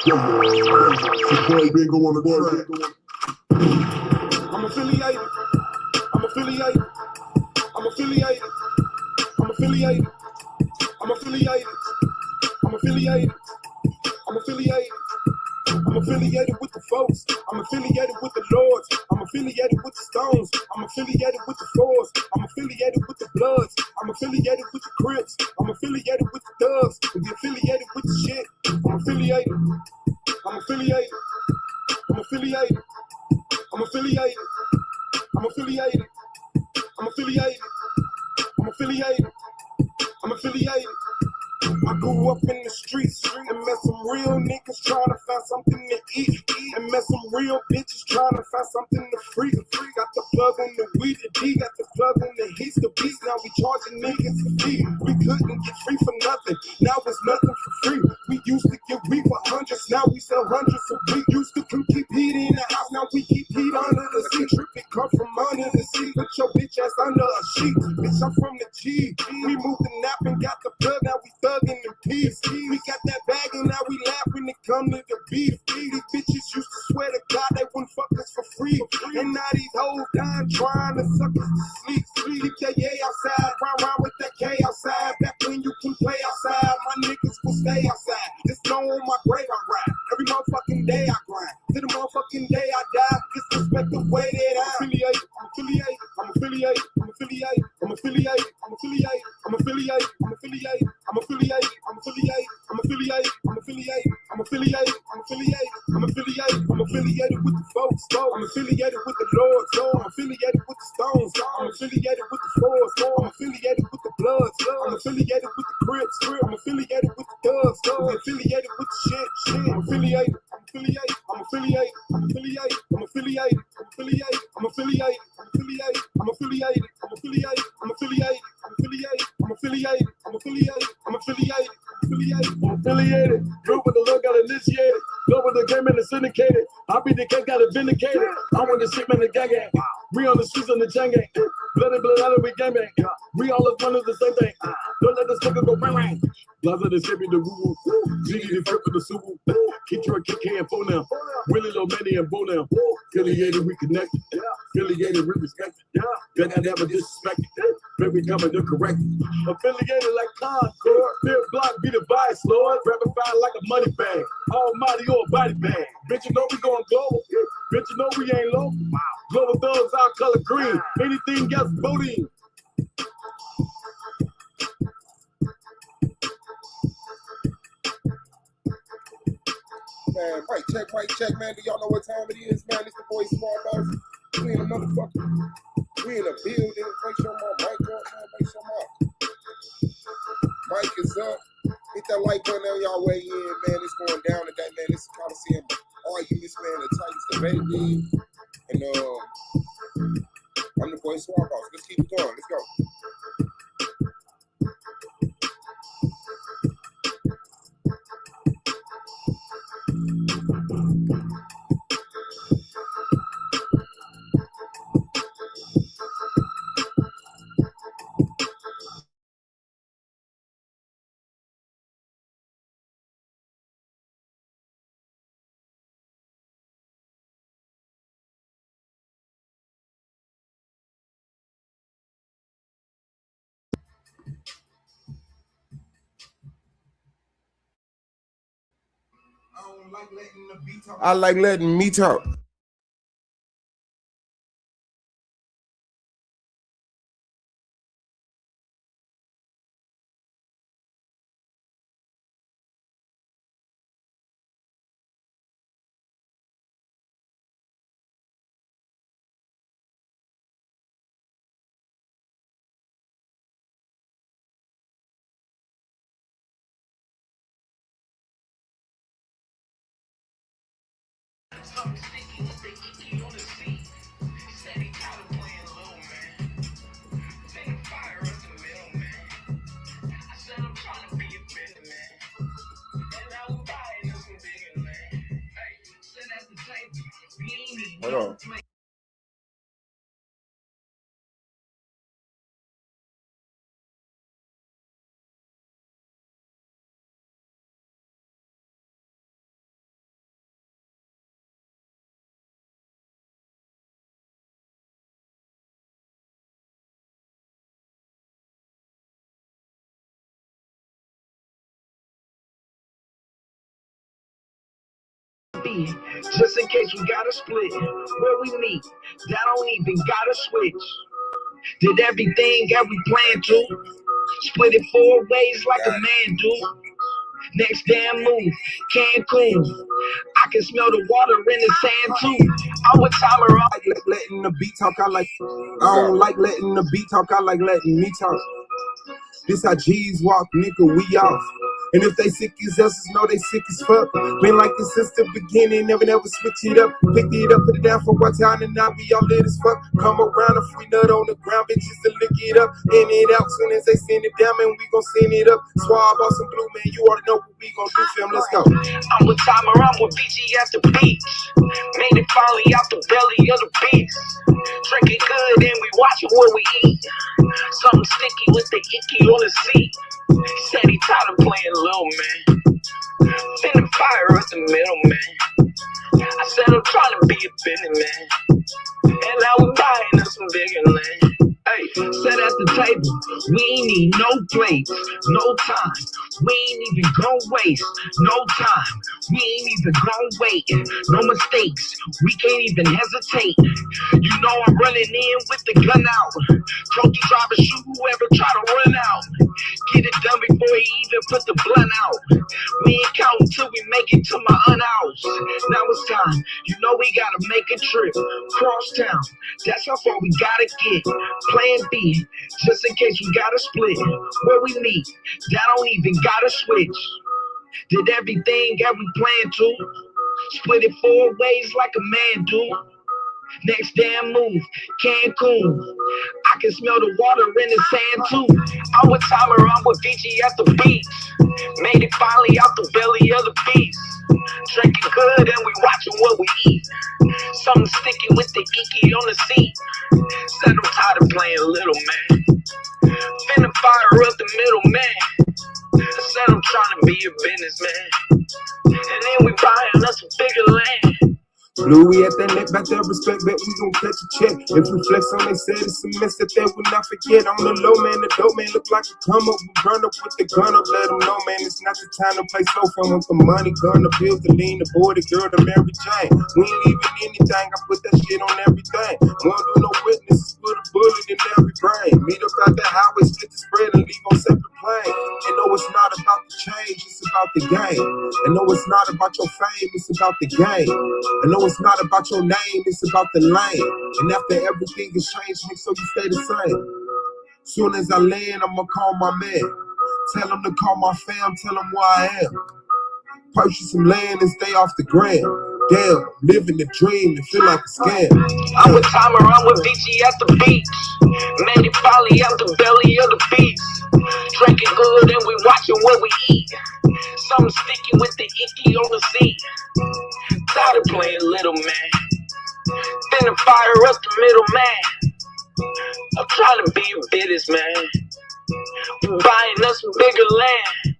Boy, bingo on the track. I'm affiliated. I'm affiliated. I'm affiliated. I'm affiliated. I'm affiliated. I'm affiliated. I'm affiliated. I'm affiliated with the folks. I'm affiliated with the Lords. I'm affiliated with the Stones. I'm affiliated with the Fours. I'm affiliated with the Bloods. I'm affiliated with the Crips. I'm affiliated with the Thugs. And be affiliated with the shit. I'm affiliated. I'm affiliated. I'm affiliated. I'm affiliated. I'm affiliated. I'm affiliated. I'm affiliated. I'm affiliated. I grew up in the streets and met some real niggas trying to find something to eat. And met some real bitches trying to find something to free. Got the plug on the weed, the D got the plug on the heat. The beats, now we charging niggas a fee. We couldn't get free for nothing, now it's nothing for free. We used to get weed for hundreds, now we sell hundreds. So we used to keep heat in the house, now we keep heat under the seat. Tripping come from under the seat, put your bitch ass under a sheet. Bitch, I'm from the G. We moved the nap and got the plug, now we thugging in peace. We got that bag and now we laugh when it come to the beef. These bitches used to swear to God they wouldn't fuck us for free. And now these hoes dying trying to suck us to sleep. Keep that yay outside, round with that K outside. Back when you can play outside, my niggas will stay outside. Just know on my grave I ride. Every motherfucking day I grind. To the motherfucking day I die. Disrespect the way that I'm affiliated. I'm affiliated. I'm affiliated. I'm affiliated. I'm affiliated. I'm affiliated. I'm affiliated. I'm affiliated. I'm affiliated. I'm affiliated. I'm affiliated. I'm affiliated. I'm affiliated. I'm affiliated. I'm affiliated. I'm affiliated with the folks. I'm affiliated with the Lords. I'm affiliated with the Stones. I'm affiliated with the Fours. I'm affiliated with the Bloods. I'm affiliated with the Crips. I'm affiliated with the Thugs. I'm affiliated with the shit. I'm affiliated. I'm affiliated. I'm affiliated. I'm affiliated. I'm affiliated. I'm affiliated. I'm affiliated. I'm affiliated. I'm affiliated. I'm affiliated. I'm affiliated. I'm affiliated. I'm affiliated. I'm affiliated. I'm affiliated. I'm affiliated. Group with the look got initiated. Go with the game and the syndicated. I be the cat got it vindicated. I want the shit man the gang gang. We on the streets on the chain gang. Blood and blood out of we gang bang. We all look one of the same thing. Don't let this nigga go bang bang. Blaza the shit be the woo woo. Jiggy the flip with the subu. Keep your kick hand phone now. Willie Low Manny and Bo now. Affiliated we connected. Affiliated we respected. Then I never disrespected. Baby coming to correct it. Affiliated like Concord. Fifth block be the vice lord. Rapid fire like a money bag. Almighty or a body bag. Bitch, you know we going global. Bitch, you know we ain't low. Global thugs our color green. Anything else voting. Man, mic check, man. Do y'all know what time it is, man? It's the boy Suave. We in a motherfucker. We in a building. Make sure my mic up, man. Make sure my mic is up. Hit that like button on y'all way in, man. It's going down today, man. This is Coliseum arguments, man. The Titans debate league. And I'm the boy Suave. Let's keep it going. Let's go. I like letting me talk. Hold on. B, just in case we gotta split. Where we meet, that don't even gotta switch. Did everything that we planned to. Split it 4 ways like a man do. Next damn move, Cancun. I can smell the water in the sand too. I'm with timer up. I like letting the beat talk. I don't like letting the beat talk. I like letting me talk. This how G's walk, nigga, we off. And if they sick as us, know they sick as fuck. Been like this since the beginning, never switch it up. Picked it up, put it down for one time, and now we all lit as fuck. Come around, a free nut on the ground, bitches to lick it up. In it out, soon as they send it down, man, we gon' send it up. Suave, some blue, man, you already know what we gon' do, fam, let's go. I'm with timer, I'm with BG at the beach. Made it finally out the belly of the beast. Drinking good, and we watching what we eat. Something sticky with the icky on the seat. Said he tired of playing little man. Finna fire at the middle man. I said I'm trying to be a business man. And now we buying us some bigger land. Hey, sat at the table, we ain't need no plates, no time. We ain't even gon' waste no time. We ain't even gon' wait, no mistakes. We can't even hesitate. You know I'm running in with the gun out. Trophy driver, shoot whoever try to run out. Get it done before he even put the blunt out. We ain't counting till we make it to my aunt house. Now it's time, you know we gotta make a trip. Cross town, that's how far we gotta get. Plan B, just in case we gotta split. Where we meet, that don't even gotta switch. Did everything that we planned to. Split it 4 ways like a man do. Next damn move, Cancun. I can smell the water in the sand too. I'm with timer, I'm with BG at the beach. Made it finally out the belly of the beast. Drinking good and we watching what we eat. Something sticky with the icky on the seat. Said I'm tired of playing little man. Finna fire up the middle man. I said I'm trying to be a businessman. And then we buying us some bigger land. Louis at that neck, back there, respect that we gon' catch a check. If we flex on they said it's a mess that they will not forget. On the low, man, the dope man look like a come up. We burn up with the gun up, let them know, man, it's not the time to play slow. Fam with the money, gun, the bills, the lean, the boy, the girl, the Mary Jane. We ain't leaving anything, I put that shit on everything. Won't do no witnesses, put a bullet in every brain. Meet up out the highway, split the spread, and leave on separate plane. And no, it's not about the change, it's about the game. And no, it's not about your fame, it's about the game. And no, it's not about your name, it's about the lane. And after everything is changed, make sure you stay the same. Soon as I land, I'ma call my man. Tell him to call my fam, tell him where I am. Purchase some land and stay off the gram. Damn, living the dream, it feel like a scam. I'm with timer, I'm with BG at the beach. Made it finally out the belly of the beast. Drinking good and we watching what we eat. Something sticky with the icky on the seat. Tired of playing little man. Finna fire up the middle man. I'm trying to be a businessman. We buying us some bigger land.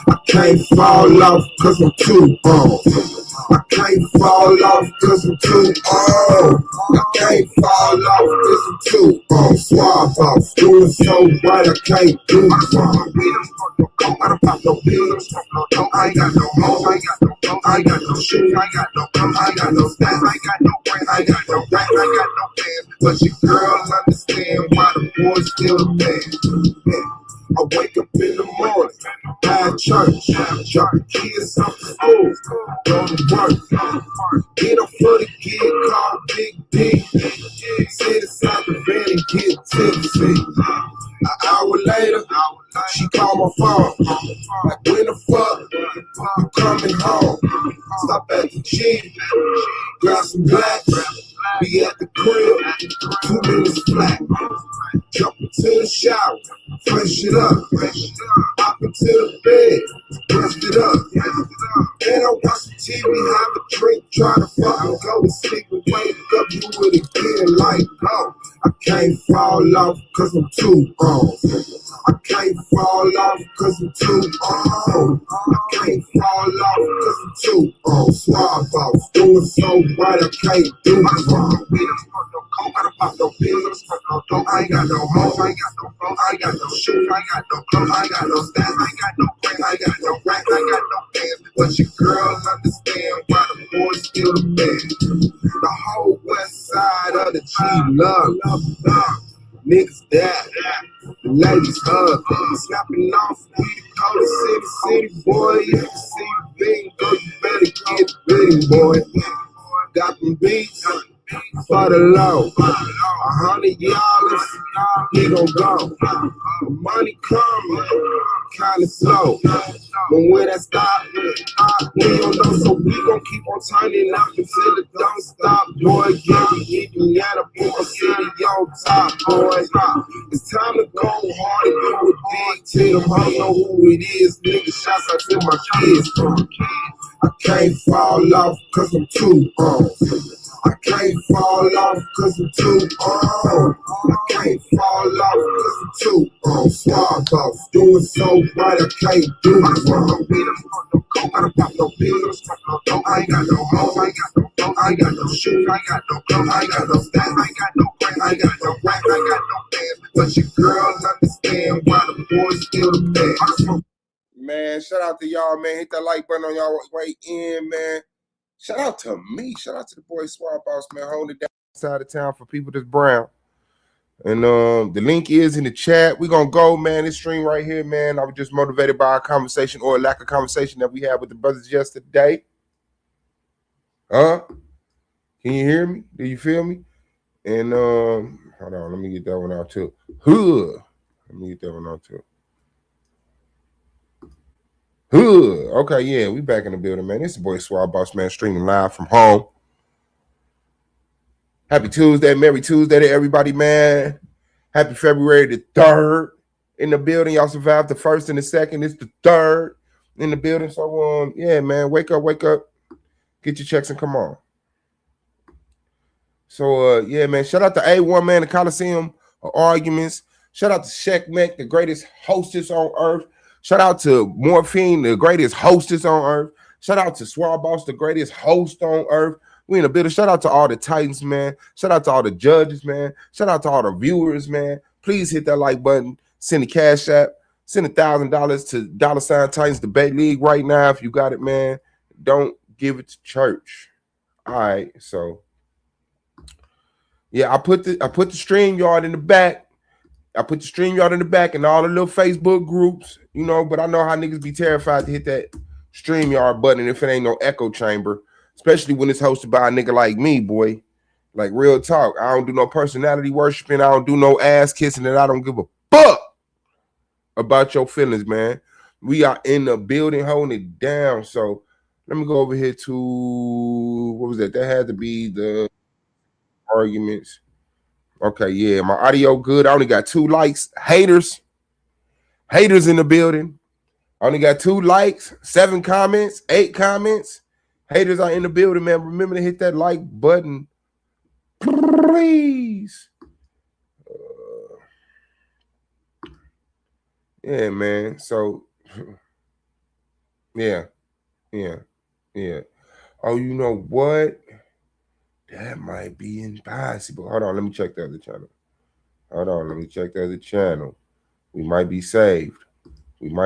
I can't fall off cause I'm too old. I can't fall off cause I'm too old. I can't fall off cause I'm too old. Suave off, doing so right, I can't do wrong. I don't pop no pills, I ain't got no hoes, I ain't got no shoes, I got no guns, I got no stats, I got no friends, I got no rats, I got no fans. But your girls understand why the boys still the man. I wake up in the morning, at church, dropping kids off to school, go to work, get up for the kid called Big D, sit inside the van and get tipsy. An hour later, she called my phone, like when the fuck you coming home? Stop at the gym, grab some blacks, be at the crib, 2 minutes flat. Jump into the shower, fresh it up, hop into the bed, Rest it up. Then I watch the TV, have a drink, try to fuck and go to sleep and wake up, you would again like, oh, I can't fall off cause I'm too old. I can't fall off cause I'm too old. I can't fall off cause I'm too old. Suave off, doing so right, I can't do it wrong. I don't pop no pills, I ain't got no hoes, I ain't got no phone, I ain't got no shoes, I ain't got no clothes, I ain't got no stats, I ain't got no friends, I ain't got no rap, I ain't got no fans. But your girls understand why the boys still the man. The whole west side of the G love. Niggas die, the ladies hug, snapping off, we the coldest city, boy. You can see the bing, go, you better get big, boy. Got them beats for the low, $100, he gon' go. The money come, kinda slow. But when that stop, we don't know, so we gon' keep on turning up until it don't stop, boy. Yeah, we Indiana, boy, city on top, boy. It's time to go hard and do it big till them hoes know who it is. Nigga, shouts out to my kids. I can't fall off cause I'm too old. I can't fall off cause I'm too old. I can't fall off cause I'm too old. Suave off, doing so right, I can't do it wrong. I don't pop no pills, I ain't got no hoes, I ain't got no phone, I ain't got no shoes, I ain't got no clothes, I ain't got no stats, I ain't got no friends, I ain't got no rap, I ain't got no fans. But your girls understand why the boys still the best. Man, shout out to y'all, man. Hit that like button on y'all way in, man. Shout out to me. Shout out to the boy Suave, man. Holding it down side of town for people that's brown. And the link is in the chat. We're going to go, man. This stream right here, man. I was just motivated by our conversation or lack of conversation that we had with the brothers yesterday. Can you hear me? Do you feel me? And hold on. Let me get that one out, too. Let me get that one out, too. Okay, yeah, we back in the building, man. It's the boy Suave, man, streaming live from home. Happy Tuesday, Merry Tuesday to everybody, man. Happy February the 3rd in the building. Y'all survived the 1st and the 2nd. It's the 3rd in the building. So, yeah, man, wake up. Get your checks and come on. So, yeah, man, shout out to A1, man, the Coliseum of Arguments. Shout out to Sheckmec, the greatest hostess on earth. Shout out to Morphine, the greatest hostess on earth. Shout out to Suave, the greatest host on earth. We in the building. Shout out to all the Titans, man. Shout out to all the judges, man. Shout out to all the viewers, man. Please hit that like button. Send a cash app. Send $1,000 to $ Titans Debate League right now if you got it, man. Don't give it to church. All right, so yeah, I put the StreamYard in the back. I put the StreamYard in the back and all the little Facebook groups, you know, but I know how niggas be terrified to hit that StreamYard button if it ain't no echo chamber, especially when it's hosted by a nigga like me, boy. Like, real talk. I don't do no personality worshiping. I don't do no ass kissing, and I don't give a fuck about your feelings, man. We are in the building holding it down. So let me go over here to, what was that? That had to be the arguments. Okay, yeah, my audio good. I only got 2 likes. Haters in the building. I only got 2 likes, 7 comments, 8 comments. Haters are in the building, man. Remember to hit that like button, please. Yeah, man. So, yeah. Oh, you know what? That might be impossible. Hold on, let me check the other channel. We might be saved. No.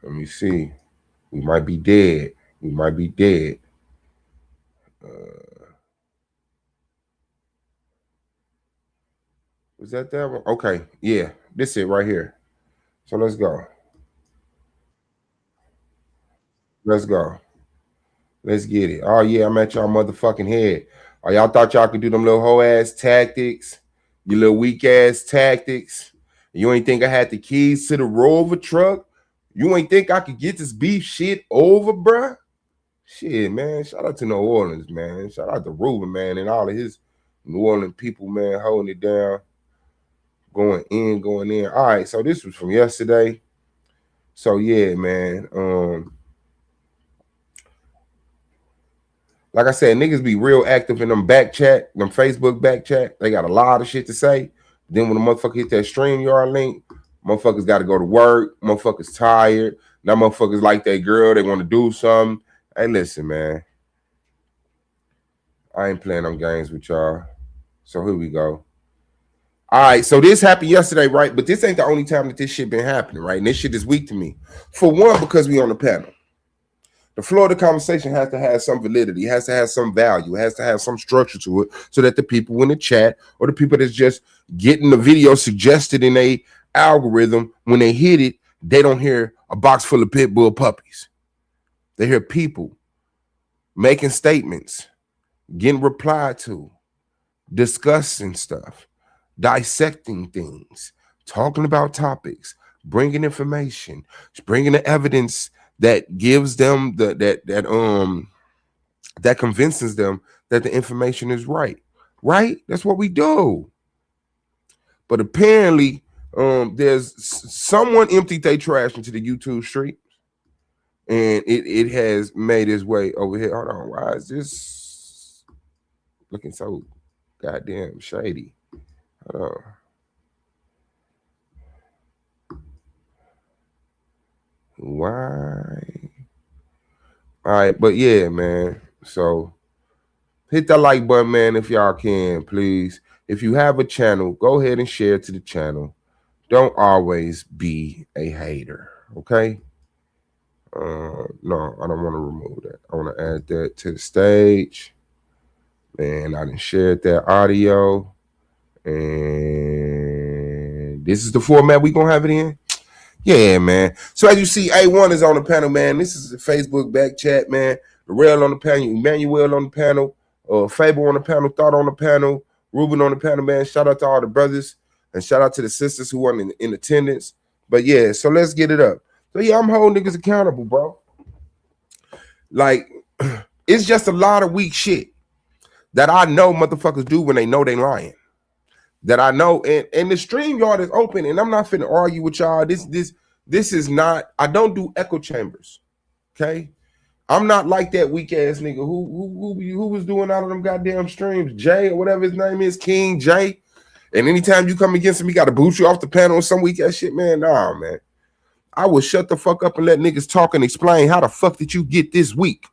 Let me see. We might be dead. Was that one? Okay, yeah. This it right here. So let's go. Let's get it. Oh, yeah, I'm at y'all motherfucking head. Oh, y'all thought y'all could do them little hoe-ass tactics, your little weak-ass tactics. You ain't think I had the keys to the Rover truck? You ain't think I could get this beef shit over, bruh? Shit, man. Shout out to New Orleans, man. Shout out to Ruben, man, and all of his New Orleans people, man, holding it down, going in. All right, so this was from yesterday. So yeah, man. Like I said, niggas be real active in them back chat, them Facebook back chat. They got a lot of shit to say. Then when the motherfucker hit that StreamYard link, motherfuckers got to go to work. Motherfuckers tired. Now motherfuckers like that girl. They want to do something. Hey, listen, man. I ain't playing them games with y'all. So here we go. All right, so this happened yesterday, right? But this ain't the only time that this shit been happening, right? And this shit is weak to me. For one, because we on the panel. The flow of the conversation has to have some validity. It has to have some value. It has to have some structure to it so that the people in the chat or the people that's just getting the video suggested in a algorithm, when they hit it, they don't hear a box full of pit bull puppies. They hear people making statements, getting replied to, discussing stuff, dissecting things, talking about topics, bringing information, bringing the evidence that gives them that convinces them that the information is right. That's what we do. But apparently, there's someone emptied their trash into the YouTube street, and it has made its way over here. Hold on, why is this looking so goddamn shady? Hold on. Why? All right, but yeah, man. So hit that like button, man, if y'all can, please. If you have a channel, go ahead and share to the channel. Don't always be a hater, okay? No, I don't want to remove that. I want to add that to the stage. And I done shared that audio. And this is the format we gonna have it in. Yeah, man. So as you see, A1 is on the panel, man. This is the Facebook back chat, man. The Rail on the panel, Emmanuel on the panel, Fable on the panel, Thought on the panel, Ruben on the panel, man. Shout out to all the brothers and shout out to the sisters who weren't in attendance. But yeah, so let's get it up. So yeah, I'm holding niggas accountable, bro. Like, it's just a lot of weak shit that I know motherfuckers do when they know they lying. That I know, and the StreamYard is open, and I'm not finna argue with y'all. This is not. I don't do echo chambers. Okay, I'm not like that weak ass nigga who was doing all of them goddamn streams, Jay or whatever his name is, King Jay. And anytime you come against him, he got to boot you off the panel or some weak ass shit, man. Nah, man. I will shut the fuck up and let niggas talk and explain how the fuck did you get this weak.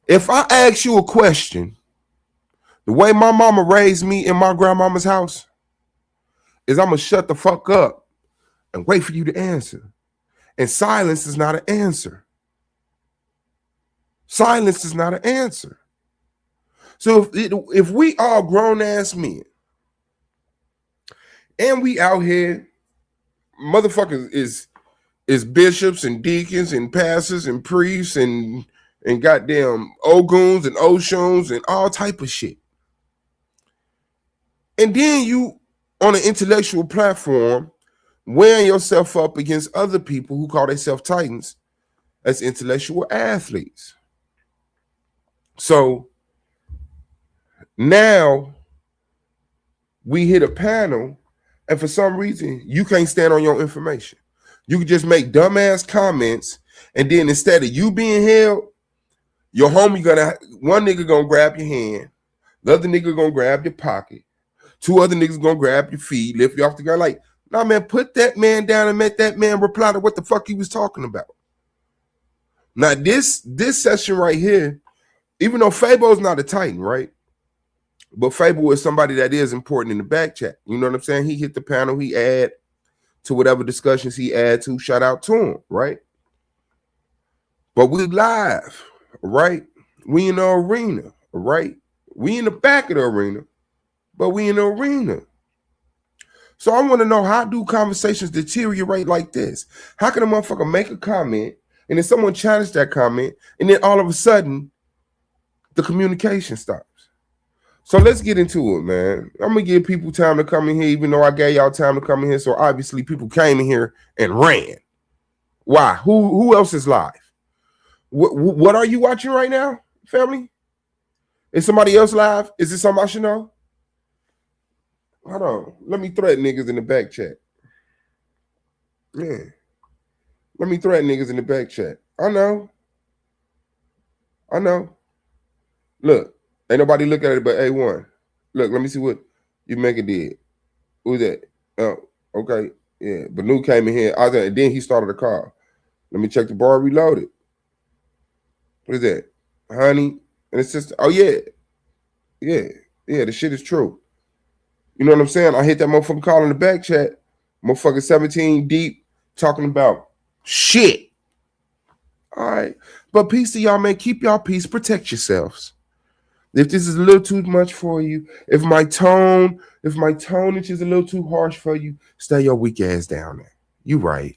If I ask you a question, the way my mama raised me in my grandmama's house is I'm going to shut the fuck up and wait for you to answer. And silence is not an answer. Silence is not an answer. So if we all grown-ass men and we out here, motherfuckers is bishops and deacons and pastors and priests and goddamn Oguns and Oshuns and all type of shit. And then you, on an intellectual platform, wearing yourself up against other people who call themselves titans as intellectual athletes. So now we hit a panel, and for some reason, you can't stand on your information. You can just make dumbass comments, and then instead of you being held, your homie one nigga gonna grab your hand, the other nigga gonna grab your pocket, two other niggas gonna grab your feet, lift you off the ground. Like, nah, man, put that man down and make that man reply to what the fuck he was talking about. Now, this session right here, even though Fabo's not a Titan, right? But Fable is somebody that is important in the back chat. You know what I'm saying? He hit the panel, he add to whatever discussions he add to, shout out to him, right? But we live, right? We in the arena, right? We in the back of the arena, but we in the arena. So I want to know, how do conversations deteriorate like this? How can a motherfucker make a comment and then someone challenge that comment and then all of a sudden the communication stops? So let's get into it, man. I'm going to give people time to come in here, even though I gave y'all time to come in here. So obviously people came in here and ran. Why? Who else is live? What are you watching right now, family? Is somebody else live? Is this something I should know? Hold on. Let me threat niggas in the back chat. Yeah. Let me threat niggas in the back chat. I know. Look, ain't nobody look at it but A1. Look, let me see what you make it did. Who's that? Oh, okay. Yeah. Banu came in here. And then he started the car. Let me check the bar reloaded. What is that? Honey. And it's just, oh yeah. Yeah. Yeah, the shit is true. You know what I'm saying? I hit that motherfucking call in the back chat. Motherfucker 17 deep talking about shit. All right. But peace to y'all, man. Keep y'all peace. Protect yourselves. If this is a little too much for you, if my tone is a little too harsh for you, stay your weak ass down there. You right.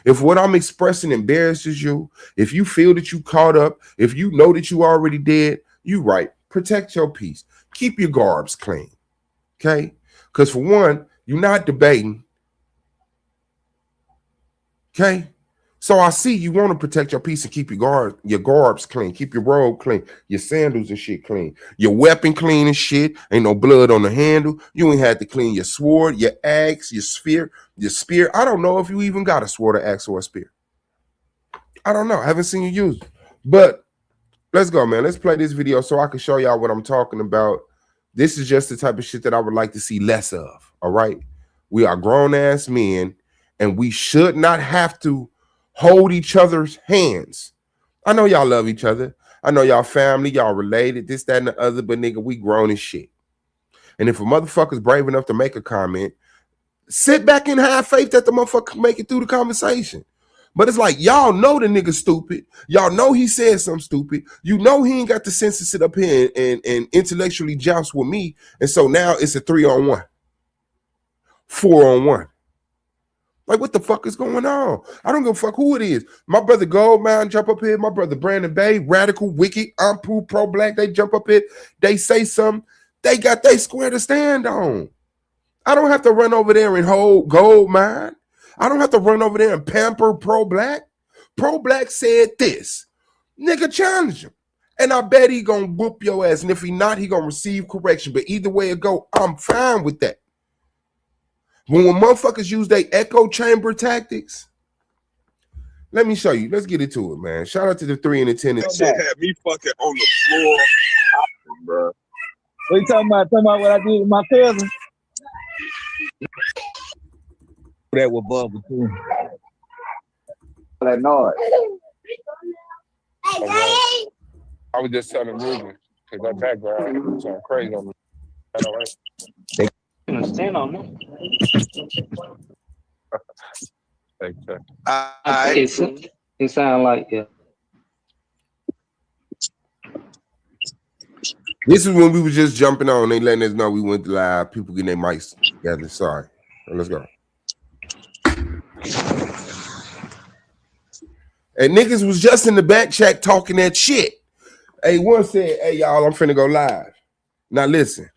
If what I'm expressing embarrasses you, if you feel that you caught up, if you know that you already dead, you right. Protect your peace. Keep your garbs clean. Okay? Because for one, you're not debating. Okay? So I see you want to protect your peace and keep your garbs clean, keep your robe clean, your sandals and shit clean, your weapon clean and shit. Ain't no blood on the handle. You ain't had to clean your sword, your axe, your spear. I don't know if you even got a sword, or axe, or a spear. I don't know. I haven't seen you use it. But let's go, man. Let's play this video so I can show y'all what I'm talking about. This is just the type of shit that I would like to see less of. All right. We are grown ass men, and we should not have to hold each other's hands. I know y'all love each other. I know y'all family, y'all related, this, that, and the other, but nigga, we grown as shit. And if a motherfucker's brave enough to make a comment, sit back and have faith that the motherfucker can make it through the conversation. But it's like, y'all know the nigga stupid. Y'all know he said something stupid. You know he ain't got the sense to sit up here and intellectually joust with me. And so now it's a 3-on-1, 4-on-1. Like, what the fuck is going on? I don't give a fuck who it is. My brother Goldmine jump up here. My brother Brandon Bay, Radical, Wicked, Ampu, Pro-Black, they jump up here. They say something. They got they square to stand on. I don't have to run over there and hold Goldmine. I don't have to run over there and pamper Pro-Black. Pro-Black said this. Nigga, challenge him. And I bet he gonna whoop your ass. And if he not, he gonna receive correction. But either way it go, I'm fine with that. When motherfuckers use their echo chamber tactics, let me show you. Let's get into it, man. Shout out to the 3 and the 10. That shit had me fucking on the floor, bro. What you talking about? Talking about what I did with my cousin? That was Bubba too. That noise. I was just telling Ruben because that background sounds crazy on me. I know, right? Stand on them. It sound like, yeah. This is when we were just jumping on. They letting us know we went live. People getting their mics together. Sorry. Let's go. And niggas was just in the back chat talking that shit. Hey, one said, hey, y'all, I'm finna go live. Now listen.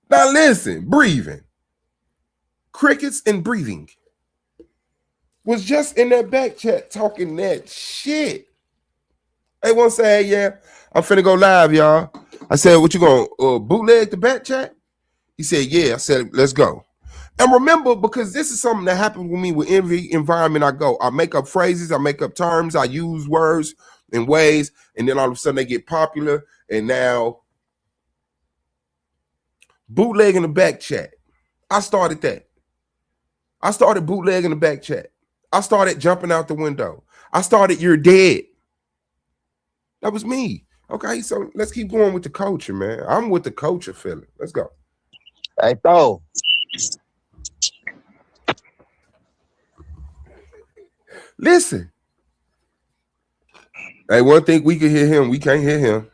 Now listen, breathing. Crickets and breathing. Was just in that back chat talking that shit. Hey, one say, hey, yeah, I'm finna go live, y'all. I said, what you gonna bootleg the back chat? He said, yeah. I said, let's go. And remember, because this is something that happens with me with every environment I go. I make up phrases, I make up terms, I use words in ways, and then all of a sudden they get popular. And now, bootlegging the back chat. I started that. I started bootlegging the back chat. I started jumping out the window. I started, you're dead. That was me. Okay, so let's keep going with the culture, man. I'm with the culture feeling. Let's go. Hey, Thor. Listen. Hey, one thing we can hear him, we can't hear him.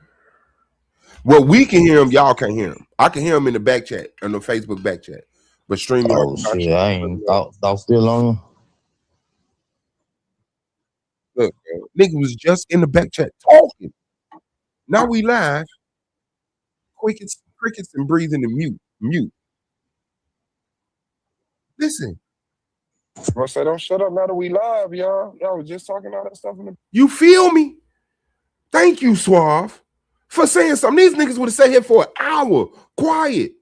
Well, we can hear him, y'all can't hear him. I can hear him in the back chat, on the Facebook back chat. But stream Oh shit, I ain't thought still on. Look, nigga was just in the back chat talking. Now we live. Crickets and breathing and mute. Listen. Bro, say don't shut up now that we live, y'all. Y'all was just talking all that stuff in the. You feel me? Thank you, Suave, for saying something. These niggas would have sat here for an hour, quiet.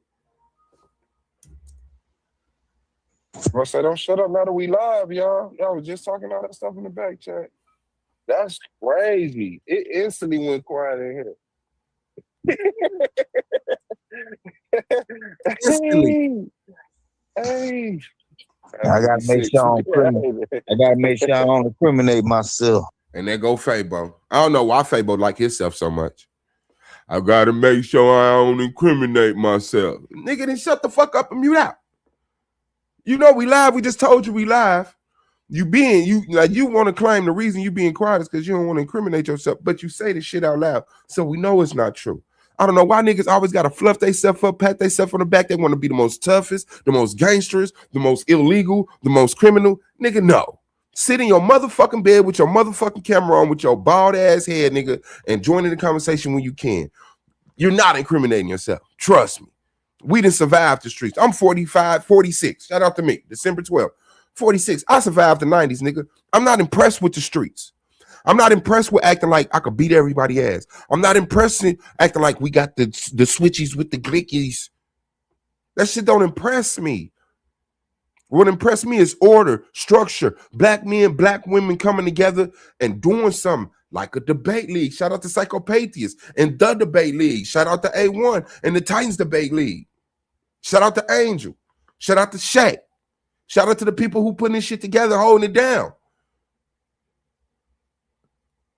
Bro, say don't shut up now that we live, y'all. Y'all was just talking all that stuff in the back chat. That's crazy. It instantly went quiet in here. Instantly. Hey. I gotta make sure I don't incriminate myself. And there go Fabo. I don't know why Fabo like himself so much. I gotta make sure I don't incriminate myself. Nigga, then shut the fuck up and mute out. You know we live. We just told you we live. You want to claim the reason you being quiet is because you don't want to incriminate yourself, but you say this shit out loud, so we know it's not true. I don't know why niggas always gotta fluff themselves up, pat themselves on the back. They want to be the most toughest, the most gangsters, the most illegal, the most criminal. Nigga, no. Sit in your motherfucking bed with your motherfucking camera on with your bald ass head, nigga, and join in the conversation when you can. You're not incriminating yourself. Trust me. We done survived the streets. I'm 45, 46. Shout out to me. December 12th. 46. I survived the 90s, nigga. I'm not impressed with the streets. I'm not impressed with acting like I could beat everybody ass. I'm not impressed with acting like we got the switchies with the glickies. That shit don't impress me. What impressed me is order, structure, black men, black women coming together and doing something like a debate league. Shout out to Psychopathias and the debate league. Shout out to A1 and the Titans debate league. Shout out to Angel. Shout out to Shaq. Shout out to the people who putting this shit together, holding it down.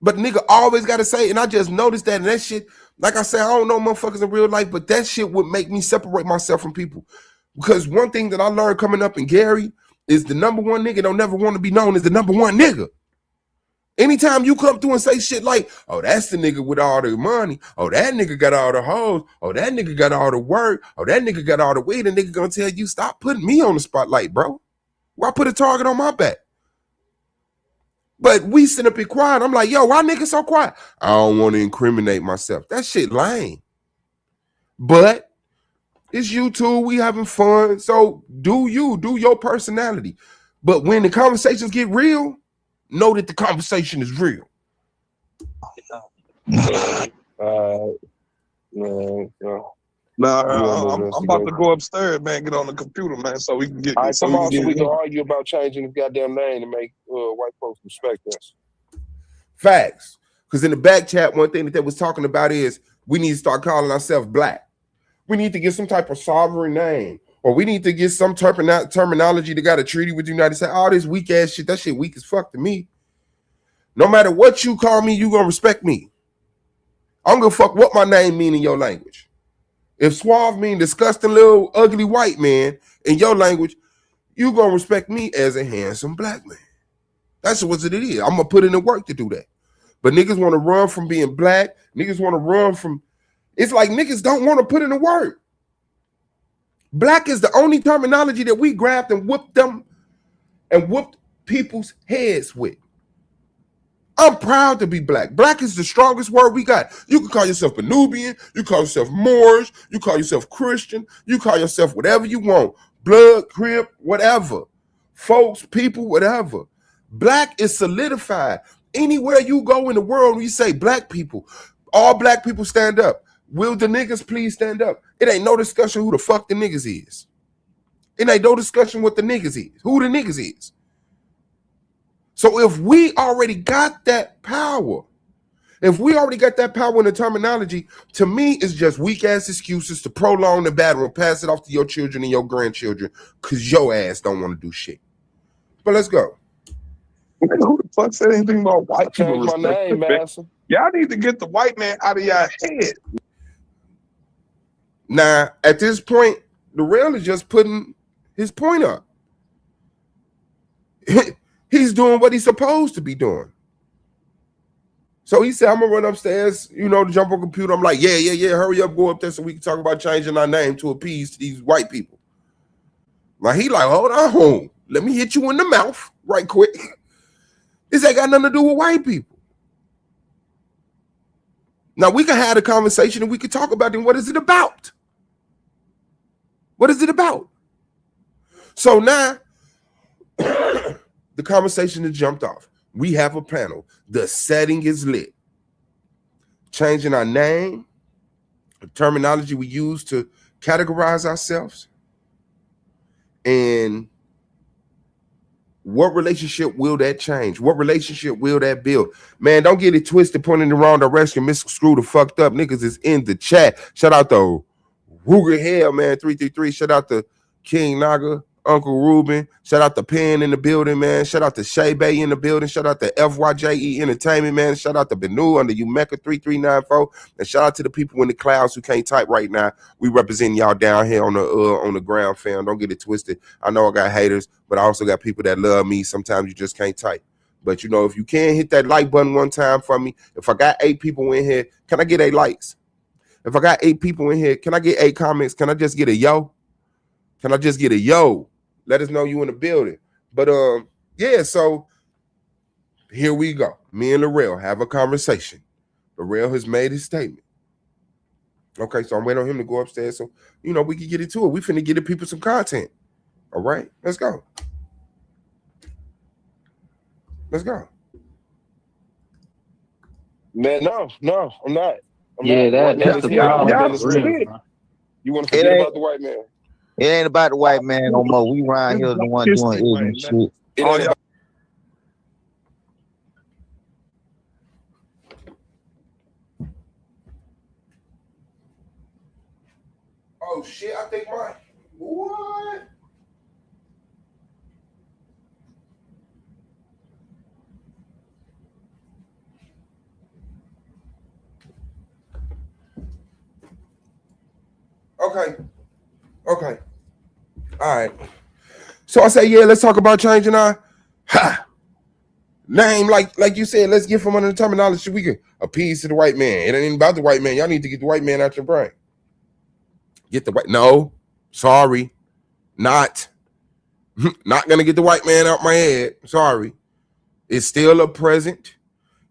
But nigga always got to say, and I just noticed that, and that shit, like I said, I don't know motherfuckers in real life, but that shit would make me separate myself from people. Because one thing that I learned coming up in Gary is the number one nigga don't never want to be known as the number one nigga. Anytime you come through and say shit like, oh, that's the nigga with all the money. Oh, that nigga got all the hoes. Oh, that nigga got all the work. Oh, that nigga got all the weed. And nigga gonna tell you, stop putting me on the spotlight, bro. Why put a target on my back? But we sit up here quiet. I'm like, yo, why niggas so quiet? I don't want to incriminate myself. That shit lame. But it's YouTube. We having fun. So do your personality. But when the conversations get real, know that the conversation is real. I'm about to go upstairs, man. Get on the computer, man, so we can get. All right, tomorrow we can argue about changing the goddamn name to make white folks respect us. Facts. Because in the back chat, one thing that they was talking about is we need to start calling ourselves black. We need to get some type of sovereign name, or we need to get some type of terminology that got a treaty with the United States. All this weak ass shit, that shit weak as fuck to me. No matter what you call me, you gonna respect me. I'm gonna fuck what my name mean in your language. If Suave mean disgusting little ugly white man in your language, you gonna respect me as a handsome black man. That's what it is. I'm gonna put in the work to do that. But niggas want to run from being black. Niggas want to run from. It's like niggas don't want to put in the work. Black is the only terminology that we grabbed and whooped people's heads with. I'm proud to be black. Black is the strongest word we got. You can call yourself a Nubian. You call yourself Moorish. You call yourself Christian. You call yourself whatever you want. Blood, crib, whatever. Folks, people, whatever. Black is solidified. Anywhere you go in the world, you say black people. All black people stand up. Will the niggas please stand up? It ain't no discussion who the fuck the niggas is. It ain't no discussion what the niggas is. Who the niggas is. So if we already got that power, if we already got that power in the terminology, to me, it's just weak ass excuses to prolong the battle and pass it off to your children and your grandchildren because your ass don't want to do shit. But let's go. Who the fuck said anything about white people? Change my name, Master. Y'all need to get the white man out of your head. Now, at this point, the rail is just putting his point up. He's doing what he's supposed to be doing. So he said, I'm going to run upstairs, to jump on computer. I'm like, yeah, hurry up, go up there so we can talk about changing our name to appease these white people. Like, he like, hold on, let me hit you in the mouth right quick. This ain't got nothing to do with white people. Now, we can have a conversation and we can talk about it. What is it about? What is it about? So now, the conversation that jumped off. We have a panel. The setting is lit. Changing our name, the terminology we use to categorize ourselves, and what relationship will that change? What relationship will that build? Man, don't get it twisted, pointing in the wrong direction. Mr. Screw the fucked up niggas is in the chat. Shout out to Ruger Hell, man, 333. Shout out to King Naga, Uncle Ruben. Shout out to Penn in the building, man. Shout out to Shay Bay in the building. Shout out to FYJE Entertainment, man. Shout out to Benu under Umeka 3394. And shout out to the people in the clouds who can't type right now. We represent y'all down here on the ground, fam. Don't get it twisted. I know I got haters, but I also got people that love me. Sometimes you just can't type. But you know, if you can hit that like button one time for me, if I got 8 people in here, can I get 8 likes? If I got 8 people in here, can I get 8 comments? Can I just get a yo? Can I just get a yo? Let us know you in the building. But yeah, so here we go. Me and Larrell have a conversation. Larrell has made his statement. Okay, so I'm waiting on him to go upstairs so you know we can get into it. We finna get the people some content. All right, let's go. Let's go. Man, no, I'm not. That's the problem. You want to forget about the white man? It ain't about the white man no more. We around here the one doing ignorant shit. Oh shit, I think mine. What? Okay. All right. So I say, yeah, let's talk about changing our name. Like you said, let's get from under the terminology. We can appease to the white man. It ain't about the white man. Y'all need to get the white man out your brain. Get the white. No, sorry. Not gonna get the white man out my head. Sorry. It's still a present.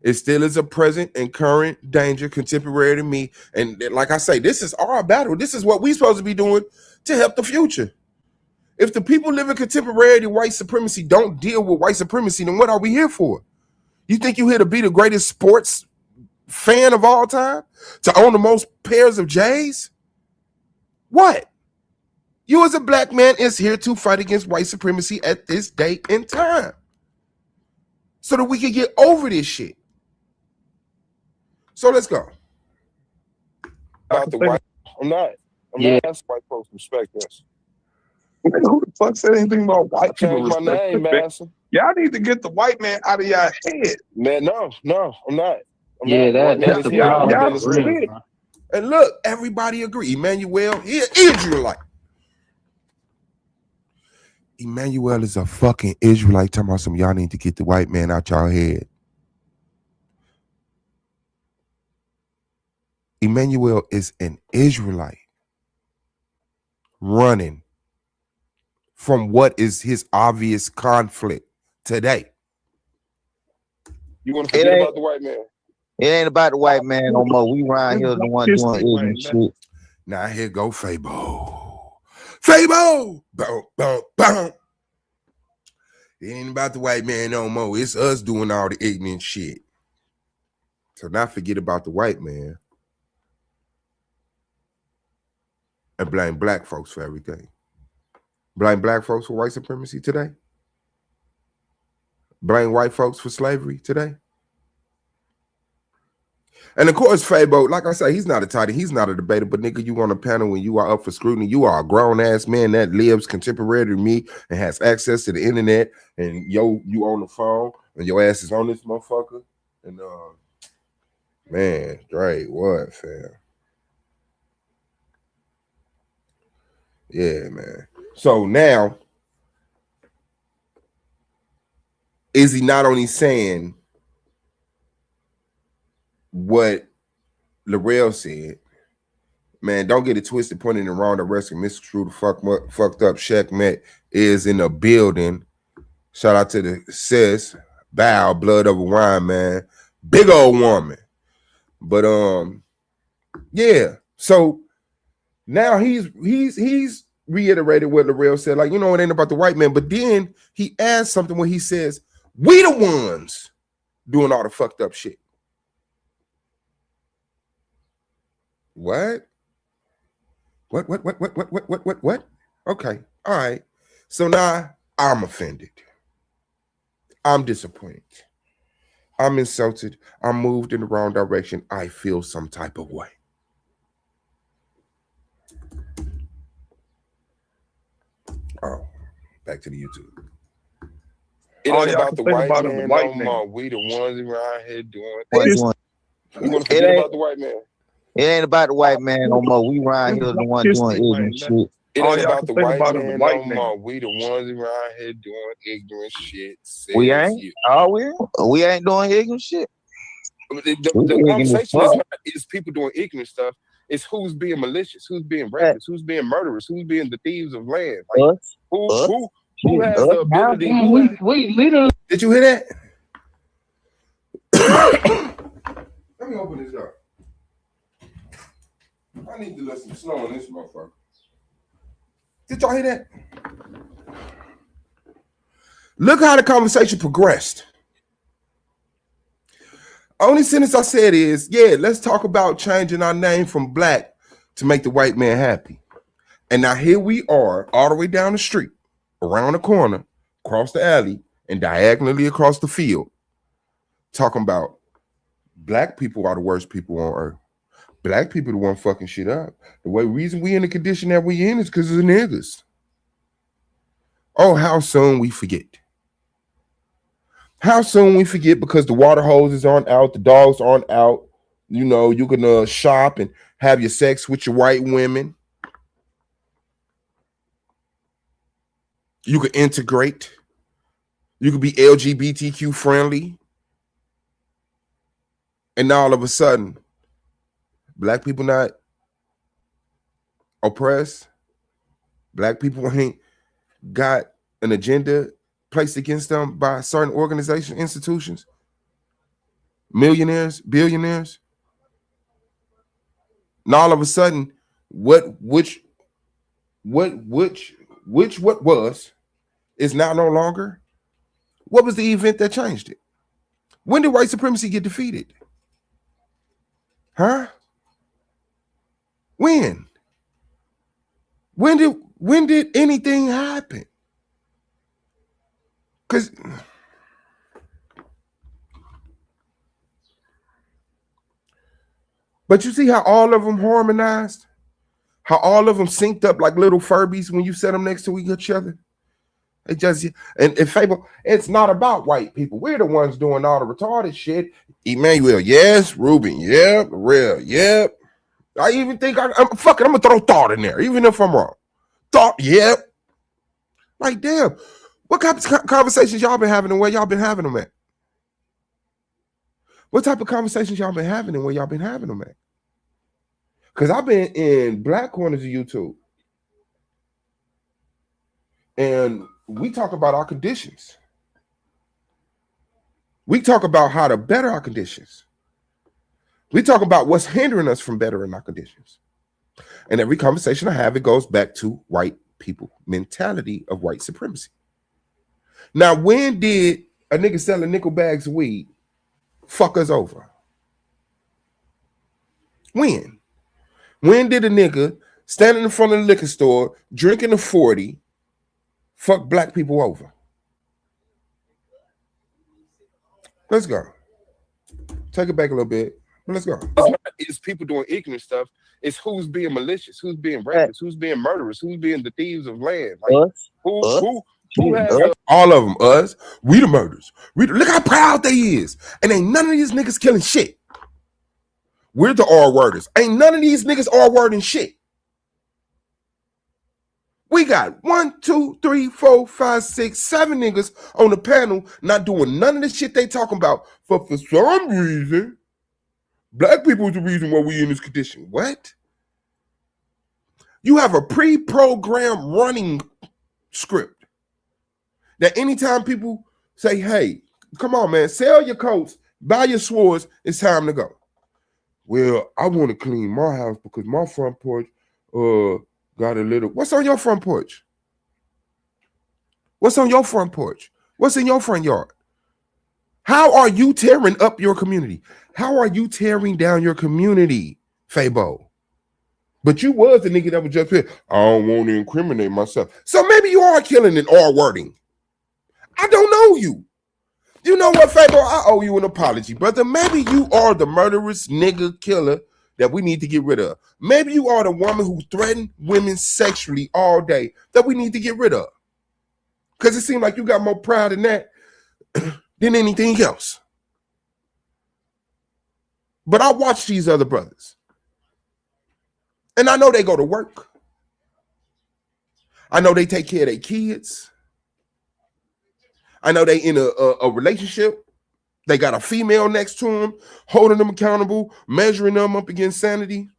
It still is a present and current danger contemporary to me. And like I say, this is our battle. This is what we're supposed to be doing to help the future. If the people living contemporary to white supremacy don't deal with white supremacy, then what are we here for? You think you here to be the greatest sports fan of all time? To own the most pairs of J's? What? You as a black man is here to fight against white supremacy at this date and time. So that we can get over this shit. So let's go. About the white, I'm not asking white folks respect us. Man, who the fuck said anything about white people? Change my name, Master. Y'all need to get the white man out of y'all head. Man, no, I'm not. That's the problem. And look, everybody agree. Emmanuel, he an Israelite. Emmanuel is a fucking Israelite talking about some y'all need to get the white man out y'all head. Emmanuel is an Israelite running from what is his obvious conflict today. You want to forget about the white man? It ain't about the white man no more. We around here the one doing ignorant shit. Now here go Fabo. Fabo! Boom, boom, boom. It ain't about the white man no more. It's us doing all the ignorant shit. So now forget about the white man and blame black folks for everything. Blame black folks for white supremacy today. Blame white folks for slavery today. And of course, Fabo, like I say, he's not a title, he's not a debater, but nigga, you on a panel when you are up for scrutiny. You are a grown-ass man that lives contemporary to me and has access to the internet, and you on the phone, and your ass is on this motherfucker. And man, Dre, what, fam? Yeah, man. So now, is he not only saying what Larrell said? Man, don't get it twisted, pointing in the wrong direction. Mr. True, the fucked up checkmate is in the building. Shout out to the sis, Bow, blood over wine, man. Big old woman. But yeah. So now he's reiterated what Larell said, like, you know, it ain't about the white man. But then he adds something where he says, we the ones doing all the fucked up shit. What? What? Okay. All right. So now I'm offended. I'm disappointed. I'm insulted. I'm moved in the wrong direction. I feel some type of way. Oh, back to the YouTube. It All ain't y'all about can the think white about is the man white no man. more. We the ones around here doing. It's- You want to It forget ain't about the white man? it ain't about the white man no more. We around here the one It's- doing ignorant shit. It All ain't y'all about can the think white about is the man white no man. more. We the ones around here doing ignorant shit. We Says ain't. you. Are we ain't doing ignorant shit. The We ignorant conversation as is fuck. not is people doing ignorant stuff. It's who's being malicious, who's being Hey, reckless, who's being murderous, who's being the thieves of land. Like us, who us, who who shit, has us the now. ability? We literally. Did you hear that? Let me open this up. I need to let some snow on this motherfucker. Did y'all hear that? Look how the conversation progressed. Only sentence I said is, yeah, let's talk about changing our name from black to make the white man happy. And now here we are, all the way down the street, around the corner, across the alley, and diagonally across the field, talking about black people are the worst people on earth. Black people the one fucking shit up. The reason we in the condition that we in is because of the niggas. Oh, how soon we forget. How soon we forget because the water hoses aren't out, the dogs aren't out. You know, you can shop and have your sex with your white women. You can integrate. You can be LGBTQ friendly. And now all of a sudden, black people not oppressed. Black people ain't got an agenda placed against them by certain organizations, institutions, millionaires, billionaires. Now all of a sudden, what was is now no longer. What was the event that changed it? When did white supremacy get defeated? Huh? When? When did anything happen? Because but you see how all of them harmonized? How all of them synced up like little Furbies when you set them next to each other? It just and Fable, it's not about white people. We're the ones doing all the retarded shit. Emmanuel, yes. Ruben, yep. Real, yep. I even think I'm gonna throw thought in there, even if I'm wrong. Thought, yep. Like, damn, what kind of conversations y'all been having and where y'all been having them at? What type of conversations y'all been having and where y'all been having them at? Because I've been in black corners of YouTube. And we talk about our conditions. We talk about how to better our conditions. We talk about what's hindering us from bettering our conditions. And every conversation I have, it goes back to white people mentality of white supremacy. Now, when did a nigga selling nickel bags of weed fuck us over? When? When did a nigga standing in front of the liquor store drinking a 40 fuck black people over? Let's go. Take it back a little bit. Let's go. It's people doing ignorant stuff. It's who's being malicious, who's being Hey, reckless, who's being murderous, who's being the thieves of land. Like us, who us, who shit, has us. All of them, us. We the murders. Look how proud they is. And ain't none of these niggas killing shit. We're the R-worders. Ain't none of these niggas R-wording shit. We got 1, 2, 3, 4, 5, 6, 7 niggas on the panel not doing none of the shit they talking about. For some reason, black people is the reason why we in this condition. What? You have a pre-programmed running script that anytime people say, hey, come on, man, sell your coats, buy your swords, it's time to go. Well, I want to clean my house because my front porch, Got a little. What's on your front porch? What's on your front porch? What's in your front yard? How are you tearing up your community? How are you tearing down your community, Fabo? But you was the nigga that was just here. I don't want to incriminate myself. So maybe you are killing an R wording. I don't know you. You know what, Fabo? I owe you an apology, brother. Maybe you are the murderous nigga killer that we need to get rid of. Maybe you are the woman who threatened women sexually all day that we need to get rid of. Because it seems like you got more pride in that than anything else. But I watch these other brothers. And I know they go to work. I know they take care of their kids. I know they in a relationship. They got a female next to them, holding them accountable, measuring them up against sanity.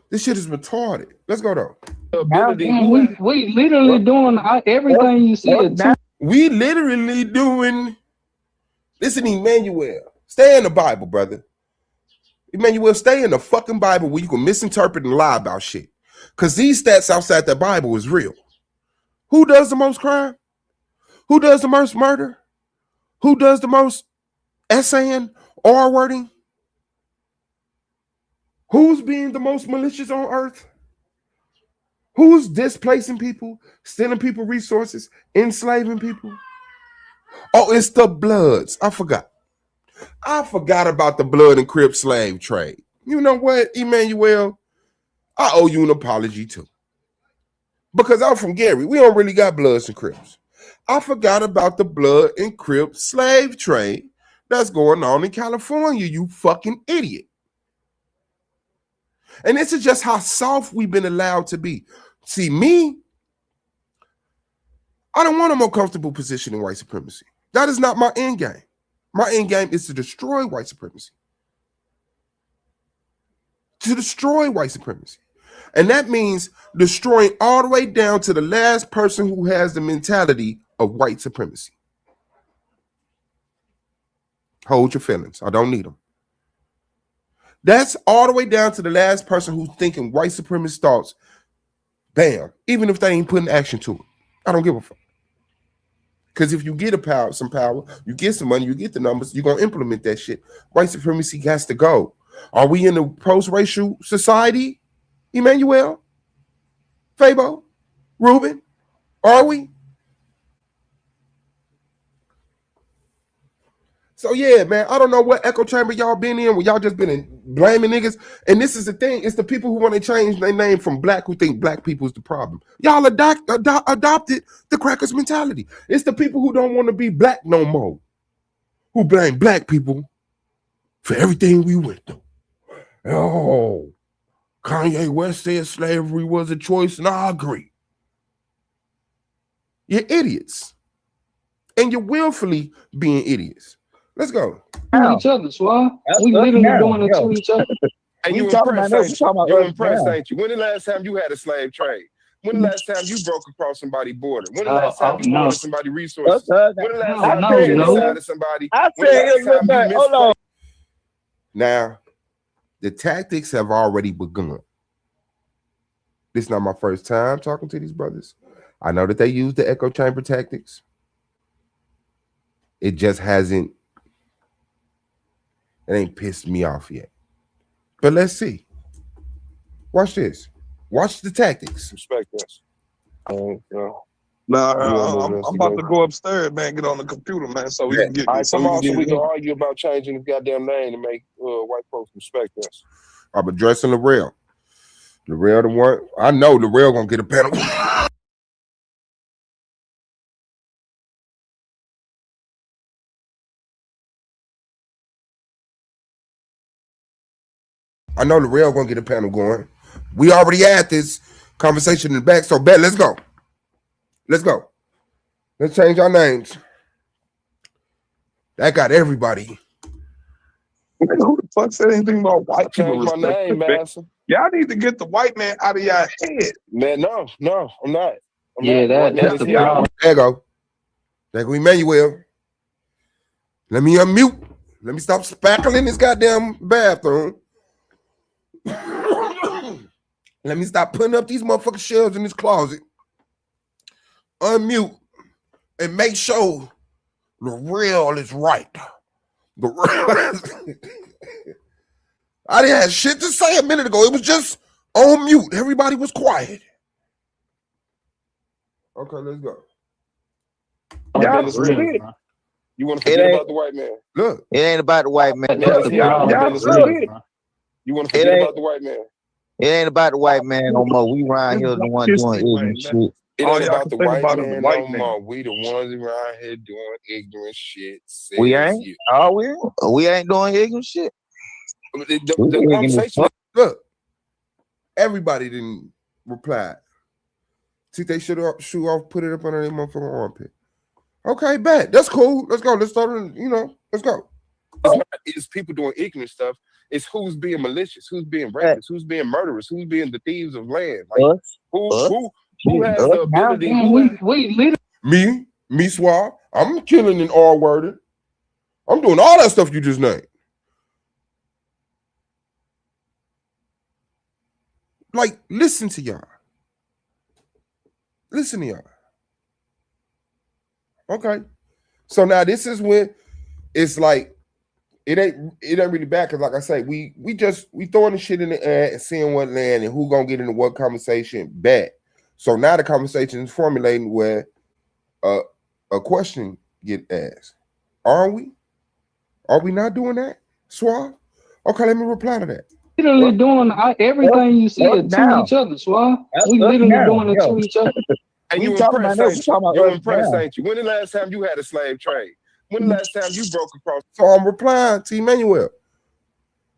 This shit is retarded. Let's go though. We literally doing everything you said. We literally doing. Listen, Emmanuel, stay in the Bible, brother. Emmanuel, stay in the fucking Bible where you can misinterpret and lie about shit. Because these stats outside the Bible is real. Who does the most crime? Who does the most murder? Who does the most essaying, R-wording? Who's being the most malicious on earth? Who's displacing people, stealing people resources, enslaving people? Oh, it's the Bloods. I forgot about the blood and Crip slave trade. You know what, Emmanuel? I owe you an apology too. Because I'm from Gary. We don't really got Bloods and Crips. I forgot about the blood and Crip slave trade that's going on in California, you fucking idiot. And this is just how soft we've been allowed to be. See, me, I don't want a more comfortable position in white supremacy. That is not my end game. My end game is to destroy white supremacy. To destroy white supremacy. And that means destroying all the way down to the last person who has the mentality of white supremacy. Hold your feelings. I don't need them. That's all the way down to the last person who's thinking white supremacist thoughts. Bam. Even if they ain't putting action to it. I don't give a fuck. Because if you get some power, you get some money, you get the numbers, you're going to implement that shit. White supremacy has to go. Are we in a post-racial society, Emmanuel? Fabo? Ruben? Are we? So yeah, man, I don't know what echo chamber y'all been in where y'all just been blaming niggas. And this is the thing. It's the people who want to change their name from black who think black people is the problem. Y'all adopted the crackers mentality. It's the people who don't want to be black no more, who blame black people for everything we went through. Oh, Kanye West said slavery was a choice, and I agree. You're idiots. And you're willfully being idiots. Let's go. Each other, Suave. We literally doing it to each other. And you impressed, ain't you? You impressed, ain't you? When the last time you had a slave trade? When the last time you broke across somebody's border? When the last time you wanted somebody resources? When the last time you decided somebody? Hold on. Now, the tactics have already begun. This is not my first time talking to these brothers. I know that they use the echo chamber tactics. It just hasn't. It ain't pissed me off yet. But let's see. Watch this. Watch the tactics. Respect this. I'm about to go upstairs, man. Get on the computer, man, so we can get. All right, come on, so we can argue about changing the goddamn name to make white folks respect us. I'm addressing Larrell. Larrell, the one I know. Larrell gonna get a panel. I know Larrell gonna get a panel going. We already had this conversation in the back, so bet let's go. Let's go. Let's change our names. That got everybody. Who the fuck said anything about white people? Change my name, Master. Y'all need to get the white man out of your head. Man, no, I'm not. That's the problem. There you go. There go Emmanuel. Let me unmute. Let me stop spackling this goddamn bathroom. Let me stop putting up these motherfucking shelves in this closet. Unmute and make sure the real is right. The real. I didn't have shit to say a minute ago. It was just on mute. Everybody was quiet. Okay, let's go. Y'all stupid. You want to forget about the white man? Look, it ain't about the white man. Y'all stupid. You want to forget about the white man? It ain't about the white man no more. We around here the one doing ignorant shit. It ain't about the white man no more. We the ones around here doing ignorant shit. We ain't. We ain't doing ignorant shit. The conversation. Look, everybody didn't reply. See, they should have shoe off, put it up under their motherfucking armpit. Okay, bet. That's cool. Let's go. Let's start. Let's go. It's people doing ignorant stuff. It's who's being malicious, who's being reckless, who's being murderous, who's being the thieves of land. Like who has the ability? Me, Suave. I'm killing an R-worded. I'm doing all that stuff you just named. Like, listen to y'all. Listen to y'all. Okay. So now this is when it's like it ain't really bad because, like I say, we throwing the shit in the air and seeing what land and who gonna get into what conversation back. So now the conversation is formulating where a question get asked. Are we? Are we not doing that, Suave? Okay, let me reply to that. Literally doing everything you said to each other, Suave. We literally doing it to each other. And you impressed, ain't you? When the last time you had a slave trade? When the last time you broke across? So I'm replying to Emmanuel.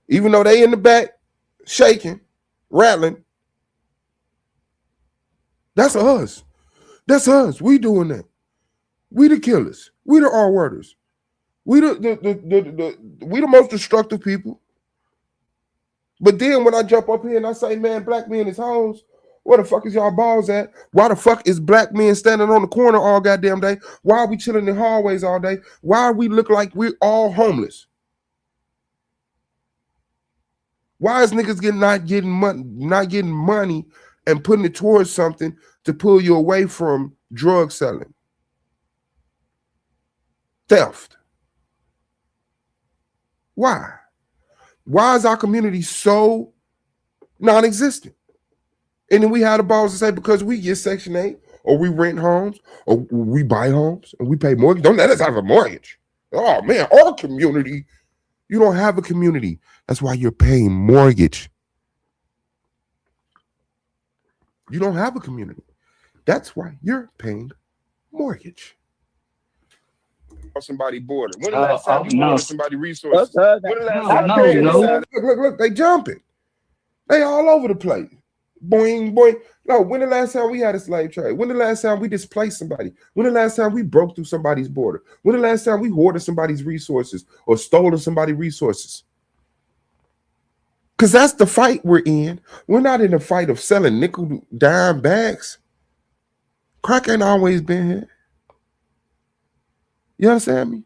Even though they in the back, shaking, rattling. That's us. That's us. We doing that. We the killers. We the R-worders. We the most destructive people. But then when I jump up here and I say, man, black men is hoes, where the fuck is y'all balls at? Why the fuck is black men standing on the corner all goddamn day? Why are we chilling in hallways all day? Why we look like we're all homeless? Why is niggas not getting money and putting it towards something to pull you away from drug selling? Theft. Why? Why is our community so non-existent? And then we have the balls to say because we get Section 8 or we rent homes or we buy homes and we pay mortgage. Don't let us have a mortgage. Oh, man, our community. You don't have a community. That's why you're paying mortgage. You don't have a community. That's why you're paying mortgage. Somebody border. When the last time you ordered somebody resources? When the last time look, they jumping. They all over the place. Boing, boing. No, when the last time we had a slave trade? When the last time we displaced somebody? When the last time we broke through somebody's border? When the last time we hoarded somebody's resources or stolen somebody's resources? Because that's the fight we're in. We're not in the fight of selling nickel dime bags. Crack ain't always been here. You understand me?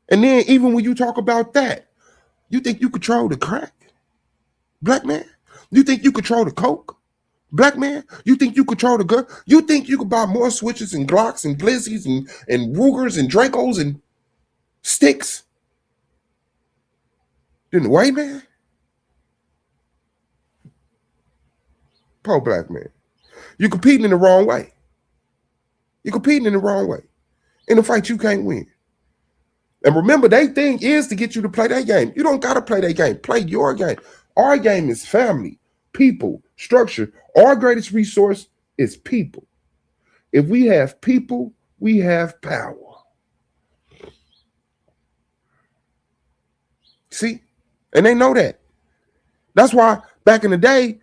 And then even when you talk about that, you think you control the crack? Black man? You think you control the coke? Black man? You think you control the gun? You think you could buy more switches and Glocks and Glizzies and Rugers and Dracos and sticks than the white man? Poor black man. You're competing in the wrong way. You're competing in the wrong way. In a fight you can't win. And remember, their thing is to get you to play their game. You don't got to play their game. Play your game. Our game is family, people, structure. Our greatest resource is people. If we have people, we have power. See? And they know that. That's why back in the day,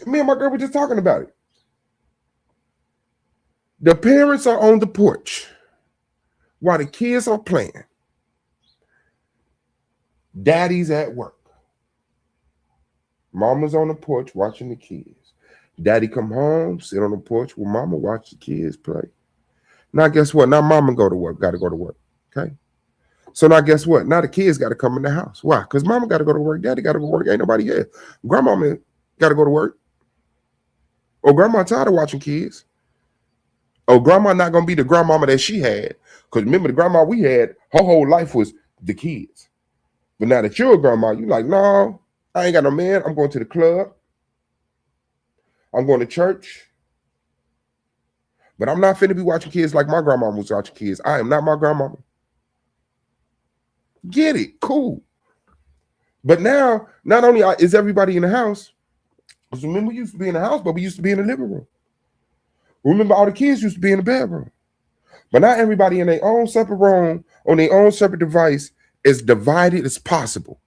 me and my girl were just talking about it. The parents are on the porch while the kids are playing. Daddy's at work. Mama's on the porch watching the kids. Daddy come home, sit on the porch with mama, watch the kids play. Now guess what? Now mama go to work, got to go to work. Okay. So now guess what? Now the kids got to come in the house. Why? Because mama got to go to work. Daddy got to go to work. Ain't nobody here. Grandmama got to go to work. Or grandma tired of watching kids. Or grandma not going to be the grandmama that she had. Because remember, the grandma we had, her whole life was the kids. But now that you're a grandma, you like, no, I ain't got no man. I'm going to the club. I'm going to church. But I'm not finna be watching kids like my grandma was watching kids. I am not my grandmama. Get it. Cool. But now, not only is everybody in the house, because remember we used to be in the house, but we used to be in the living room. Remember all the kids used to be in the bedroom. But now everybody in their own separate room, on their own separate device, as divided as possible.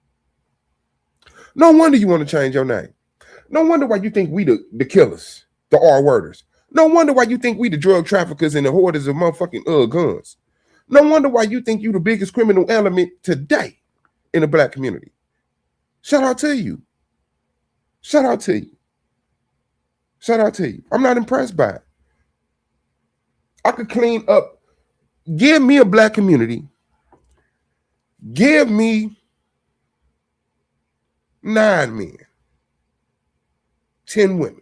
No wonder you want to change your name. No wonder why you think we the killers, the R-worders. No wonder why you think we the drug traffickers and the hoarders of motherfucking guns. No wonder why you think you the biggest criminal element today in the black community. Shout out to you. Shout out to you. Shout out to you. I'm not impressed by it. I could clean up. Give me a black community. Give me 9 men, 10 women,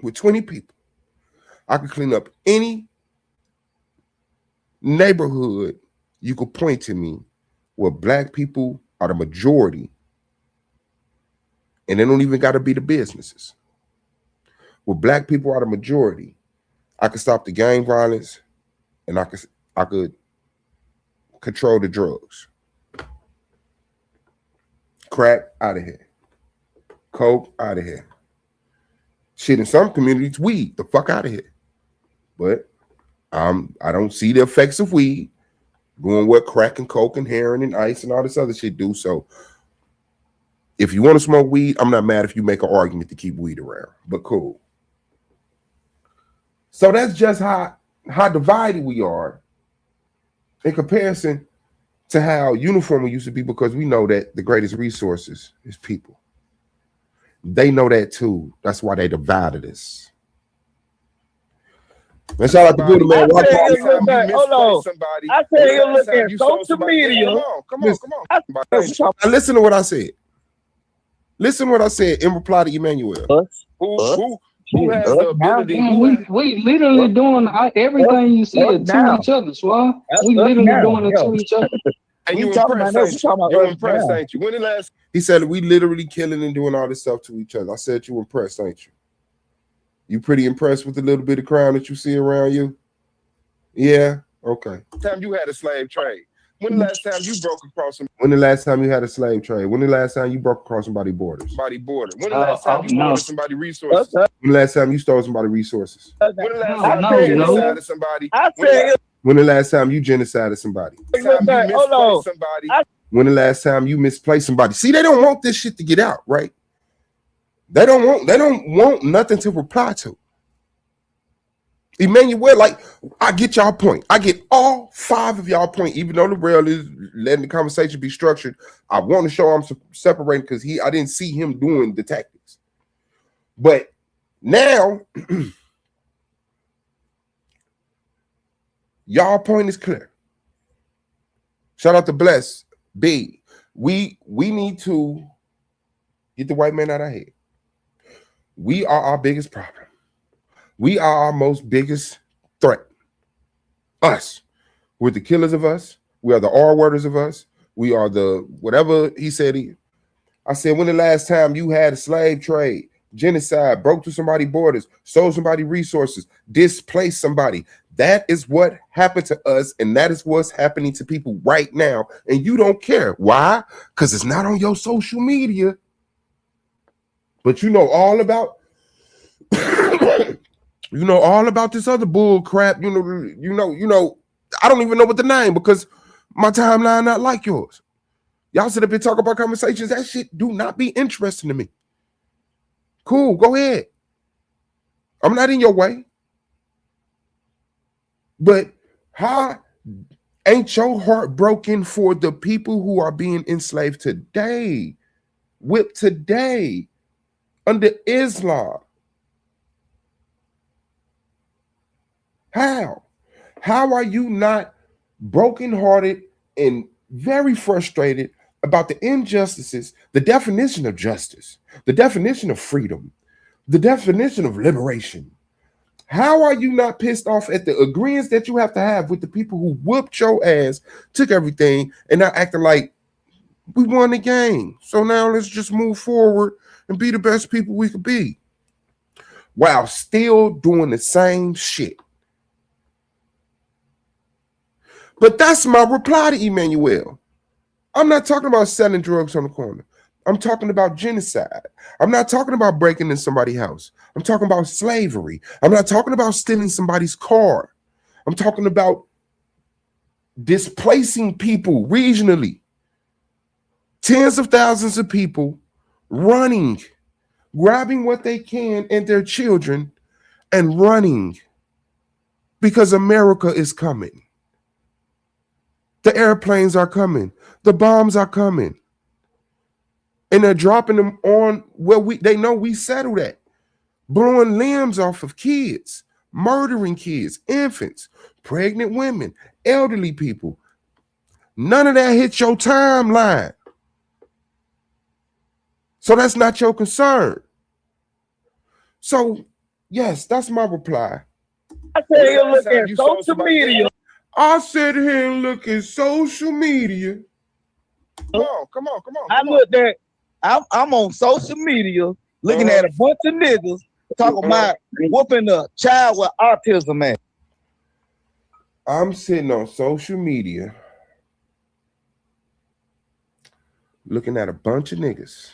with 20 people. I could clean up any neighborhood you could point to me where black people are the majority, and they don't even got to be the businesses. Where black people are the majority, I could stop the gang violence, and I could control the drugs. Crack out of here. Coke out of here. Shit, in some communities, weed the fuck out of here. But I don't see the effects of weed doing what crack and coke and heroin and ice and all this other shit do. So if you want to smoke weed, I'm not mad if you make an argument to keep weed around. But cool. So that's just how divided we are in comparison to how uniform we used to be, because we know that the greatest resources is people. They know that too. That's why they divided us. And shout out to Buddha, man. Hold on. I tell you, look at social media. Come on. Now listen to what I said. Listen to what I said in reply to Emmanuel. Who has the ability? We literally doing everything you said to each other, Suave. We literally doing it to each other. And you impressed, ain't you? When the last? He said we literally killing and doing all this stuff to each other. I said you impressed, ain't you? You pretty impressed with the little bit of crowd that you see around you? Yeah. Okay. Time you had a slave trade. When the last time you broke across some? When the last time you had a slave trade? When the last time you broke across somebody's borders? When the last time you stole somebody's resources? When the last time you stole somebody's resources? When the last time you genocided somebody? When the last time you genocided somebody? When the last time you misplaced somebody? See, they don't want this shit to get out, right? They don't want nothing to reply to. Emmanuel, like, I get y'all point. I get all 5 of y'all point, even though the rail is letting the conversation be structured. I want to show I'm separating because I didn't see him doing the tactics. But now, y'all point is clear. Shout out to Bless B. We need to get the white man out of here. We are our biggest problem. We are our most biggest threat. Us. We're the killers of us. We are the R-worders of us. We are the whatever he said. I said, when the last time you had a slave trade, genocide, broke through somebody's borders, stole somebody's resources, displaced somebody? That is what happened to us, and that is what's happening to people right now. And you don't care. Why? Because it's not on your social media. But you know all about you know all about this other bull crap. You know, I don't even know what the name, because my timeline not like yours. Y'all sit up and talk about conversations. That shit do not be interesting to me. Cool, go ahead. I'm not in your way. But how ain't your heart broken for the people who are being enslaved today, whipped today under Islam? How are you not brokenhearted and very frustrated about the injustices, the definition of justice, the definition of freedom, the definition of liberation. How are you not pissed off at the agreements that you have to have with the people who whooped your ass, took everything, and now acting like we won the game? So now let's just move forward and be the best people we could be, while still doing the same shit. But that's my reply to Emmanuel. I'm not talking about selling drugs on the corner. I'm talking about genocide. I'm not talking about breaking in somebody's house. I'm talking about slavery. I'm not talking about stealing somebody's car. I'm talking about displacing people regionally. Tens of thousands of people running, grabbing what they can and their children and running because America is coming. The airplanes are coming. The bombs are coming. And they're dropping them on where they know we settled at. Blowing limbs off of kids, murdering kids, infants, pregnant women, elderly people. None of that hits your timeline. So that's not your concern. So, yes, that's my reply. I said here look at social media. I said here and look at social media. Come on. I looked at, I'm on social media looking at a bunch of niggas talking about whooping a child with autism, man. I'm sitting on social media looking at a bunch of niggas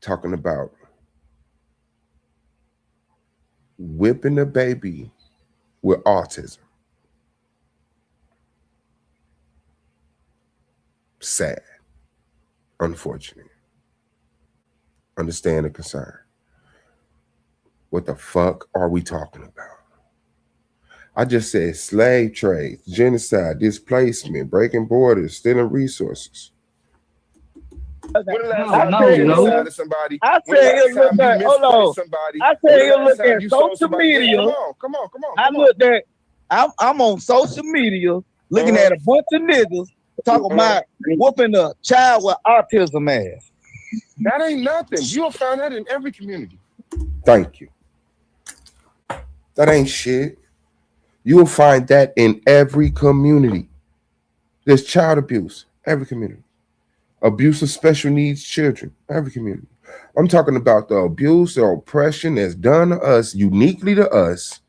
talking about whipping a baby with autism. Sad. Unfortunate. Understand the concern. What the fuck are we talking about? I just said slave trade, genocide, displacement, breaking borders, stealing resources. When the last time you decided somebody? I said you look at, hold on. I said you look at social media. Come on. I looked at, I'm on social media looking at a bunch of niggas talking about whooping a child with autism ass. That ain't nothing. You'll find that in every community. Thank you. That ain't shit. You'll find that in every community. There's child abuse, every community. Abuse of special needs children, every community. I'm talking about the abuse or oppression that's done to us, uniquely to us,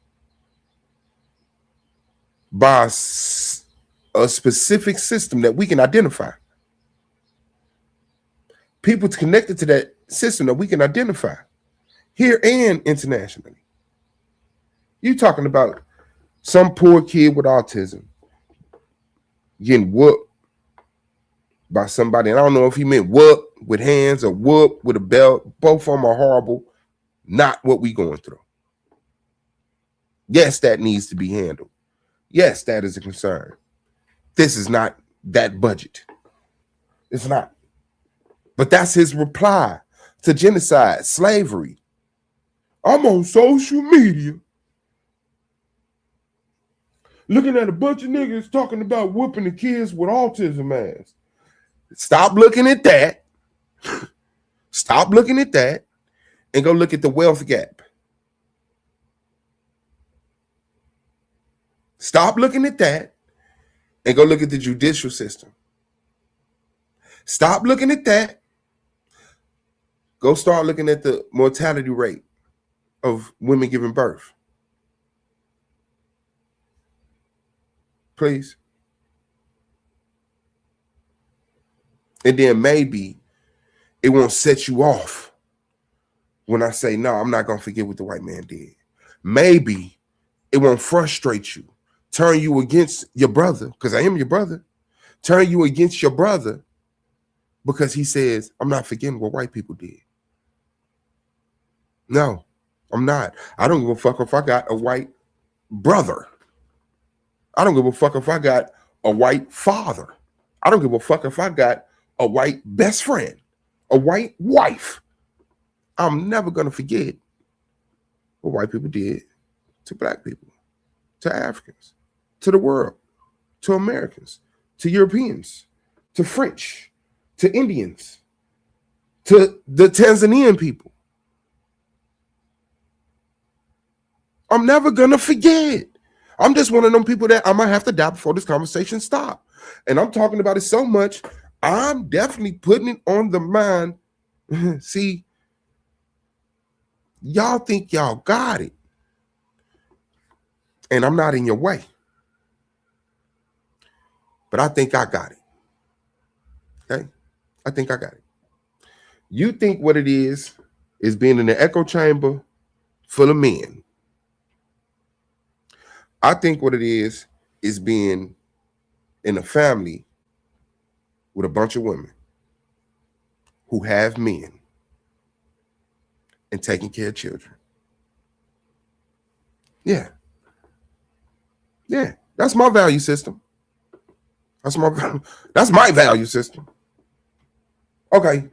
by a specific system that we can identify. People connected to that system that we can identify here and internationally. You talking about some poor kid with autism getting whooped by somebody. And I don't know if he meant whoop with hands or whoop with a belt. Both of them are horrible. Not what we going through. Yes, that needs to be handled. Yes, that is a concern. This is not that budget. It's not. But that's his reply to genocide, slavery. I'm on social media looking at a bunch of niggas talking about whooping the kids with autism ass. Stop looking at that. Stop looking at that and go look at the wealth gap. Stop looking at that and go look at the judicial system. Stop looking at that. Go start looking at the mortality rate of women giving birth. Please. And then maybe it won't set you off when I say, no, I'm not going to forget what the white man did. Maybe it won't frustrate you, turn you against your brother, because I am your brother, turn you against your brother because he says, I'm not forgetting what white people did. No, I'm not. I don't give a fuck if I got a white brother. I don't give a fuck if I got a white father. I don't give a fuck if I got a white best friend, a white wife. I'm never going to forget what white people did to black people, to Africans, to the world, to Americans, to Europeans, to French, to Indians, to the Tanzanian people. I'm never gonna forget. I'm just one of them people that I might have to die before this conversation stops. And I'm talking about it so much, I'm definitely putting it on the mind. See, y'all think y'all got it. And I'm not in your way. But I think I got it. Okay? I think I got it. You think what it is being in the echo chamber full of men. I think what it is being in a family with a bunch of women who have men and taking care of children. Yeah. Yeah. That's my value system. That's my value system. Okay.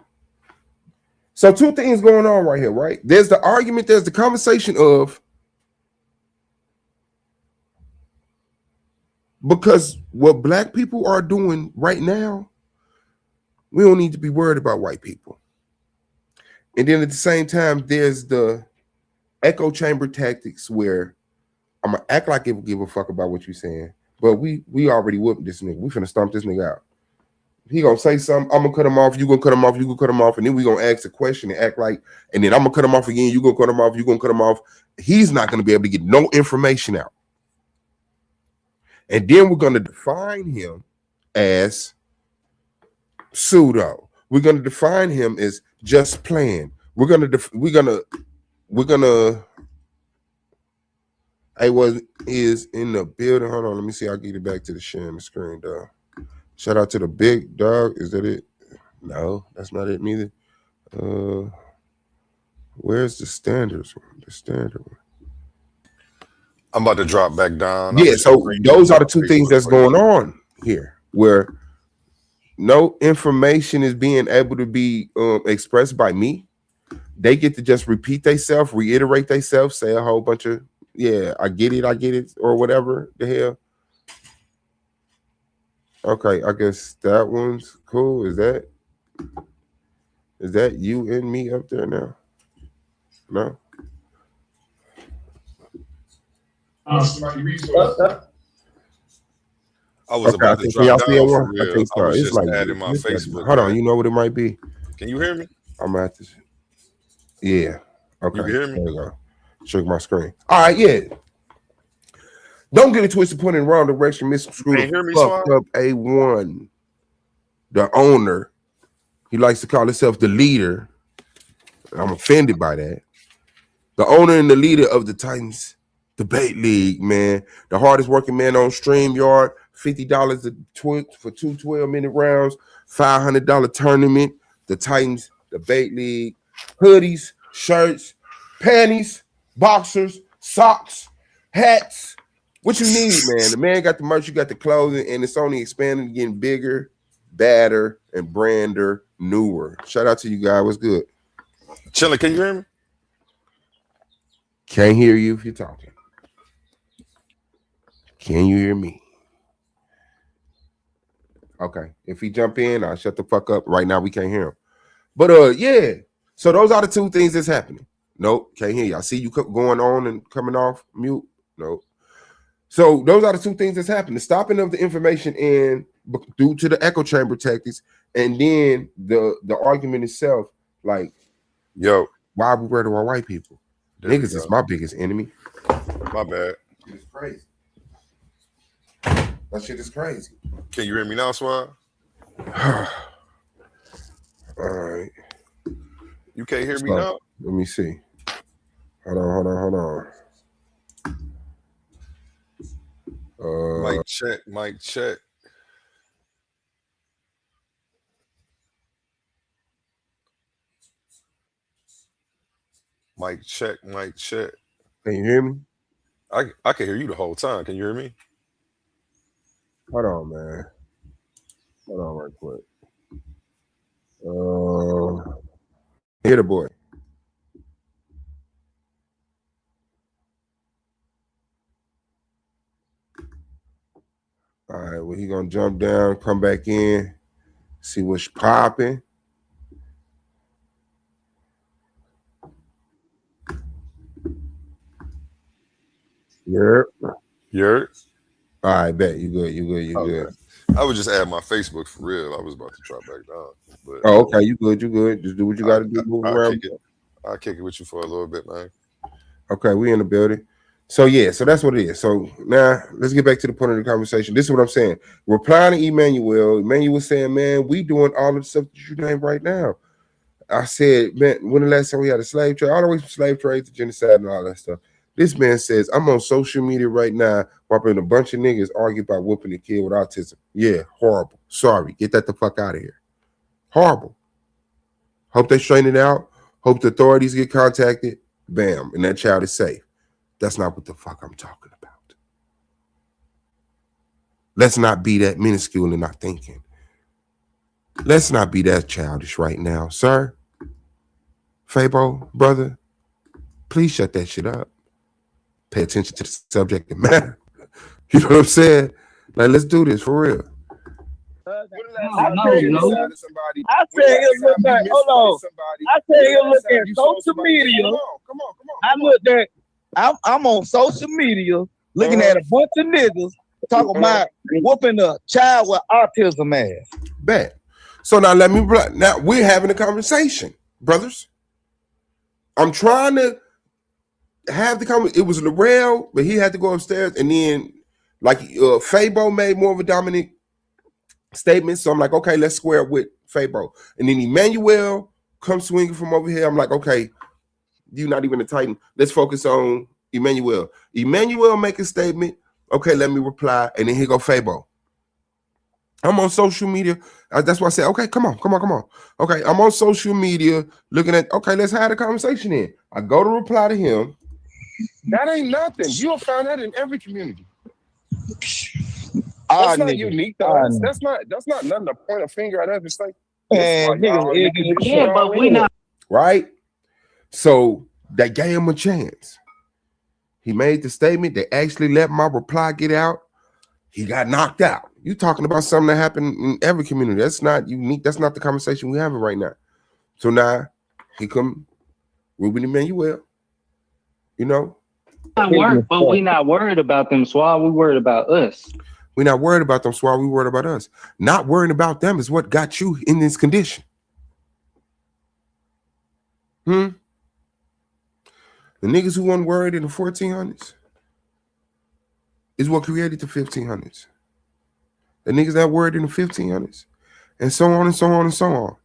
So two things going on right here, right? There's the argument, there's the conversation of, because what black people are doing right now, we don't need to be worried about white people. And then at the same time, there's the echo chamber tactics where I'm gonna act like it will give a fuck about what you're saying, but we already whooped this nigga. We finna stomp this nigga out. He gonna say something, I'm gonna cut him off, you gonna cut him off, you gonna cut him off, and then we gonna ask a question and act like, and then I'm gonna cut him off again, you gonna cut him off, you gonna cut him off. He's not gonna be able to get no information out. And then we're gonna define him as pseudo. We're gonna define him as just playing. We're gonna I is in the building. Hold on, let me see. I'll get it back to the sharing the screen, dog. Shout out to the big dog. Is that it? No, that's not it neither. Where's the standards one? The standard one. I'm about to drop back down. Yeah, so those are the two things that's going on here, where no information is being able to be expressed by me. They get to just repeat themselves, reiterate themselves, say a whole bunch of, yeah, I get it, or whatever the hell. Okay, I guess that one's cool. Is that you and me up there now? No? I was about to drop down for real. I was just adding my Facebook. Hold on, you know what it might be? Can you hear me? I'm at this. Yeah. Okay. You can hear me? There you go. Shook my screen. All right, yeah. Don't get it twisted, point in the wrong direction. Mr. Screw fucked up A1. The owner. He likes to call himself the leader. I'm offended by that. The owner and the leader of the Titans Debate League, man. The hardest working man on StreamYard. $50 for two 12-minute rounds. $500 tournament. The Titans Debate League. Hoodies, shirts, panties, boxers, socks, hats. What you need, man? The man got the merch, you got the clothing, and it's only expanding, getting bigger, badder, and brander, newer. Shout out to you guys. What's good? Chilling, can you hear me? Can't hear you if you're talking. Can you hear me? Okay. If he jump in, I'll shut the fuck up. Right now, we can't hear him. But yeah. So those are the two things that's happening. Nope, can't hear you. I see you going on and coming off mute. Nope. So those are the two things that's happening. The stopping of the information in due to the echo chamber tactics, and then the argument itself, like, yo, why are we worried about white people? Niggas is my biggest enemy. My bad. It's crazy. That shit is crazy. Can you hear me now, Suave? All right. You can't hear me now? Let me see. Hold on. Mic check. Mic check. Can you hear me? I can hear you the whole time. Can you hear me? Hold on, man. Hold on right quick. Hear the boy. right, well, he gonna jump down, come back in, see what's popping. Yep. Yep. All right, bet you good. Good. I would just add my Facebook for real. I was about to drop back down. But okay, you good. Just do what you got to do. Move around. I'll kick it with you for a little bit, man. Okay, we in the building. So yeah, so that's what it is. So now let's get back to the point of the conversation. This is what I'm saying. Replying to Emmanuel. Emmanuel was saying, man, we doing all of the stuff that you named right now. I said, man, when the last time we had a slave trade, all the way from slave trade to genocide and all that stuff. This man says, I'm on social media right now watching a bunch of niggas argue about whooping a kid with autism. Yeah, horrible. Sorry, get that the fuck out of here. Horrible. Hope they straighten it out. Hope the authorities get contacted. Bam, and that child is safe. That's not what the fuck I'm talking about. Let's not be that minuscule in our thinking. Let's not be that childish right now, sir. Fabo, brother, please shut that shit up. Pay attention to the subject that matter. You know what I'm saying? Like, let's do this for real. I said he'll look at social media. Come on. I'm on social media looking at a bunch of niggas talking about whooping a child with autism ass. Bet. So now now we're having a conversation, brothers. I'm trying to have the conversation. It was Larrell, but he had to go upstairs, and then like Fabo made more of a dominant statement. So I'm like, okay, let's square up with Fabo. And then Emmanuel comes swinging from over here. I'm like, okay, you're not even a Titan. Let's focus on Emmanuel. Emmanuel make a statement. Okay, let me reply. And then here go Fabo. I'm on social media. That's why I said, okay, come on. Okay, I'm on social media looking at, okay, let's have a conversation in. I go to reply to him. That ain't nothing. You'll find that in every community. That's not unique to us. That's not nothing to point a finger at us. It's like, yeah, but we not. Right? So they gave him a chance. He made the statement. They actually let my reply get out. He got knocked out. You talking about something that happened in every community. That's not unique. That's not the conversation we're having right now. So now he come Ruben Emmanuel. You know? But we not worried about them, Suave. We worried about us. We're not worried about them, Suave. We worried about us. Not worrying about them is what got you in this condition. The niggas who weren't worried in the 1400s is what created the 1500s. The niggas that worried in the 1500s, and so on and so on and so on.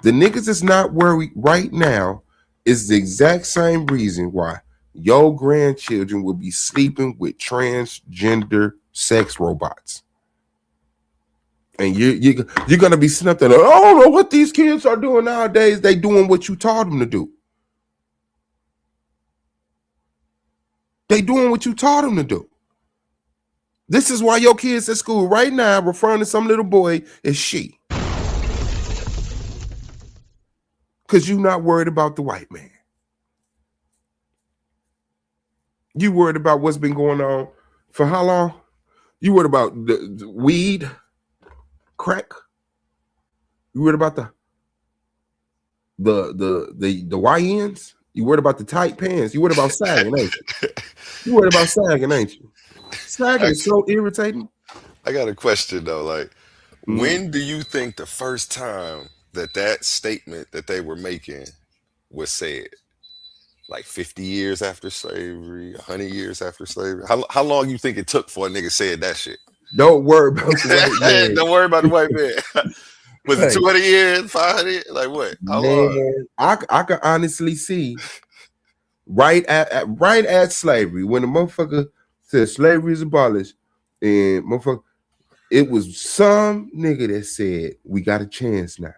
The niggas that's not worried right now is the exact same reason why your grandchildren will be sleeping with transgender sex robots. And you're gonna be sitting up there, I don't know what these kids are doing nowadays. They doing what you taught them to do. They doing what you taught them to do. This is why your kids at school right now referring to some little boy as she. Because you're not worried about the white man. You worried about what's been going on for how long? You worried about the weed, crack? You worried about the YNs? You worried about the tight pants? You worried about sagging, ain't you? You worried about sagging, ain't you? Sagging is so irritating. I got a question though. Like, when do you think the first time that statement that they were making was said? Like 50 years after slavery, 100 years after slavery? How long you think it took for a nigga said that shit? Don't worry about the white man. Don't worry about the white man. Was it 200 years, 500? Like what? How long? I can honestly see right at slavery, when the motherfucker said slavery is abolished, and motherfucker, it was some nigga that said, we got a chance now.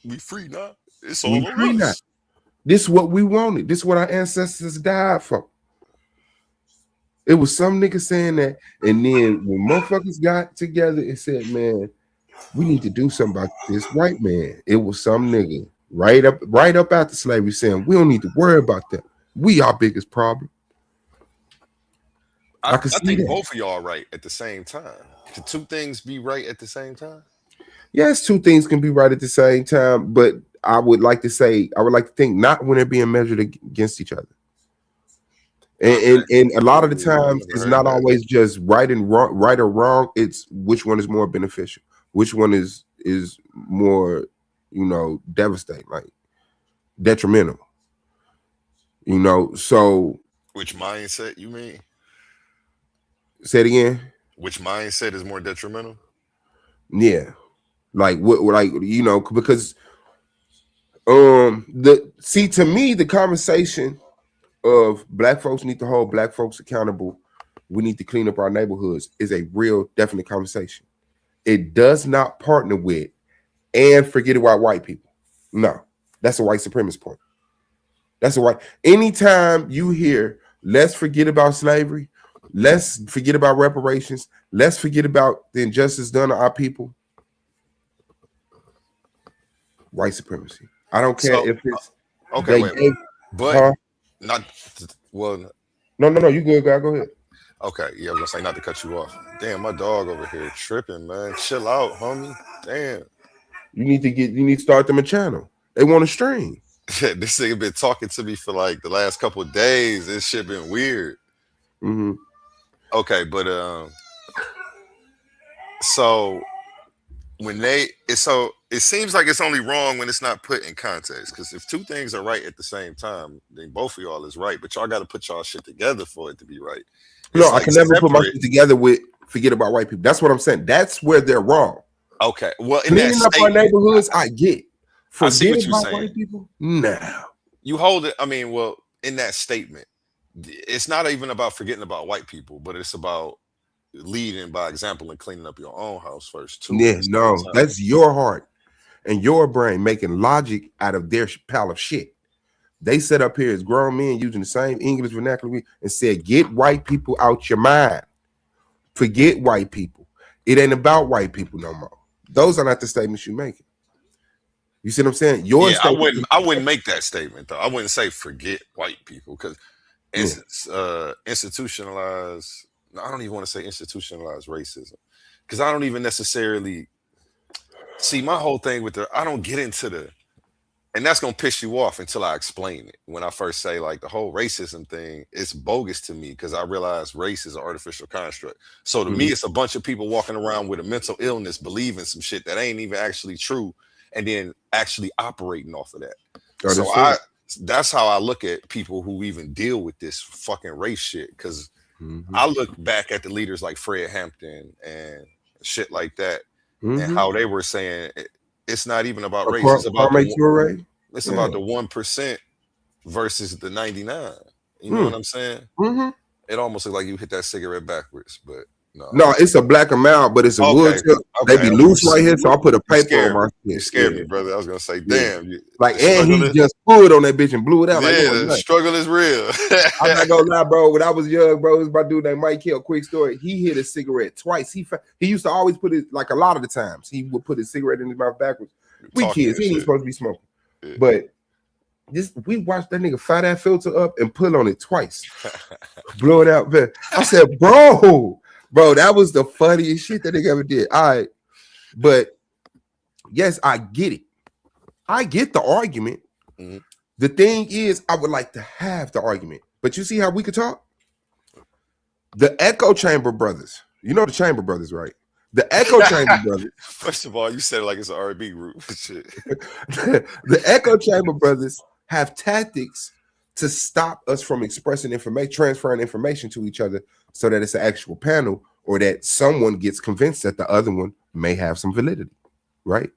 We free now. It's all over us. Now. This is what we wanted. This is what our ancestors died for. It was some nigga saying that, and then when motherfuckers got together and said, man, we need to do something about this white man. It was some nigga right up after slavery saying, we don't need to worry about that. We our biggest problem. I think both of y'all are right at the same time. Can two things be right at the same time? Yes, two things can be right at the same time, but I would like to think not when they're being measured against each other. And a lot of the times it's not always just right and wrong, right or wrong. It's which one is more beneficial, which one is more, devastating, like detrimental. So which mindset you mean? Say it again. Which mindset is more detrimental? Yeah, like what, because to me the conversation of black folks need to hold black folks accountable. We need to clean up our neighborhoods is a real definite conversation. It does not partner with and forget about white people. No, that's a white supremacist point. That's a white. Anytime you hear let's forget about slavery, let's forget about reparations, let's forget about the injustice done to our people, white supremacy. I don't care if it's okay. Wait, but not well. No. You good, guy? Go ahead. Okay, yeah, I was gonna say not to cut you off. Damn, my dog over here tripping, man. Chill out, homie. Damn. You need to start them a channel. They want to stream. This nigga been talking to me for like the last couple of days. This shit been weird. Mm-hmm. Okay, but so it seems like it's only wrong when it's not put in context. Because if two things are right at the same time, then both of y'all is right. But y'all got to put y'all shit together for it to be right. No, I can never put my shit together with forget about white people. That's what I'm saying. That's where they're wrong. Okay, well, in cleaning up our neighborhoods, I get. I see what you're saying. White people? No. You hold it. I mean, well, in that statement, it's not even about forgetting about white people, but it's about leading by example and cleaning up your own house first too. Yeah, no, that's your heart and your brain making logic out of their pile of shit. They set up here as grown men using the same English vernacular and said, get white people out your mind. Forget white people. It ain't about white people no more. Those are not the statements you're making. You see what I'm saying? I wouldn't make that statement though. I wouldn't say forget white people because institutionalized. I don't even want to say institutionalized racism because I don't even necessarily see my whole thing with I don't get into and that's gonna piss you off until I explain it. When I first say like the whole racism thing, it's bogus to me because I realize race is an artificial construct. So to me, it's a bunch of people walking around with a mental illness, believing some shit that ain't even actually true, and then actually operating off of that. That's how I look at people who even deal with this fucking race shit. Because I look back at the leaders like Fred Hampton and shit like that, and how they were saying it's not even about race. It's about about the 1% versus the 99. You know what I'm saying? It almost looks like you hit that cigarette backwards, but no, it's a black amount, but it's a wood. They be loose right here, so I put a paper on my shit. You scared me, brother. I was gonna say, damn, and he just pulled on that bitch and blew it out. Yeah, the struggle is real. I'm not gonna lie, bro. When I was young, bro, it was my dude named Mike Hill. Quick story. He hit a cigarette twice. He used to always put it like a lot of the times he would put his cigarette in his mouth backwards. We kids, he ain't supposed to be smoking, but we watched that nigga fire that filter up and pull on it twice, blow it out. Man. I said, bro, that was the funniest shit that nigga ever did. All right, but yes, I get it. I get the argument. The thing is, I would like to have the argument, but you see how we could talk? The Echo Chamber brothers, you know the Chamber brothers, right? The Echo Chamber brothers. First of all, you said it like it's an R&B group. Shit. The Echo Chamber brothers have tactics to stop us from expressing information, transferring information to each other so that it's an actual panel or that someone gets convinced that the other one may have some validity, right?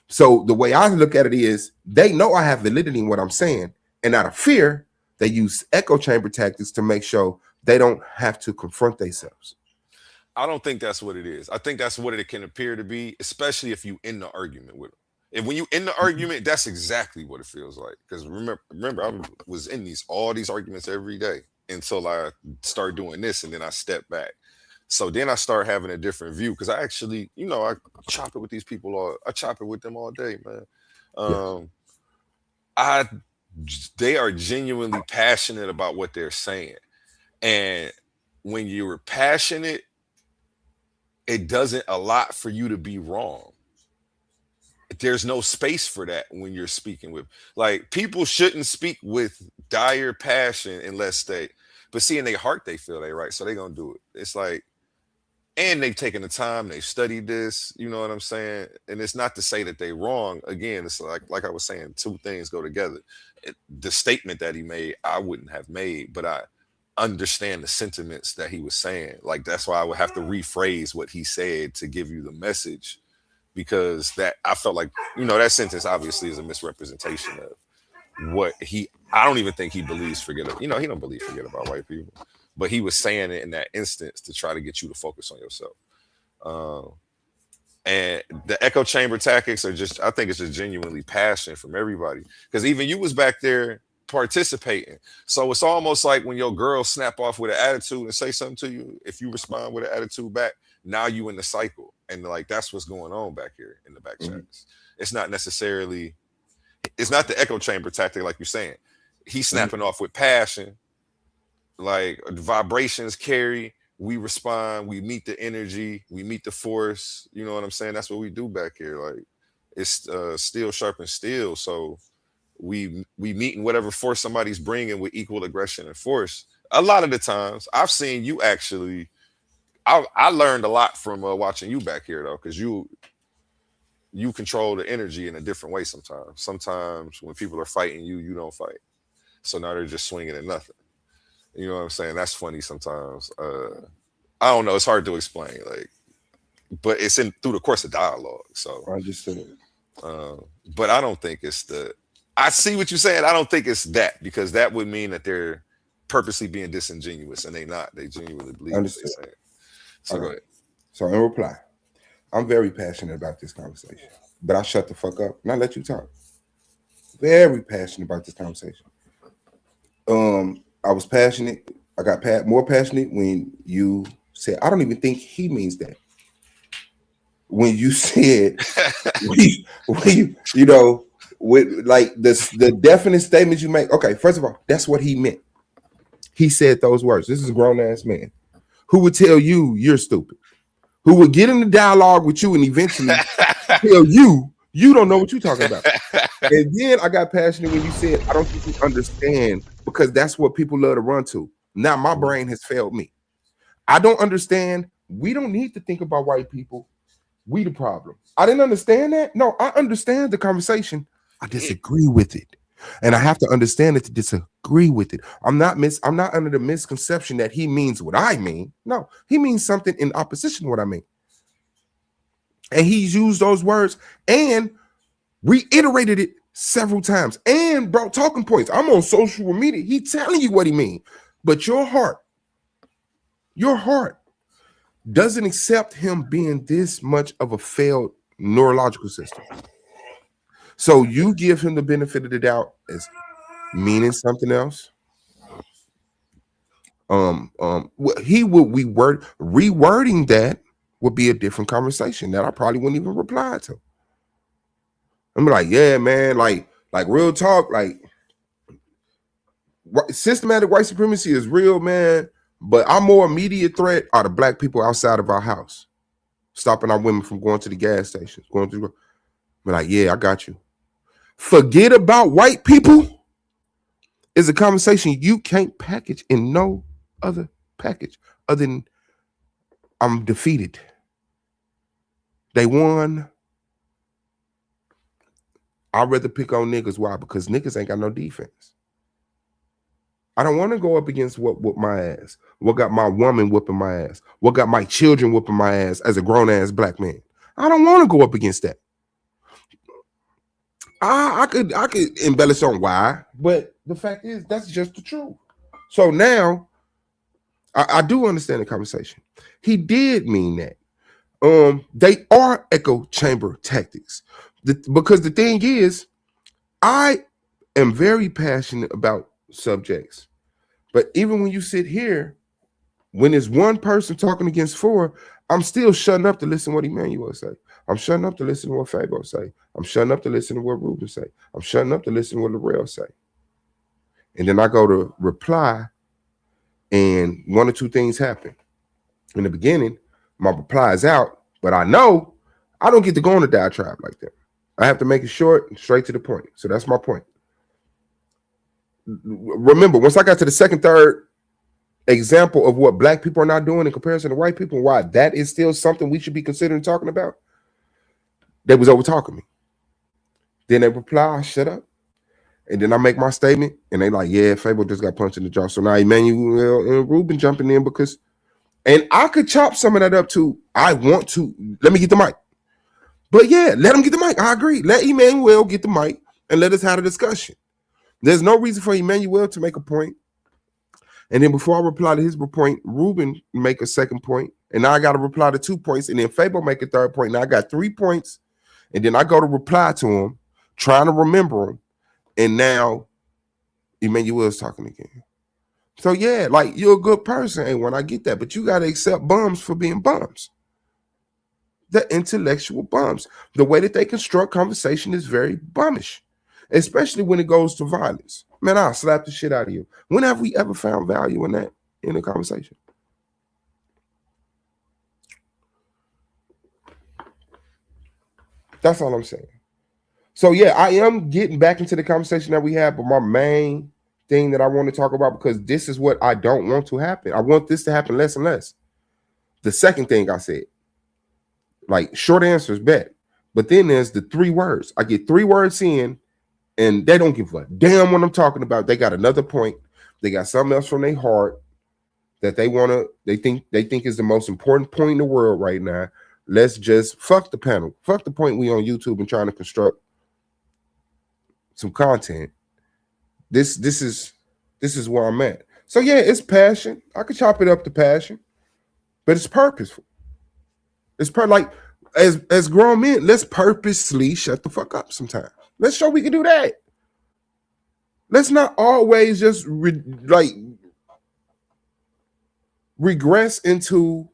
So the way I look at it is they know I have validity in what I'm saying, and out of fear, they use echo chamber tactics to make sure they don't have to confront themselves. I don't think that's what it is. I think that's what it can appear to be, especially if you in the argument with them. And when you in the argument, that's exactly what it feels like. Because remember, I was in all these arguments every day until I started doing this, and then I stepped back. So then I start having a different view because I actually, I chop it with these people I chop it with them all day, man. They are genuinely passionate about what they're saying. And when you're passionate, it doesn't allot for you to be wrong. There's no space for that when you're speaking with, like, people shouldn't speak with dire passion unless but see, in their heart they feel they right, so they're gonna do it. It's like, and they've taken the time, they've studied this, you know what I'm saying? And it's not to say that they're wrong. Again, it's like I was saying, two things go together. The statement that he made, I wouldn't have made, but I understand the sentiments that he was saying. Like, that's why I would have to rephrase what he said to give you the message, because that, I felt like, you know, that sentence obviously is a misrepresentation of what I don't even think he believes he don't believe forget about white people, but he was saying it in that instance to try to get you to focus on yourself. And the echo chamber tactics are just, I think it's just genuinely passion from everybody, because even you was back there participating. So it's almost like when your girl snap off with an attitude and say something to you, if you respond with an attitude back, now you in the cycle. And like, that's what's going on back here in the back chats. It's not necessarily, it's not the echo chamber tactic like you're saying. He's snapping off with passion, like the vibrations carry, we respond, we meet the energy, we meet the force, you know what I'm saying? That's what we do back here. Like, it's steel sharpens steel. So we meet in whatever force somebody's bringing with equal aggression and force. A lot of the times I've seen you actually, I learned a lot from watching you back here though, because you control the energy in a different way sometimes. Sometimes when people are fighting you, you don't fight. So now they're just swinging at nothing. You know what I'm saying? That's funny sometimes. I don't know. It's hard to explain, like, but it's through the course of dialogue. So I understand. But I don't think it's I see what you're saying. I don't think it's that, because that would mean that they're purposely being disingenuous, and they not. They genuinely believe what they're saying. So go ahead. So in reply, I'm very passionate about this conversation, but I shut the fuck up and I let you talk. Very passionate about this conversation. I was passionate. I got more passionate when you said, I don't even think he means that. When you said, you know, with like the definite statements you make. Okay, first of all, that's what he meant. He said those words. This is a grown ass man who would tell you you're stupid, who would get in the dialogue with you and eventually tell you don't know what you're talking about. And then I got passionate when you said, I don't think you understand, because that's what people love to run to. Now my brain has failed me. I don't understand. We don't need to think about white people. We the problem. I didn't understand that. No, I understand the conversation. I disagree with it. And I have to understand it to disagree with it. I'm not under the misconception that he means what I mean. No, he means something in opposition to what I mean. And he's used those words and reiterated it several times and brought talking points. I'm on social media. He telling you what he means. But your heart doesn't accept him being this much of a failed neurological system. So you give him the benefit of the doubt as meaning something else. He would rewording that would be a different conversation that I probably wouldn't even reply to. I'm like, yeah, man, like real talk, like systematic white supremacy is real, man. But our more immediate threat are the black people outside of our house, stopping our women from going to the gas stations, going through. But like, yeah, I got you. Forget about white people is a conversation you can't package in no other package other than I'm defeated. They won. I'd rather pick on niggas. Why? Because niggas ain't got no defense. I don't want to go up against what whooped my ass. What got my woman whooping my ass? What got my children whooping my ass as a grown ass black man? I don't want to go up against that. I could embellish on why, but the fact is that's just the truth. So now I do understand the conversation. He did mean that. They are echo chamber tactics. Because the thing is, I am very passionate about subjects. But even when you sit here, when there's one person talking against four, I'm still shutting up to listen to what Emmanuel say. I'm shutting up to listen to what Fabo say. I'm shutting up to listen to what Ruben say. I'm shutting up to listen to what Laurel say. And then I go to reply, And one or two things happen. In the beginning, my reply is out, but I know I don't get to go on a diatribe like that. I have to make it short and straight to the point. So that's my point. Remember, once I got to the second, third example of what black people are not doing in comparison to white people, and why that is still something we should be considering talking about, they was over talking me. Then they reply, I shut up. And then I make my statement, and they like, yeah, Fable just got punched in the jaw. So now Emmanuel and Ruben jumping in because, and I could chop some of that up too. I want to. Let me get the mic. But yeah, let him get the mic. I agree. Let Emmanuel get the mic and let us have a discussion. There's no reason for Emmanuel to make a point. And then before I reply to his point, Ruben make a second point. And now I got to reply to 2 points. And then Fable make a third point. Now I got 3 points. And then I go to reply to him, trying to remember him. And now Emmanuel's talking again. So yeah, like you're a good person, and when I get that, but you got to accept bums for being bums. The intellectual bums. The way that they construct conversation is very bummish, especially when it goes to violence. Man, I'll slap the shit out of you. When have we ever found value in that in a conversation? That's all I'm saying. So yeah, I am getting back into the conversation that we had, but my main thing that I want to talk about, because this is what I don't want to happen. I want this to happen less and less. The second thing I said, like short answers bet, but then there's the 3 words. I get 3 words in, and they don't give a damn what I'm talking about. They got another point. They got something else from their heart that they think is the most important point in the world right now. Let's just fuck the panel. Fuck the point we on YouTube and trying to construct some content. This is where I'm at. So yeah, it's passion. I could chop it up to passion, but it's purposeful. It's like as grown men, let's purposely shut the fuck up sometimes. Let's show we can do that. Let's not always just regress into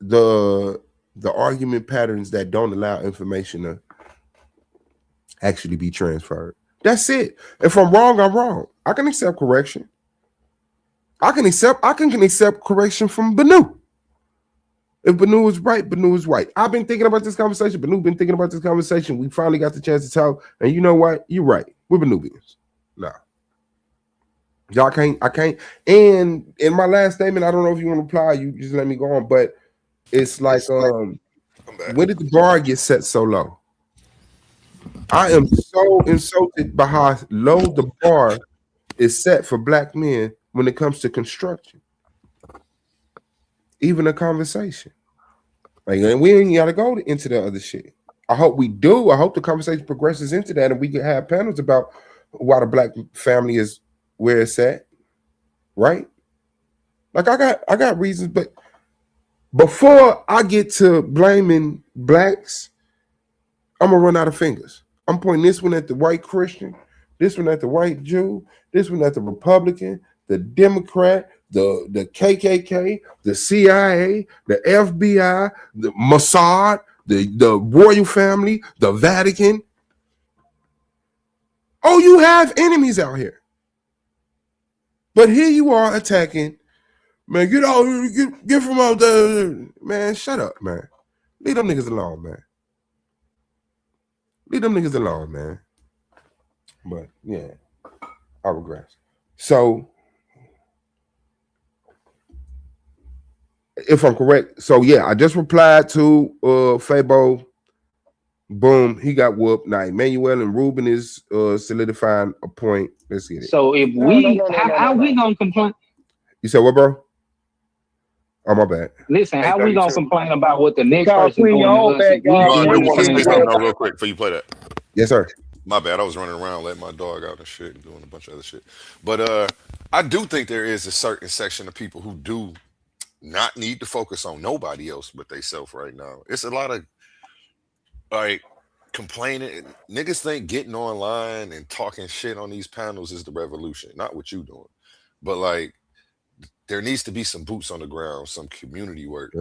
the argument patterns that don't allow information to actually be transferred. That's it. If I'm wrong, I'm wrong. I can accept correction. I can accept correction from Banu. If Banu is right, Banu is right. I've been thinking about this conversation. Banu been thinking about this conversation. We finally got the chance to talk. And you know what? You're right. We're Banubians. No. Y'all can't. I can't. And in my last statement, I don't know if you want to reply. You just let me go on. But it's like, when did the bar get set so low? I am so insulted by how low the bar is set for black men when it comes to construction. Even a conversation. Like, we ain't got to go into the other shit. I hope we do. I hope the conversation progresses into that and we can have panels about why the black family is where it's at. Right? Like, I got reasons, but before I get to blaming blacks, I'm gonna run out of fingers. I'm pointing this one at the white Christian, this one at the white Jew, this one at the Republican, the Democrat, the KKK, the CIA, the FBI, the Mossad, the royal family, the Vatican. Oh, you have enemies out here. But here you are attacking. Man, get from out there. Man, shut up, man. Leave them niggas alone, man. Leave them niggas alone, man. But yeah, I regress. So if I'm correct, so yeah, I just replied to Fabo. Boom, he got whooped. Now Emmanuel and Ruben is solidifying a point. Let's get it. So if how we gonna complain? You said what, bro? Oh, my bad. Listen, how we gonna complain about what the next person doing? Real quick before you play that. Yes, sir. My bad. I was running around, letting my dog out and shit, and doing a bunch of other shit. But I do think there is a certain section of people who do not need to focus on nobody else but themselves right now. It's a lot of like complaining. Niggas think getting online and talking shit on these panels is the revolution. Not what you doing, but like there needs to be some boots on the ground, some community work,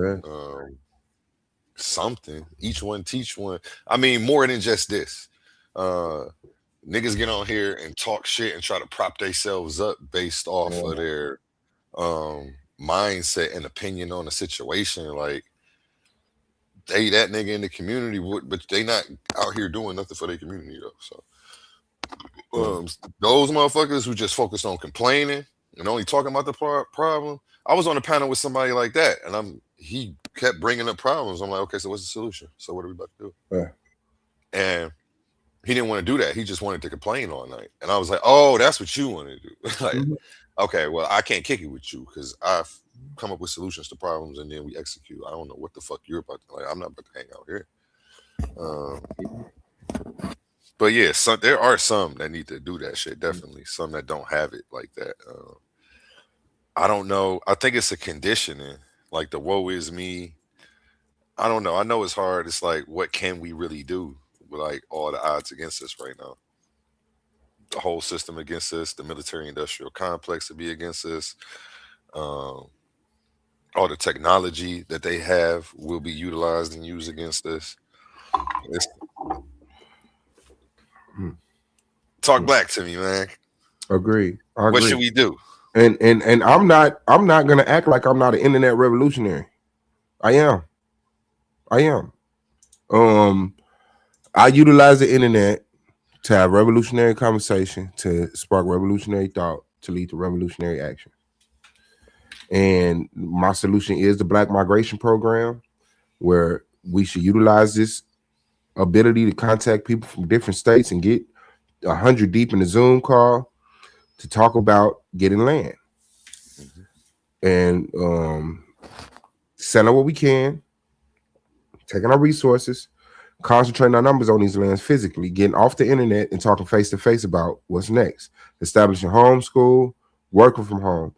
something. Each one teach one. I mean, more than just this. niggas get on here and talk shit and try to prop themselves up based off of their mindset and opinion on the situation. Like they that nigga in the community would, but they not out here doing nothing for their community though. So those motherfuckers who just focus on complaining and only talking about the problem. I was on a panel with somebody like that, and he kept bringing up problems. I'm like, okay, so what's the solution? So what are we about to do? Yeah. And he didn't want to do that. He just wanted to complain all night. And I was like, oh, that's what you want to do. Like, okay, well, I can't kick it with you because I've come up with solutions to problems and then we execute. I don't know what the fuck you're about to, like, I'm not about to hang out here. But yeah, there are some that need to do that shit, definitely. Some that don't have it like that. I don't know. I think it's a conditioning, like the woe is me. I don't know. I know it's hard. It's like, what can we really do with like all the odds against us right now? The whole system against us, the military-industrial complex to be against us. All the technology that they have will be utilized and used against us. Talk black to me, man. Agree. What should we do? And I'm not gonna act like I'm not an internet revolutionary. I am. I utilize the internet to have revolutionary conversation, to spark revolutionary thought, to lead to revolutionary action. And my solution is the Black Migration Program, where we should utilize this ability to contact people from different states and get 100 deep in the Zoom call to talk about getting land. And selling what we can, taking our resources, concentrating our numbers on these lands physically, getting off the internet and talking face to face about what's next, establishing homeschool, working from home,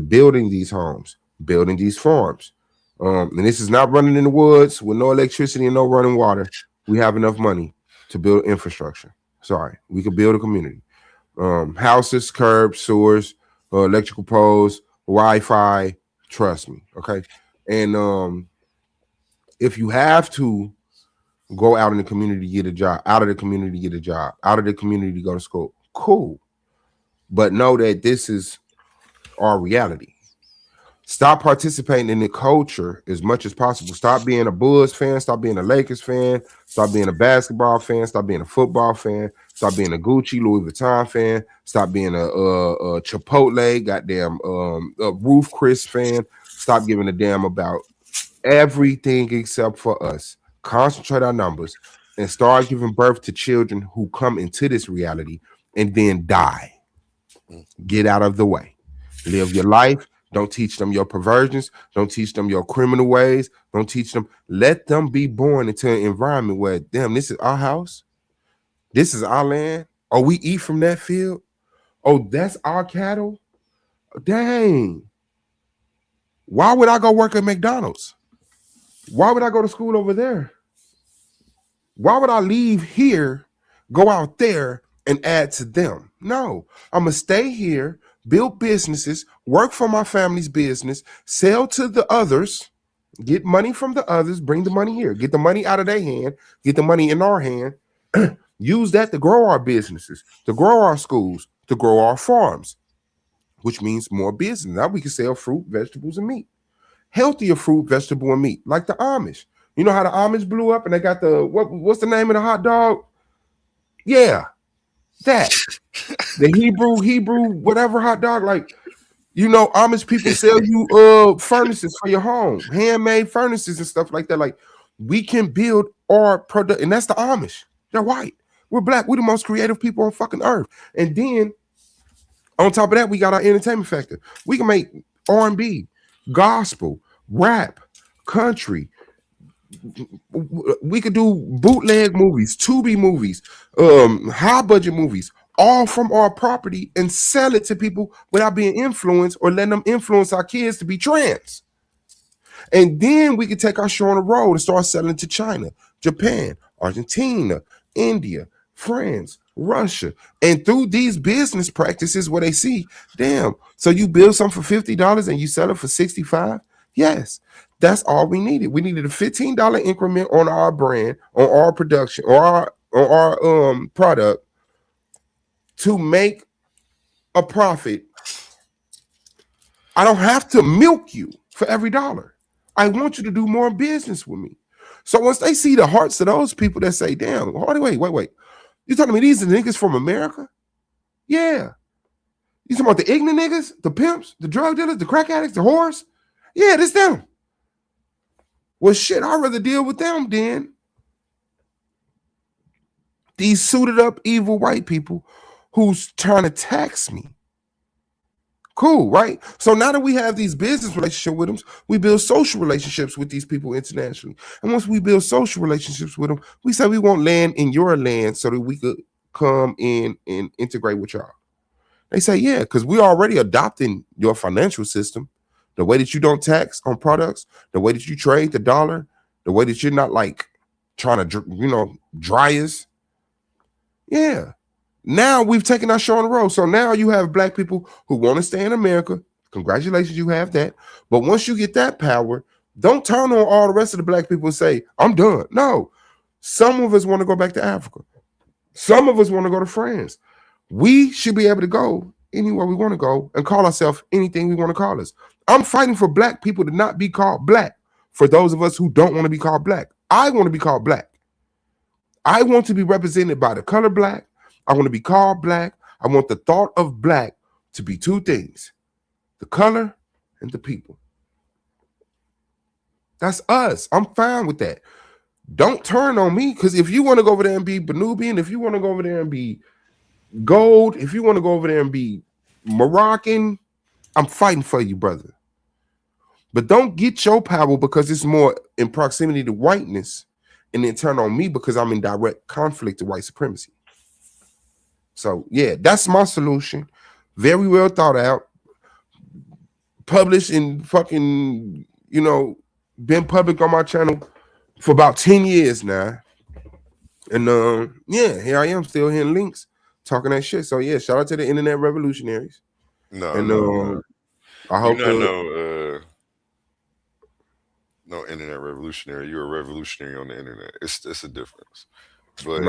building these homes, building these farms. And this is not running in the woods with no electricity and no running water. We have enough money to build infrastructure. Sorry, we could build a community. Houses, curbs, sewers, electrical poles, Wi-Fi, trust me, okay? And if you have to go out in the community to get a job, out of the community to get a job, out of the community to go to school, cool. But know that this is our reality. Stop participating in the culture as much as possible. Stop being a Bulls fan, stop being a Lakers fan, stop being a basketball fan, stop being a football fan, stop being a Gucci, Louis Vuitton fan, stop being a Chipotle, goddamn Roof Chris fan. Stop giving a damn about everything except for us. Concentrate our numbers and start giving birth to children who come into this reality and then die. Get out of the way. Live your life. Don't teach them your perversions. Don't teach them your criminal ways. Don't teach them. Let them be born into an environment where, damn, this is our house. This is our land. Oh, we eat from that field. Oh, that's our cattle. Dang. Why would I go work at McDonald's? Why would I go to school over there? Why would I leave here, go out there, and add to them? No, I'm going to stay here, build businesses, work for my family's business, sell to the others, get money from the others, bring the money here, get the money out of their hand, get the money in our hand, use that to grow our businesses, to grow our schools, to grow our farms, which means more business. Now we can sell fruit, vegetables, and meat. Healthier fruit, vegetable, and meat, like the Amish. You know how the Amish blew up and they got the, what's the name of the hot dog? Yeah, that. The Hebrew, whatever hot dog. Like, you know, Amish people sell you furnaces for your home, handmade furnaces and stuff like that. Like, we can build our product, and that's the Amish. They're white. We're black. We're the most creative people on fucking earth. And then, on top of that, we got our entertainment factor. We can make R&B, gospel, rap, country. We could do bootleg movies, Tubi movies, high budget movies, all from our property, and sell it to people without being influenced or letting them influence our kids to be trans. And then we could take our show on the road and start selling to China, Japan, Argentina, India, France, Russia. And through these business practices where they see, damn, so you build something for $50 and you sell it for $65? Yes, that's all we needed. We needed a $15 increment on our brand, on our production, or our product, to make a profit, I don't have to milk you for every dollar. I want you to do more business with me. So once they see the hearts of those people that say, damn, wait. You telling me these are niggas from America? Yeah. You talking about the ignorant niggas, the pimps, the drug dealers, the crack addicts, the whores? Yeah, this them. Well, shit, I'd rather deal with them than these suited up evil white people who's trying to tax me. Cool, right? So now that we have these business relationships with them, we build social relationships with these people internationally. And once we build social relationships with them, we say we want land in your land so that we could come in and integrate with y'all. They say, yeah, because we're already adopting your financial system, the way that you don't tax on products, the way that you trade the dollar, the way that you're not like trying to, dry us. Yeah. Now we've taken our show on the road. So now you have black people who want to stay in America. Congratulations, you have that. But once you get that power, don't turn on all the rest of the black people and say, I'm done. No. Some of us want to go back to Africa. Some of us want to go to France. We should be able to go anywhere we want to go and call ourselves anything we want to call us. I'm fighting for black people to not be called black. For those of us who don't want to be called black, I want to be called black. I want to be represented by the color black. I want to be called black. I want the thought of black to be two things: the color and the people. That's us. I'm fine with that. Don't turn on me, because if you want to go over there and be Benubian, if you want to go over there and be gold, if you want to go over there and be Moroccan, I'm fighting for you, brother. But don't get your power because it's more in proximity to whiteness and then turn on me because I'm in direct conflict to white supremacy. So, yeah, that's my solution. Very well thought out. Published in fucking, been public on my channel for about 10 years now. And, yeah, here I am still hitting links, talking that shit. So, yeah, shout out to the internet revolutionaries. No. I hope no internet revolutionary. You're a revolutionary on the internet. It's a difference. But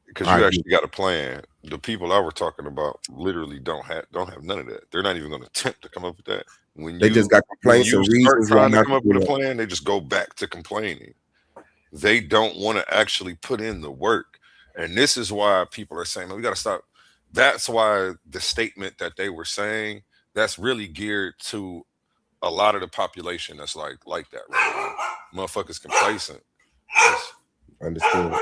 because you actually got a plan. The people I were talking about literally don't have none of that. They're not even going to attempt to come up with that. When they just got complaints and reasons trying to come up with a plan, they just go back to complaining. They don't want to actually put in the work. And this is why people are saying, we got to stop. That's why the statement that they were saying, that's really geared to a lot of the population that's like that right now. Motherfuckers complacent. Understood.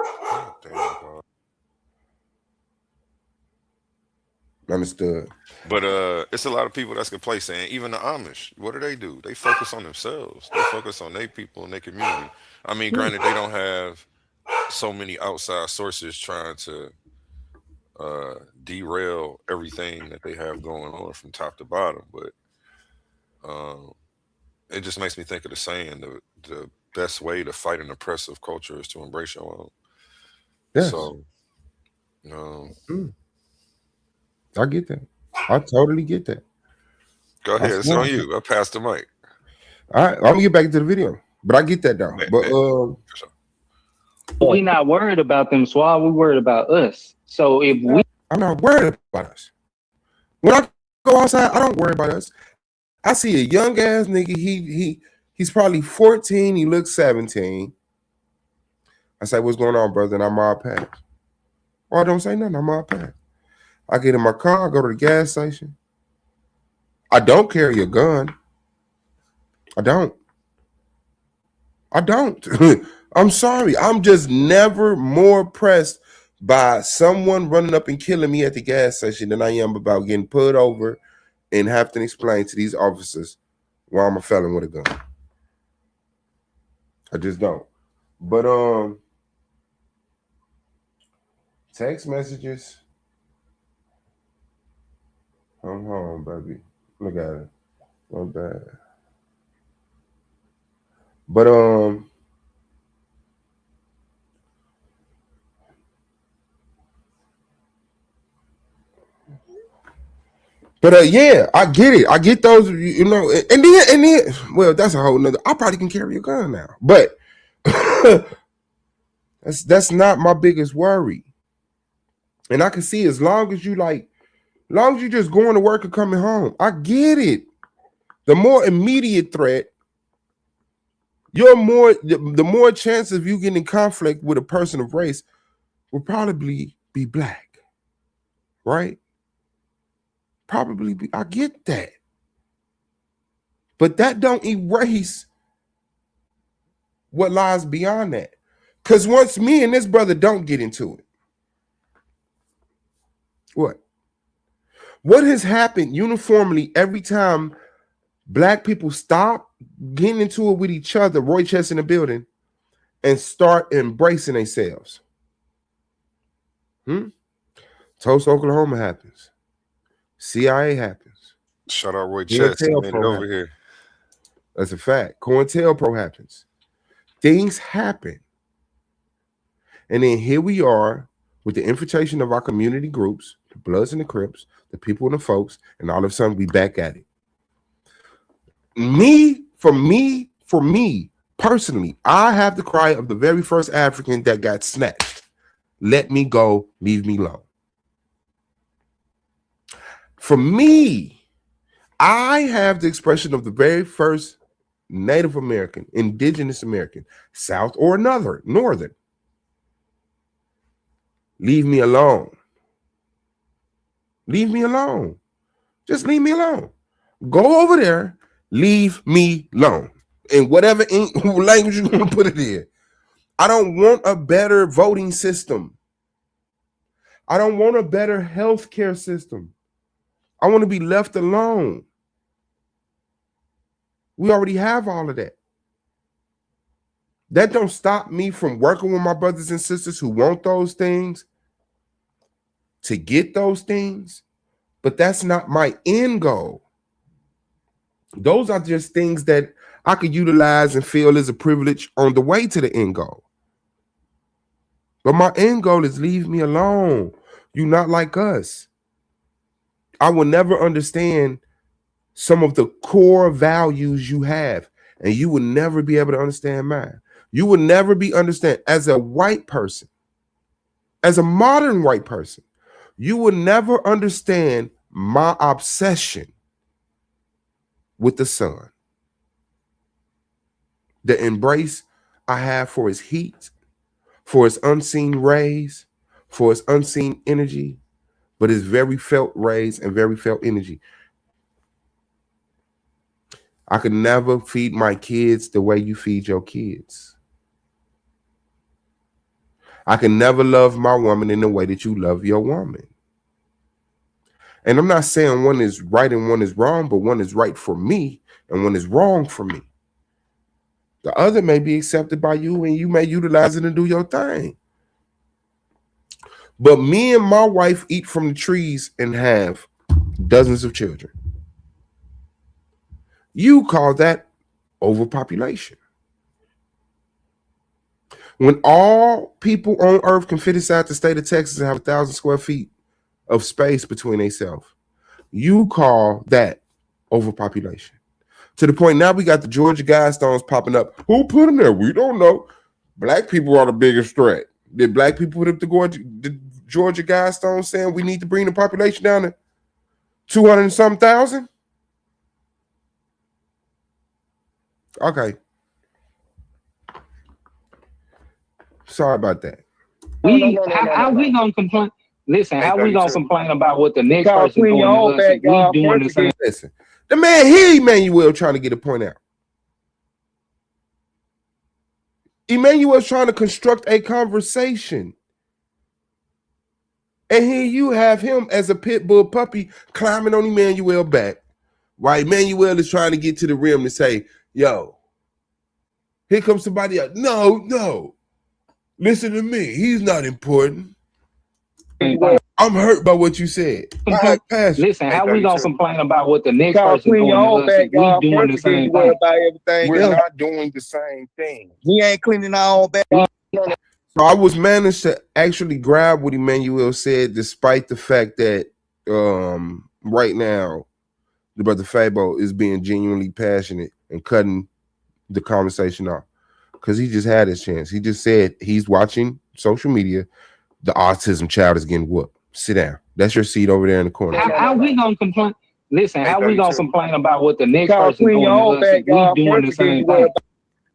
Understood. But it's a lot of people that's complacent. Even the Amish, what do? They focus on themselves. They focus on their people and their community. I mean, granted, they don't have so many outside sources trying to derail everything that they have going on from top to bottom. But it just makes me think of the saying, the best way to fight an oppressive culture is to embrace your own. Yes. So, I get that. I totally get that. Go ahead. It's on you. I passed the mic. All right. I'm going to get back into the video. But I get that, though. We're not worried about them, Suave. We're worried about us. So if we... I'm not worried about us. When I go outside, I don't worry about us. I see a young ass nigga. He's probably 14. He looks 17. I say, what's going on, brother? And I'm all packed. Oh, I don't say nothing. I'm all packed. I get in my car, I go to the gas station. I don't carry a gun. I don't. I'm sorry. I'm just never more pressed by someone running up and killing me at the gas station than I am about getting pulled over and having to explain to these officers why I'm a felon with a gun. I just don't. But text messages. I'm home, baby. Look at it. Not bad. But yeah, I get it. I get those, and then well, that's a whole nother. I probably can carry a gun now, but that's not my biggest worry. And I can see as long as you just going to work and coming home, I get it. The more immediate threat, the more chance of you getting in conflict with a person of race will probably be black, right? Probably be. I get that, but that don't erase what lies beyond that. Because once me and this brother don't get into it, what has happened uniformly every time black people stop getting into it with each other, Roy Chess in the building, and start embracing themselves? Tulsa, Oklahoma happens. CIA happens. Shout out Roy Chess. He made it over here. That's a fact. COINTELPRO happens. Things happen. And then here we are with the infiltration of our community groups, the Bloods and the Crips, the people and the folks, and all of a sudden we back at it. For me, personally, I have the cry of the very first African that got snatched. Let me go, leave me alone. For me, I have the expression of the very first Native American, Indigenous American, South or Northern. Leave me alone. Leave me alone. Just leave me alone. Go over there. Leave me alone. In whatever language you want to put it in. I don't want a better voting system. I don't want a better healthcare system. I want to be left alone. We already have all of that. That don't stop me from working with my brothers and sisters who want those things to get those things, but that's not my end goal. Those are just things that I could utilize and feel is a privilege on the way to the end goal. But my end goal is leave me alone. You're not like us. I will never understand some of the core values you have, and you will never be able to understand mine. You will never be understand as a white person, as a modern white person, you will never understand my obsession with the sun. The embrace I have for his heat, for his unseen rays, for his unseen energy, but his very felt rays and very felt energy. I could never feed my kids the way you feed your kids. I can never love my woman in the way that you love your woman. And I'm not saying one is right and one is wrong, but one is right for me and one is wrong for me. The other may be accepted by you and you may utilize it and do your thing. But me and my wife eat from the trees and have dozens of children. You call that overpopulation. When all people on earth can fit inside the state of Texas and have 1,000 square feet of space between themselves, you call that overpopulation. To the point now we got the Georgia Guidestones popping up. Who put them there? We don't know. Black people are the biggest threat. Did black people put up the Georgia Guidestones saying we need to bring the population down to 200 and some thousand? Okay. Sorry about that. How we gonna complain? Listen, how we gonna complain about what the next person doing? We doing the same. Listen, the man here, Emmanuel, trying to get a point out. Emmanuel's trying to construct a conversation. And here you have him as a pit bull puppy climbing on Emmanuel back. While Emmanuel is trying to get to the rim to say, yo, here comes somebody else. No. Listen to me. He's not important. I'm hurt by what you said. Listen, how we gonna complain about what the next person doing? We doing the same thing. We're not doing the same thing. We ain't cleaning our own back. So I was managed to actually grab what Emmanuel said, despite the fact that right now the brother Fabo is being genuinely passionate and cutting the conversation off because he just had his chance. He just said he's watching social media. The autism child is getting whooped. Sit down. That's your seat over there in the corner. How we gonna complain? Listen, how we gonna complain about what the next person doing to us if we doing the same thing?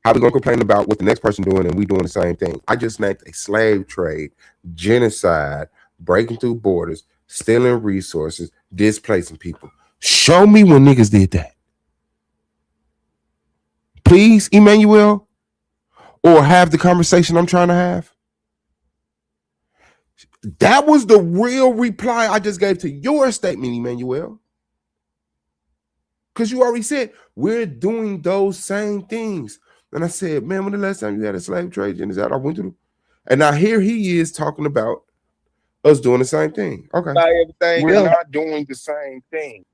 How we gonna complain about what the next person doing and we doing the same thing? I just named a slave trade, genocide, breaking through borders, stealing resources, displacing people. Show me when niggas did that. Please, Emmanuel, or have the conversation I'm trying to have. That was the real reply I just gave to your statement, Emmanuel. Because you already said, we're doing those same things. And I said, man, when the last time you had a slave trade genocide, I went through. And now here he is talking about us doing the same thing. Okay. We're not doing the same thing.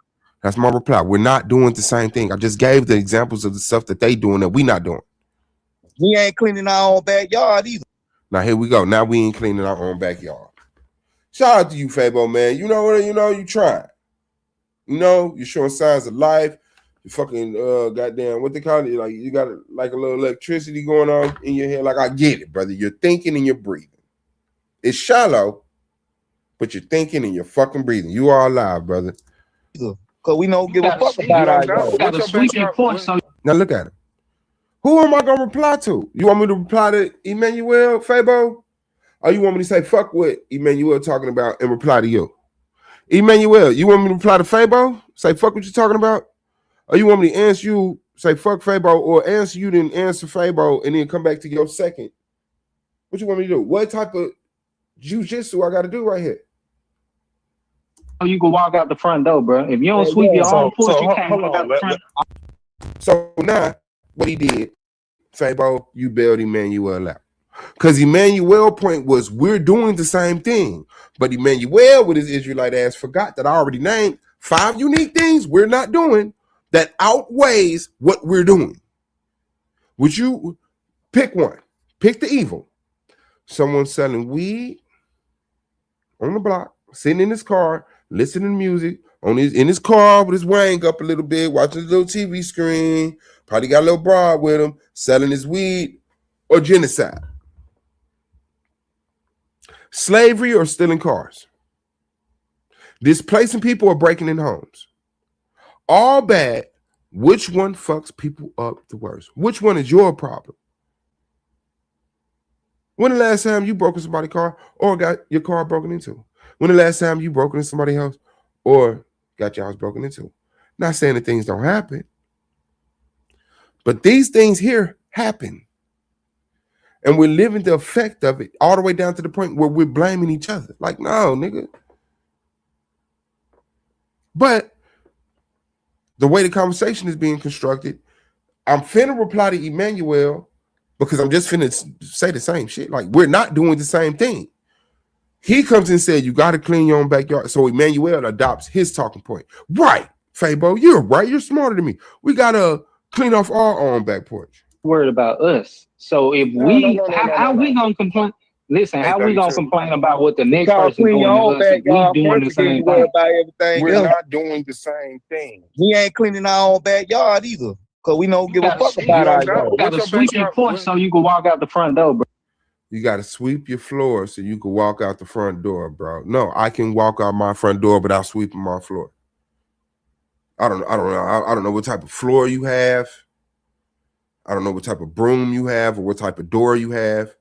That's my reply. We're not doing the same thing. I just gave the examples of the stuff that they doing that we not doing. We ain't cleaning our own backyard either. Now here we go. Now we ain't cleaning our own backyard. Shout out to you, Fabo, man. You know what? You trying. You're showing signs of life. You fucking goddamn, what they call it? Like you got like a little electricity going on in your head. Like I get it, brother. You're thinking and you're breathing. It's shallow, but you're thinking and you're fucking breathing. You are alive, brother. Cause we don't give a fuck about our job. Now look at him. Who am I gonna reply to? You want me to reply to Emmanuel, Fabo? Or you want me to say fuck what Emmanuel talking about and reply to you? Emmanuel, you want me to reply to Fabo? Say fuck what you're talking about? Or you want me to answer you, say fuck Fabo, or answer you, then answer Fabo, and then come back to your second? What you want me to do? What type of jujitsu I got to do right here? You can walk out the front door, bro. If you don't sweep your own porch, you can't walk out the front. So now, what he did, Fabo, you bailed Emmanuel out. Because Emmanuel's point was, we're doing the same thing. But Emmanuel, with his Israelite ass, forgot that I already named 5 unique things we're not doing that outweighs what we're doing. Would you pick one? Pick the evil. Someone selling weed on the block, sitting in his car, listening to music, in his car with his wang up a little bit, watching a little TV screen, probably got a little broad with him, selling his weed, or genocide. Slavery or stealing cars. Displacing people or breaking in homes. All bad. Which one fucks people up the worst? Which one is your problem? When the last time you broke in somebody's car or got your car broken into? When the last time you broke into somebody's house or got your house broken into? Not saying that things don't happen, but these things here happen. And we're living the effect of it all the way down to the point where we're blaming each other. Like, no, nigga. But the way the conversation is being constructed, I'm finna reply to Emmanuel because I'm just finna say the same shit. Like, we're not doing the same thing. He comes and said, you got to clean your own backyard. So Emmanuel adopts his talking point. Right, Fabo, you're right. You're smarter than me. We got to clean off our own back porch. Worried about us. So if how we gonna complain? Listen, how we gonna complain about what the next person doing to us if we doing the same thing? We're not doing the same thing. We ain't cleaning our own backyard either. Cause we don't give a fuck about our job. You gotta sweep your porch so you can walk out the front door, bro. You gotta sweep your floor so you can walk out the front door, bro. No, I can walk out my front door without sweeping my floor. I don't know what type of floor you have. I don't know what type of broom you have or what type of door you have.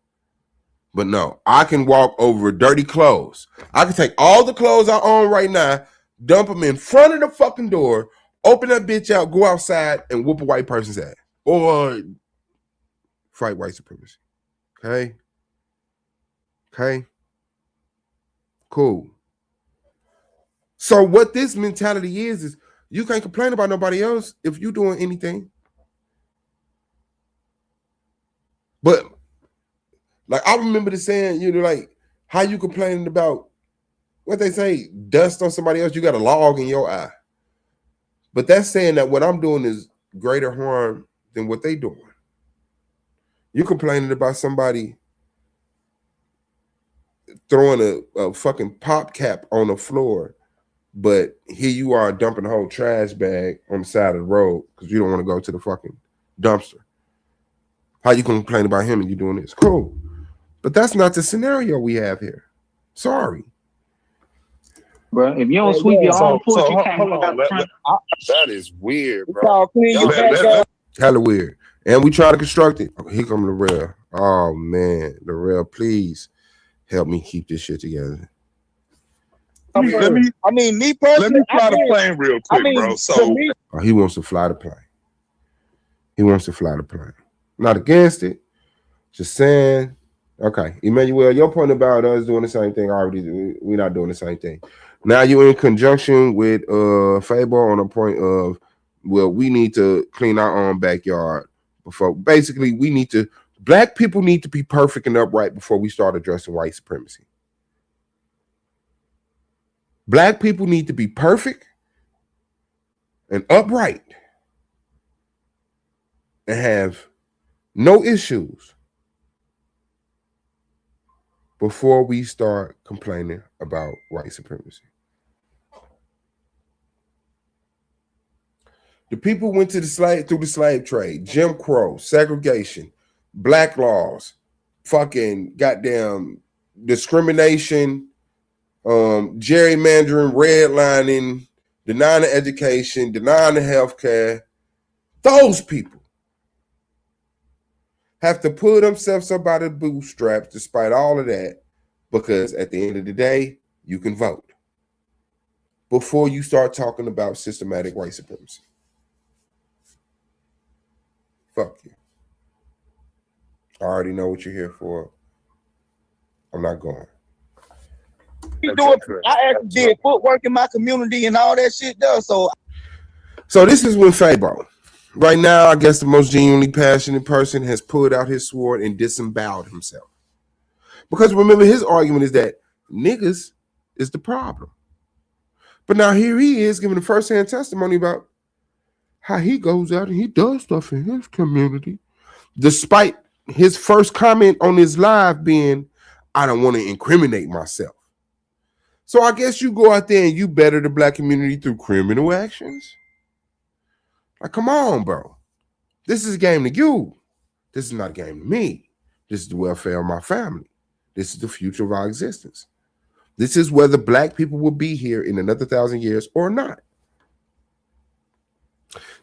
But no, I can walk over dirty clothes. I can take all the clothes I own right now, dump them in front of the fucking door, open that bitch out, go outside, and whoop a white person's ass. Or fight white supremacy. Okay? Okay? Cool. So what this mentality is you can't complain about nobody else if you're doing anything. But like I remember the saying, like how you complaining about what they say, dust on somebody else, you got a log in your eye. But that's saying that what I'm doing is greater harm than what they doing. You're complaining about somebody throwing a fucking pop cap on the floor, but here you are dumping a whole trash bag on the side of the road because you don't want to go to the fucking dumpster. How you complain about him and you doing this? Cool. But that's not the scenario we have here. Sorry. bro. If you don't sweep your own foot, you can't go out front. That is weird, bro. Hella weird. And we try to construct it. Here come the rail. Oh man, the rail, please help me keep this shit together. Me personally, let me fly the plane real quick, bro. So he wants to fly the plane. He wants to fly the plane. Not against it. Just saying. Okay, Emmanuel, your point about us doing the same thing already. We're not doing the same thing. Now you're in conjunction with Fable on a point of, well, we need to clean our own backyard before. Basically, black people need to be perfect and upright before we start addressing white supremacy. Black people need to be perfect and upright and have no issues before we start complaining about white supremacy. The people went to through the slave trade, Jim Crow, segregation, black laws, fucking goddamn discrimination, gerrymandering, redlining, denying the education, denying the health care. Those people have to pull themselves up out of the bootstraps despite all of that, because at the end of the day, you can vote before you start talking about systematic white supremacy. Fuck you. I already know what you're here for. I'm not going. I actually did footwork in my community and all that shit though. So this is when Fabo. Right now, I guess the most genuinely passionate person has pulled out his sword and disemboweled himself. Because remember, his argument is that niggas is the problem. But now here he is giving a first-hand testimony about how he goes out and he does stuff in his community, despite his first comment on his live being, I don't want to incriminate myself. So I guess you go out there and you better the black community through criminal actions? Like, come on, bro. This is a game to you. This is not a game to me. This is the welfare of my family. This is the future of our existence. This is whether black people will be here in another 1,000 years or not.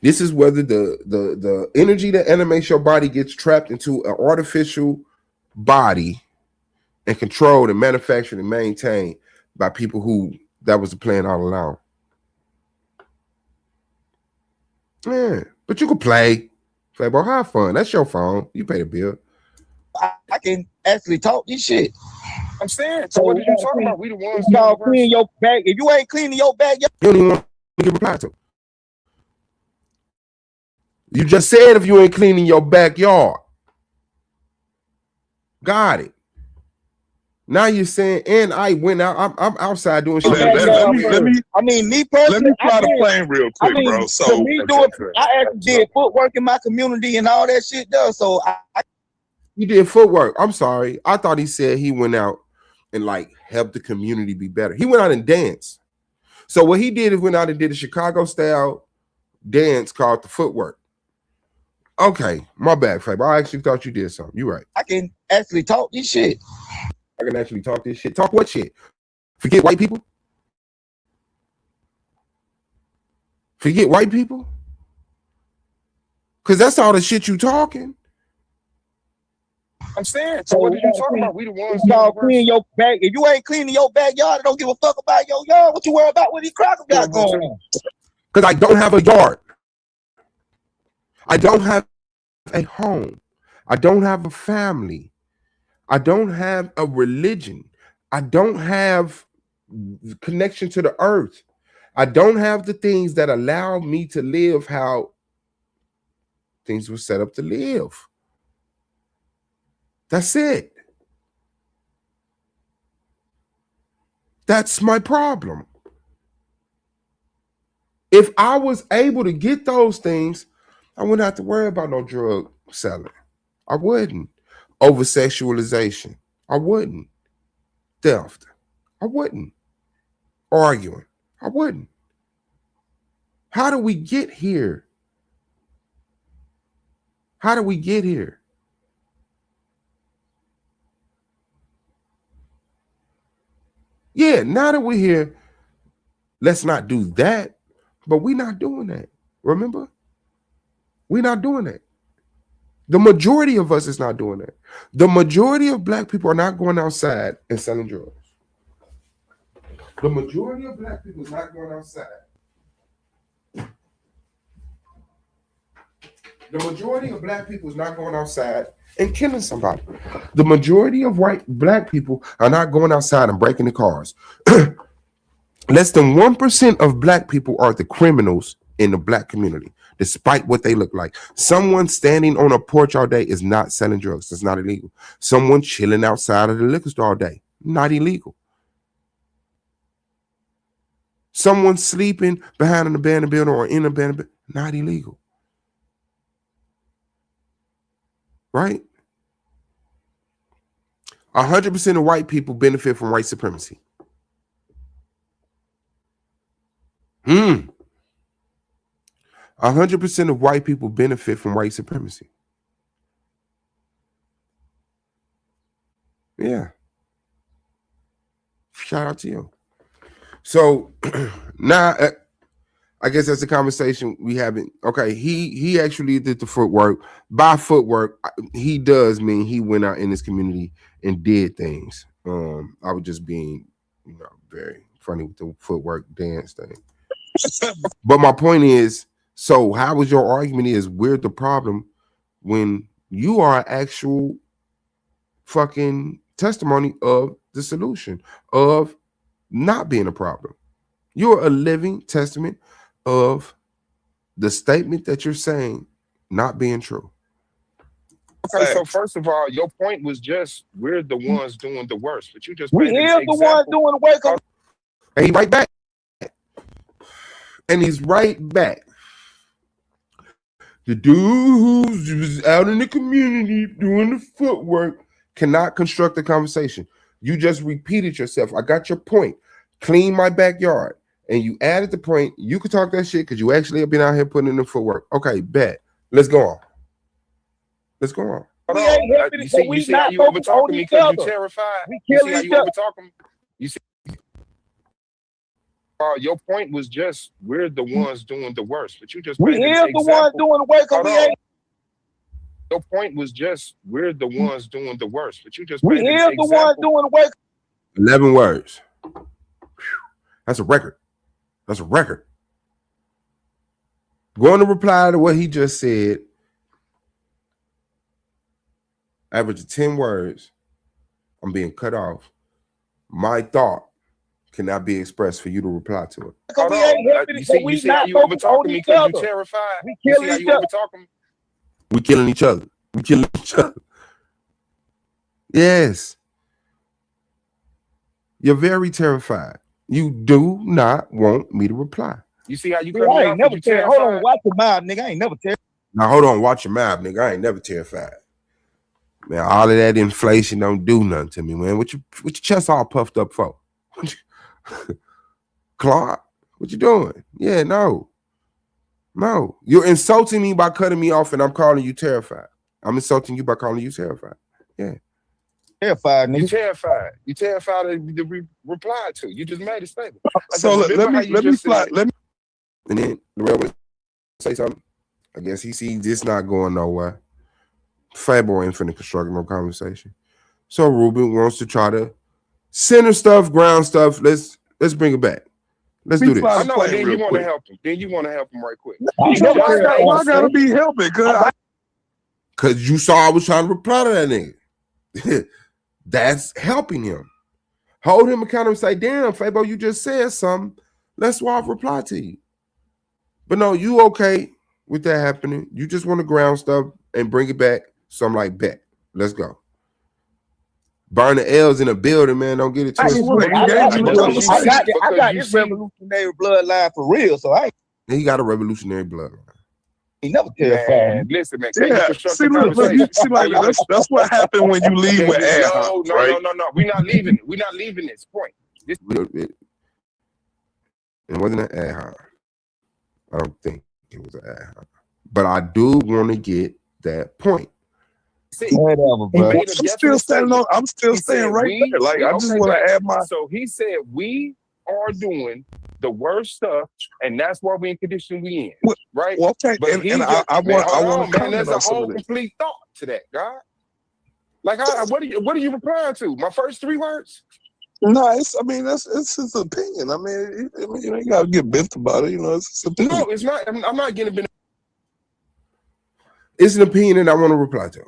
This is whether the energy that animates your body gets trapped into an artificial body and controlled and manufactured and maintained by people who that was the plan all along. Yeah, but you can play. Bro, have fun. That's your phone. You pay the bill. I can actually talk this shit. I'm saying. So what are you talking about? We the ones y'all clean your back. If you ain't cleaning your back, you don't even want to get replied to. You just said if you ain't cleaning your backyard. Got it. Now you're saying, and I went out. I'm outside doing shit. Let me fly the plane real quick, bro. So I actually did footwork in my community and all that shit though. So you did footwork. I'm sorry. I thought he said he went out and like helped the community be better. He went out and danced. So what he did is went out and did a Chicago style dance called the footwork. Okay, my bad, Fab. I actually thought you did something. You're right. I can actually talk this shit. I can actually talk this shit. Talk what shit? Forget white people? Forget white people? Because that's all the shit you talking. I'm saying. So what are you talking about? We the ones y'all clean your back. If you ain't cleaning your backyard, don't give a fuck about your yard. What you worry about what these crackers got going on? Because I don't have a yard. I don't have a home. I don't have a family. I don't have a religion. I don't have connection to the earth. I don't have the things that allow me to live how things were set up to live. That's it. That's my problem. If I was able to get those things, I wouldn't have to worry about no drug selling. I wouldn't. Over sexualization. I wouldn't. Theft. I wouldn't. Arguing. I wouldn't. How do we get here? How do we get here? Yeah, now that we're here, let's not do that. But we're not doing that. Remember? We're not doing that. The majority of us is not doing that. The majority of black people are not going outside and selling drugs. The majority of black people is not going outside. The majority of black people is not going outside and killing somebody. The majority of white black people are not going outside and breaking the cars. Less than 1% of black people are the criminals in the black community, despite what they look like. Someone standing on a porch all day is not selling drugs. That's not illegal. Someone chilling outside of the liquor store all day, not illegal. Someone sleeping behind an abandoned building or in an abandoned building, not illegal. Right? 100% of white people benefit from white supremacy. 100% of white people benefit from white supremacy. Yeah. Shout out to you. So now, I guess that's a conversation we haven't. Okay, he actually did the footwork. By footwork, he does mean he went out in his community and did things. I was just being, very funny with the footwork dance thing. But my point is, so how was your argument is we're the problem when you are actual fucking testimony of the solution of not being a problem. You're a living testament of the statement that you're saying not being true. Okay, so first of all, your point was just we're the ones doing the worst, but you just we is the ones doing the wake up. And he's right back. And he's right back. The dude who's out in the community doing the footwork cannot construct a conversation. You just repeated yourself. I got your point. Clean my backyard. And you added the point. You could talk that shit because you actually have been out here putting in the footwork. Okay, bet. Let's go on. Let's go on. You see how you over talking me because you're terrified? You see how you over talking? You see? Your point was just we're the ones doing the worst, but you just we is the ones doing the wake up. Your point was just we're the ones doing the worst, but you just we is the ones doing the wake up. 11 words. That's a record. That's a record. Going to reply to what he just said. Average of 10 words. I'm being cut off. My thought cannot be expressed for you to reply to it. You see how you over talking me because you're terrified. You see how you over talking? We killing each other. We killing each other. Yes. You're very terrified. You do not want me to reply. You see how you cut me off? Never terrified. Hold on, watch your mouth, nigga. I ain't never terrified. Now hold on, watch your mouth, nigga. I ain't never terrified. Man, all of that inflation don't do nothing to me, man. What your chest all puffed up for? Clark, what you doing? Yeah, no. You're insulting me by cutting me off, and I'm calling you terrified. I'm insulting you by calling you terrified. Yeah. Terrified, nigga. You terrified. You terrified to reply to. You just made a statement. So let me fly. And then the railway say something. I guess he sees this not going nowhere. Fabo ain't finna construct no conversation. So Ruben wants to try to center stuff, ground stuff. Let's bring it back. Let's do this. I know. And then you want to help him. Then you want to help him right quick. Why I gotta be helping? Because you saw I was trying to reply to that nigga. That's helping him. Hold him accountable and say, damn, Fabo, you just said something. Let's Suave reply to you. But no, you okay with that happening. You just want to ground stuff and bring it back. So I'm like, bet. Let's go. Burn the L's in a building, man. Don't get it twisted. I got this revolutionary bloodline for real, so he got a revolutionary bloodline. He never terrified. Listen, man. Yeah. See, that's what happened when you leave with air. No. We're not leaving. We're not leaving this point. It wasn't an ad hoc. I don't think it was an ad hoc. But I do want to get that point. Whatever, bro. I'm still staying right there. Like I just want to add my. So he said we are doing the worst stuff, and that's why we in condition we in, right? Well, okay, but I want to man. There's a whole complete thought to that, God. Like, what are you replying to? My first 3 words? No, it's his opinion. I mean, you ain't gotta get bent about it. You know, it's his opinion. No, it's not. I'm not getting bent. It's an opinion that I want to reply to.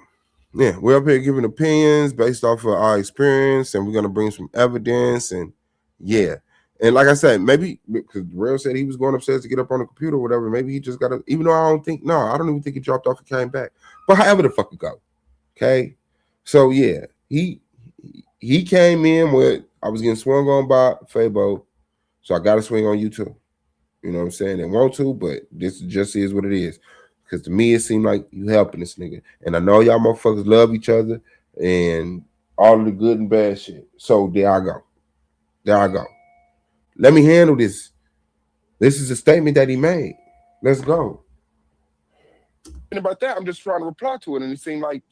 Yeah, we're up here giving opinions based off of our experience, and we're gonna bring some evidence. And yeah, and like I said, maybe because Real said he was going upstairs to get up on the computer or whatever. Maybe he just got to. Even though I don't even think he dropped off and came back. But however the fuck it go, okay. So yeah, he came in with I was getting swung on by Fabo, so I got to swing on you too. You know what I'm saying? They want to, but this just is what it is. Because to me, it seemed like you helping this nigga. And I know y'all motherfuckers love each other and all of the good and bad shit. So there I go. Let me handle this. This is a statement that he made. Let's go. About that, I'm just trying to reply to it. And it seemed like,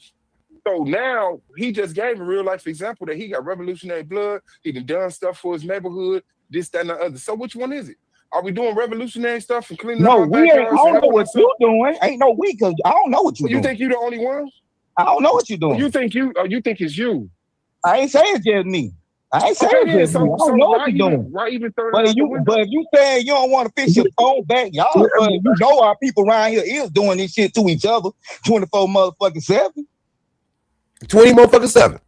so now he just gave a real life example that he got revolutionary blood. He done stuff for his neighborhood, this, that, and the other. So which one is it? Are we doing revolutionary stuff and cleaning up our backyards? I don't know what you're doing. Ain't no we, because I don't know what you're doing. You think you're the only one? I don't know what you're doing. You think it's you? I ain't saying it's just me. I ain't saying it's just me. I don't know what you're doing. Why even but if you saying you don't want to fix your own backyard, you know our people around here is doing this shit to each other 24 motherfucking 7. 20 motherfucking 7.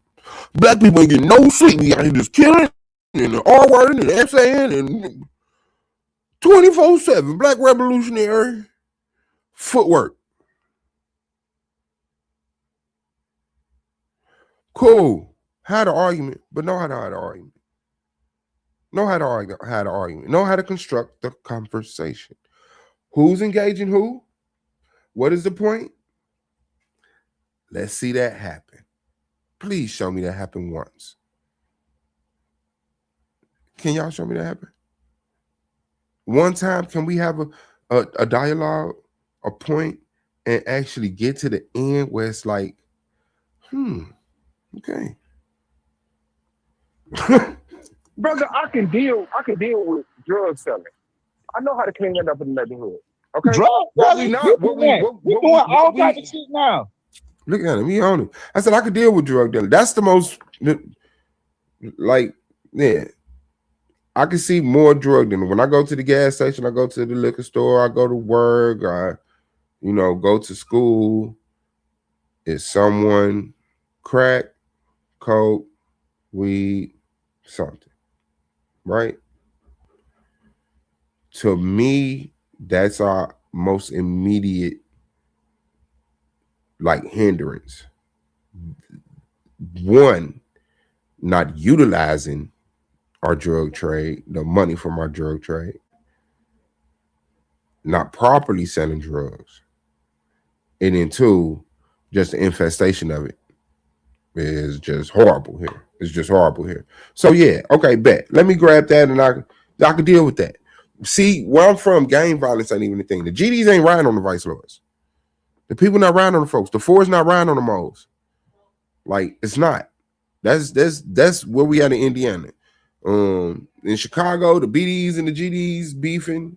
Black people ain't getting no sleep. We out here just killing and the R-word and the saying and 24/7 Black revolutionary footwork. Cool. Had an argument, but know how to have an argument. Know how to argue, had an argument. Know how to construct the conversation. Who's engaging who? What is the point? Let's see that happen. Please show me that happen once. Can y'all show me that happen? One time, can we have a dialogue, a point, and actually get to the end where it's like, okay. Brother, I can deal with drug selling. I know how to clean that up in the neighborhood. Okay. Drug selling? We doing all types of shit now. Look at him, he on it. I said I could deal with drug dealing. That's the most I can see more drug dealing. When I go to the gas station, I go to the liquor store, I go to work, I go to school. It's someone crack, coke, weed, something. Right? To me, that's our most immediate hindrance. One, not utilizing our drug trade, the money from our drug trade, not properly selling drugs. And then 2, just the infestation of it is just horrible here. It's just horrible here. So yeah, okay, bet. Let me grab that and I can deal with that. See, where I'm from, gang violence ain't even a thing. The GDs ain't riding on the vice lords. The people not riding on the folks. The 4's not riding on the moles. It's not. That's where we at in Indiana. In Chicago, the BDs and the GDs beefing.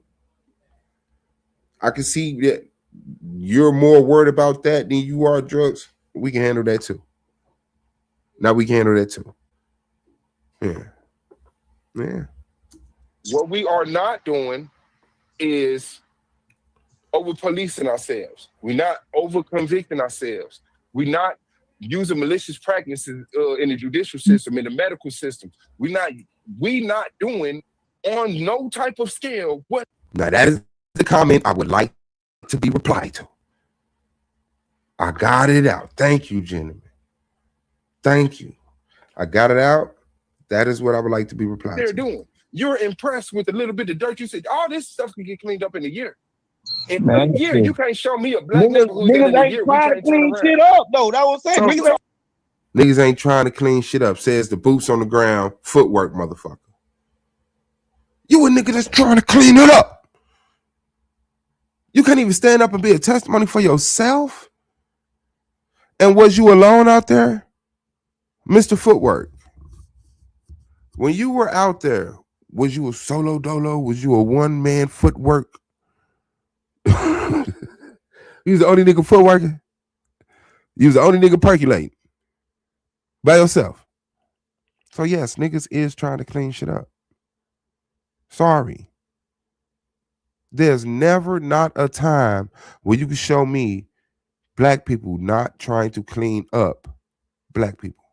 I can see that you're more worried about that than you are drugs. We can handle that too. Now we can handle that too. Yeah. What we are not doing is over policing ourselves. We're not over convicting ourselves. We're not using malicious practices in the judicial system, in the medical system. We not doing on no type of scale what. Now that is the comment I would like to be replied to. I got it out. Thank you, gentlemen. Thank you. I got it out. That is what I would like to be replied to. They're doing. You're impressed with a little bit of dirt. You said all this stuff can get cleaned up in a year. In a year, you can't show me a black neighborhood that in a year we can't clean shit up. No, that was saying. Niggas ain't trying to clean shit up. Says the boots on the ground, footwork, motherfucker. You a nigga that's trying to clean it up. You can't even stand up and be a testimony for yourself. And was you alone out there? Mr. Footwork, when you were out there, Was you a solo dolo? Was you a one-man footwork? You was the only nigga footworking? You was the only nigga percolating by yourself. So yes, niggas is trying to clean shit up. Sorry. There's never not a time where you can show me black people not trying to clean up black people.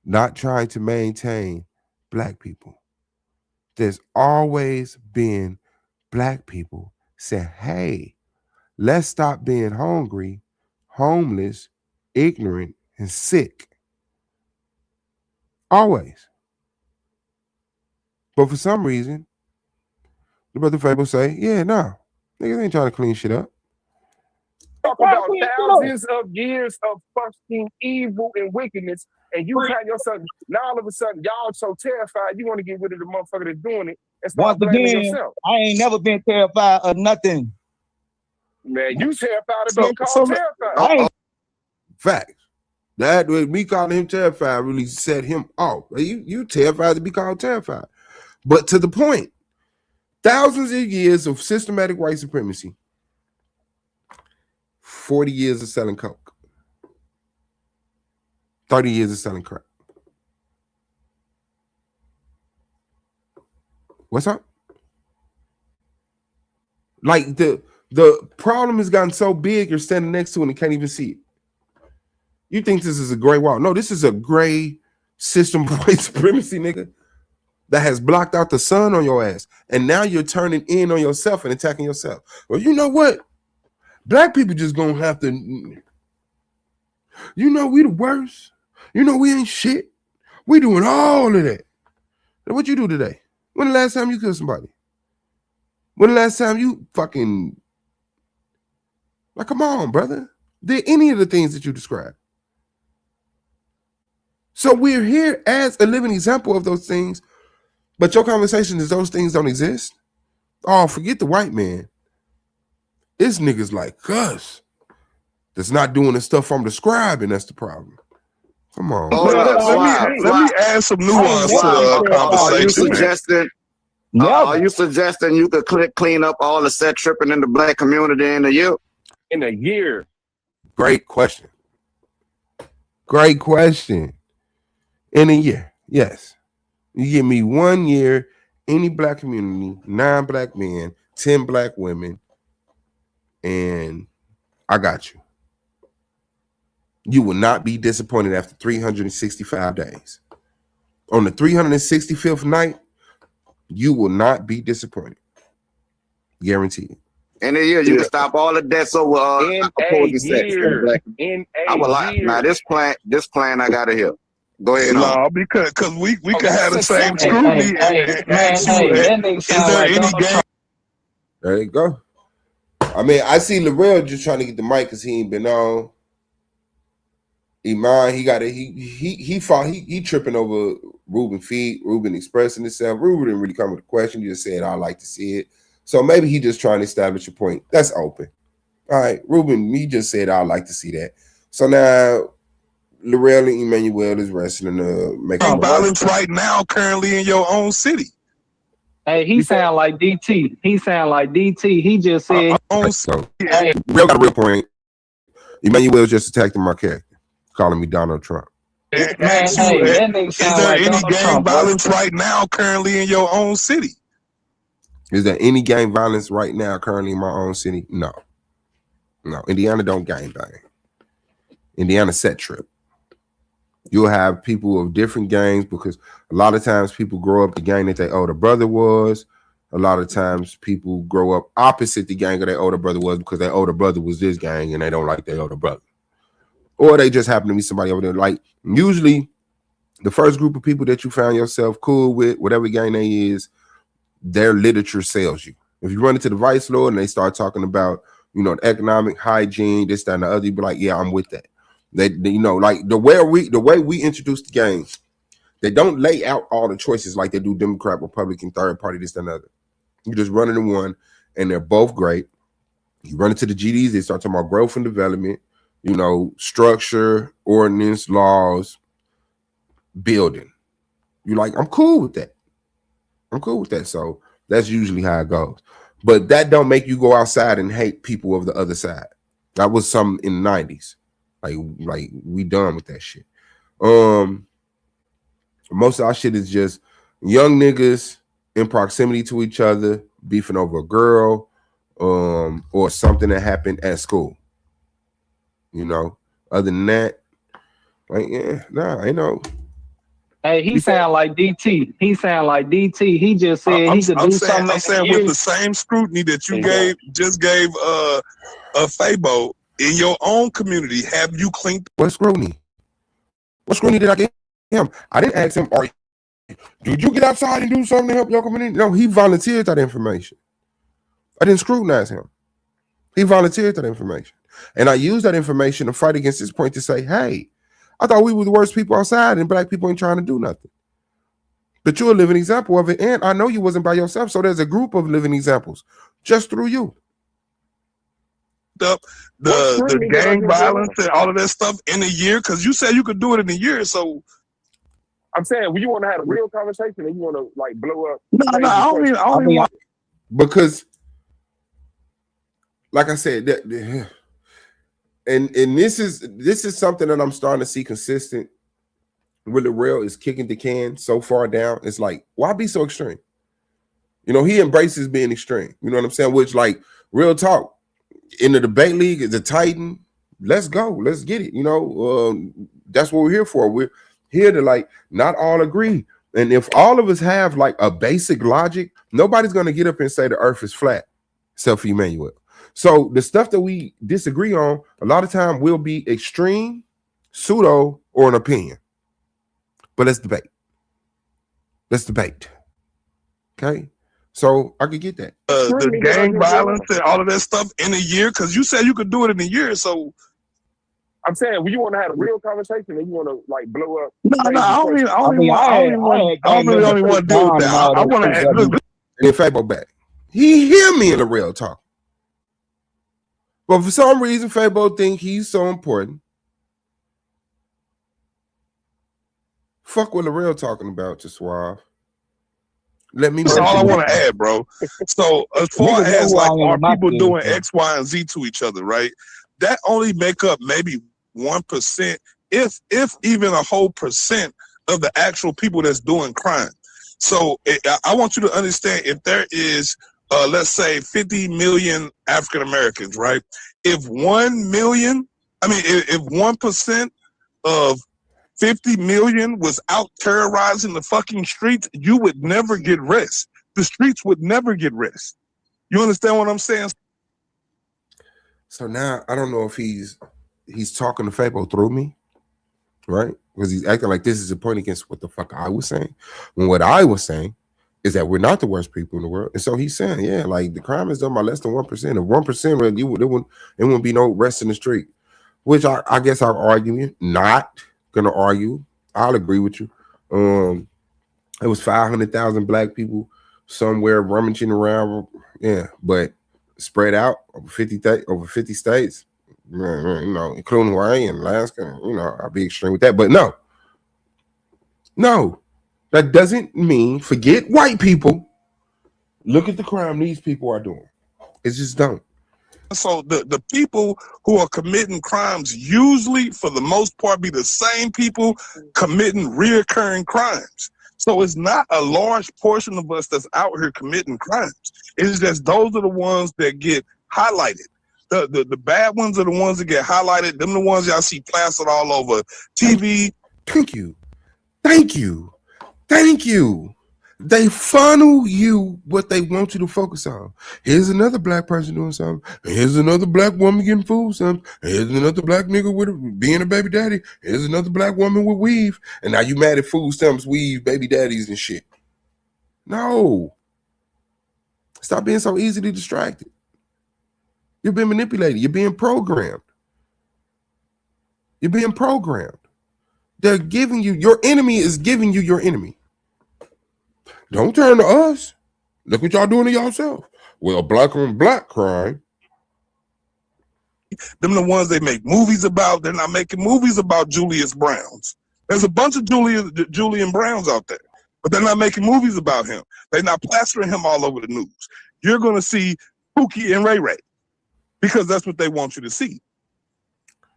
Not trying to maintain black people. There's always been black people say, hey, let's stop being hungry, homeless, ignorant, and sick. Always. But for some reason, the brother Fable say, yeah, no, niggas ain't trying to clean shit up. Talk about thousands of years of fucking evil and wickedness, and you find yourself, now all of a sudden, y'all so terrified, you want to get rid of the motherfucker that's doing it and start blaming yourself. I ain't never been terrified of nothing. Man, you terrified of being called terrified. Facts. That with me calling him terrified really set him off. You terrified to be called terrified. But to the point, thousands of years of systematic white supremacy, 40 years of selling coke, 30 years of selling crack. What's up? Like the problem has gotten so big, you're standing next to it and can't even see it. You think this is a gray wall? No, this is a gray system of white supremacy, nigga, that has blocked out the sun on your ass. And now you're turning in on yourself and attacking yourself. Well, you know what? Black people just gonna have to, you know, we the worst. You know, we ain't shit. We doing all of that. Now, what you do today? When the last time you killed somebody? When the last time you fucking, like, come on, brother. Did any of the things that you described? So we're here as a living example of those things, but your conversation is those things don't exist. Oh, forget the white man. It's niggas like us that's not doing the stuff I'm describing. That's the problem. Come on. Let me add some nuance to the conversation. Are you suggesting you could clean up all the set tripping in the black community in a year? In a year. Great question. Great question. In a year, yes. You give me 1 year, any black community, 9 black men, 10 black women, and I got you. You will not be disappointed after 365 days. On the 365th night, you will not be disappointed. Guaranteed. In a year, you can stop all the deaths over. In a year. Now this plan I got to hear. Go ahead. No, because we could have the same scrutiny and ask you, is there any game? There you go. I mean, I see Larrell just trying to get the mic because he ain't been on. Iman, he tripping over Ruben feet, Ruben expressing himself. Ruben didn't really come with a question. He just said, I'd like to see it. So maybe he just trying to establish a point. That's open. All right, Ruben, he just said, I'd like to see that. So now Larrell and Emmanuel is wrestling making violence right now, currently in your own city. Hey, he sound like DT. He just said, hey, real got a real point. Emmanuel just attacked my character, calling me Donald Trump. Is there any gang violence right now, currently in your own city? Is there any gang violence right now, currently in my own city? No. Indiana don't gang bang. Indiana set trip. You'll have people of different gangs because a lot of times people grow up the gang that their older brother was. A lot of times people grow up opposite the gang that their older brother was because their older brother was this gang and they don't like their older brother. Or they just happen to be somebody over there. Like usually the first group of people that you found yourself cool with, whatever gang they is, their literature sells you. If you run into the vice lord and they start talking about, economic hygiene, this, that, and the other, you be like, yeah, I'm with that. They like the way we introduce the gangs, they don't lay out all the choices like they do Democrat, Republican, third party, this, that, and the other. You just run into one and they're both great. You run into the GDs, they start talking about growth and development, structure, ordinance, laws, building. you're like, I'm cool with that. I'm cool with that. So that's usually how it goes. But that don't make you go outside and hate people of the other side. That was something in the 90s. Like we done with that shit. Most of our shit is just young niggas in proximity to each other, beefing over a girl, or something that happened at school. You know, other than that, like, yeah, nah, I know. Hey, he sound like DT. He sound like DT. He just said he could do something. I'm saying with the same scrutiny that you gave Fabo in your own community, have you cleaned? What scrutiny? What scrutiny did I give him? I didn't ask him, did you get outside and do something to help your community? No, he volunteered that information. I didn't scrutinize him. He volunteered that information. And I used that information to fight against this point to say, hey, I thought we were the worst people outside and black people ain't trying to do nothing. But you're a living example of it. And I know you wasn't by yourself. So there's a group of living examples just through you. The gang violence and all of that stuff in a year? Because you said you could do it in a year. So I'm saying, when you want to have a real conversation and you want to like blow up. No, I don't even want. Because, like I said, and this is something that I'm starting to see consistent with the real is kicking the can so far down. It's like, why be so extreme? You know, he embraces being extreme. You know what I'm saying? Which, like, real talk, in the debate league, the Titan, let's go. Let's get it. You know, that's what we're here for. We're here to, like, not all agree. And if all of us have, like, a basic logic, nobody's going to get up and say the earth is flat, except for Emmanuel. So the stuff that we disagree on, a lot of time will be extreme, pseudo, or an opinion. But let's debate. Let's debate. Okay? So I could get that. The gang violence and all of that stuff in a year? Because you said you could do it in a year. So I'm saying, when you want to have a real conversation and you want to like blow up. No, I don't really want to deal with that. I want to add and then Fabo back. He hear me in the real talk. But for some reason, Fabo think he's so important. Fuck what the real talking about to Suave. Let me. That's all I want to add, bro. So as far as like are people doing X, Y, and Z to each other, right? That only make up maybe 1%, if even a whole percent of the actual people that's doing crime. So I want you to understand, if there is, let's say 50 million African Americans, right? If 1 million, if 1% of 50 million was out terrorizing the fucking streets, you would never get rest. The streets would never get rest. You understand what I'm saying? So now I don't know if he's talking to Fabo through me, right? Because he's acting like this is a point against what the fuck I was saying. When what I was saying is that we're not the worst people in the world. And so he's saying, yeah, like the crime is done by less than 1%. If 1%, it wouldn't be no rest in the street. Which I guess I'll argue. Not gonna argue. I'll agree with you. It was 500,000 black people somewhere rummaging around. Yeah, but spread out over 50 states, you know, including Hawaii and Alaska. You know, I'll be extreme with that. But no, that doesn't mean forget white people. Look at the crime these people are doing. It just don't. So the people who are committing crimes usually, for the most part, be the same people committing reoccurring crimes. So it's not a large portion of us that's out here committing crimes. It's just those are the ones that get highlighted. The bad ones are the ones that get highlighted. Them the ones y'all see plastered all over TV. Thank you. They funnel you what they want you to focus on. Here's another black person doing something. Here's another black woman getting food something. Here's another black nigga being a baby daddy. Here's another black woman with weave. And now you mad at food stamps, weave, baby daddies and shit. No. Stop being so easily distracted. You're being manipulated. You're being programmed. They're giving you, your enemy is giving you your enemy. Don't turn to us. Look what y'all doing to yourself. Well, black on black crime. Them the ones they make movies about. They're not making movies about Julius Browns. There's a bunch of Julian Browns out there. but they're not making movies about him. They're not plastering him all over the news. You're going to see Pookie and Ray Ray because that's what they want you to see.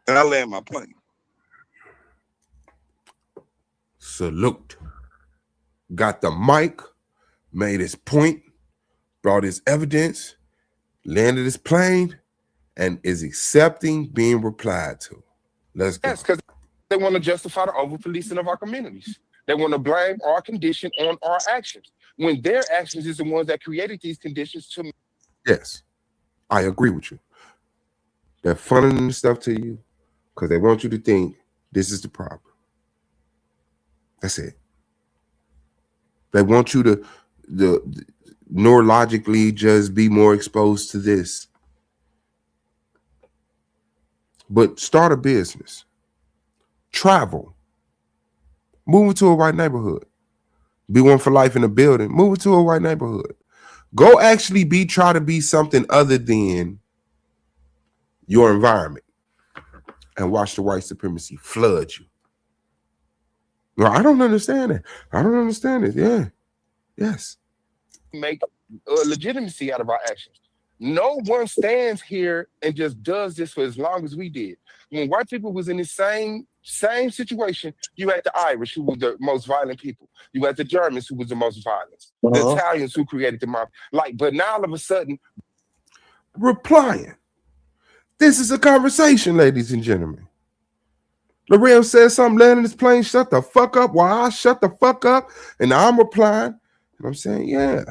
And I land my plane. Salute. Got the mic, made his point, brought his evidence, landed his plane, and is accepting being replied to. Let's go. Yes, because they want to justify the over-policing of our communities. They want to blame our condition on our actions, when their actions is the ones that created these conditions to me. Yes, I agree with you. They're funneling the stuff to you because they want you to think this is the problem. That's it. They want you to neurologically just be more exposed to this. But start a business. Travel. Move into a white neighborhood. Be one for life in a building. Move into a white neighborhood. Go actually try to be something other than your environment. And watch the white supremacy flood you. No, I don't understand it. I don't understand it. Yeah. Yes. Make legitimacy out of our actions. No one stands here and just does this for as long as we did. When white people was in the same situation, you had the Irish, who were the most violent people. You had the Germans, who was the most violent. The Italians, who created the mob. But now all of a sudden, replying. This is a conversation, ladies and gentlemen. L'Oreal says something, landing his plane, shut the fuck up, while I shut the fuck up, and I'm replying, and I'm saying, yeah,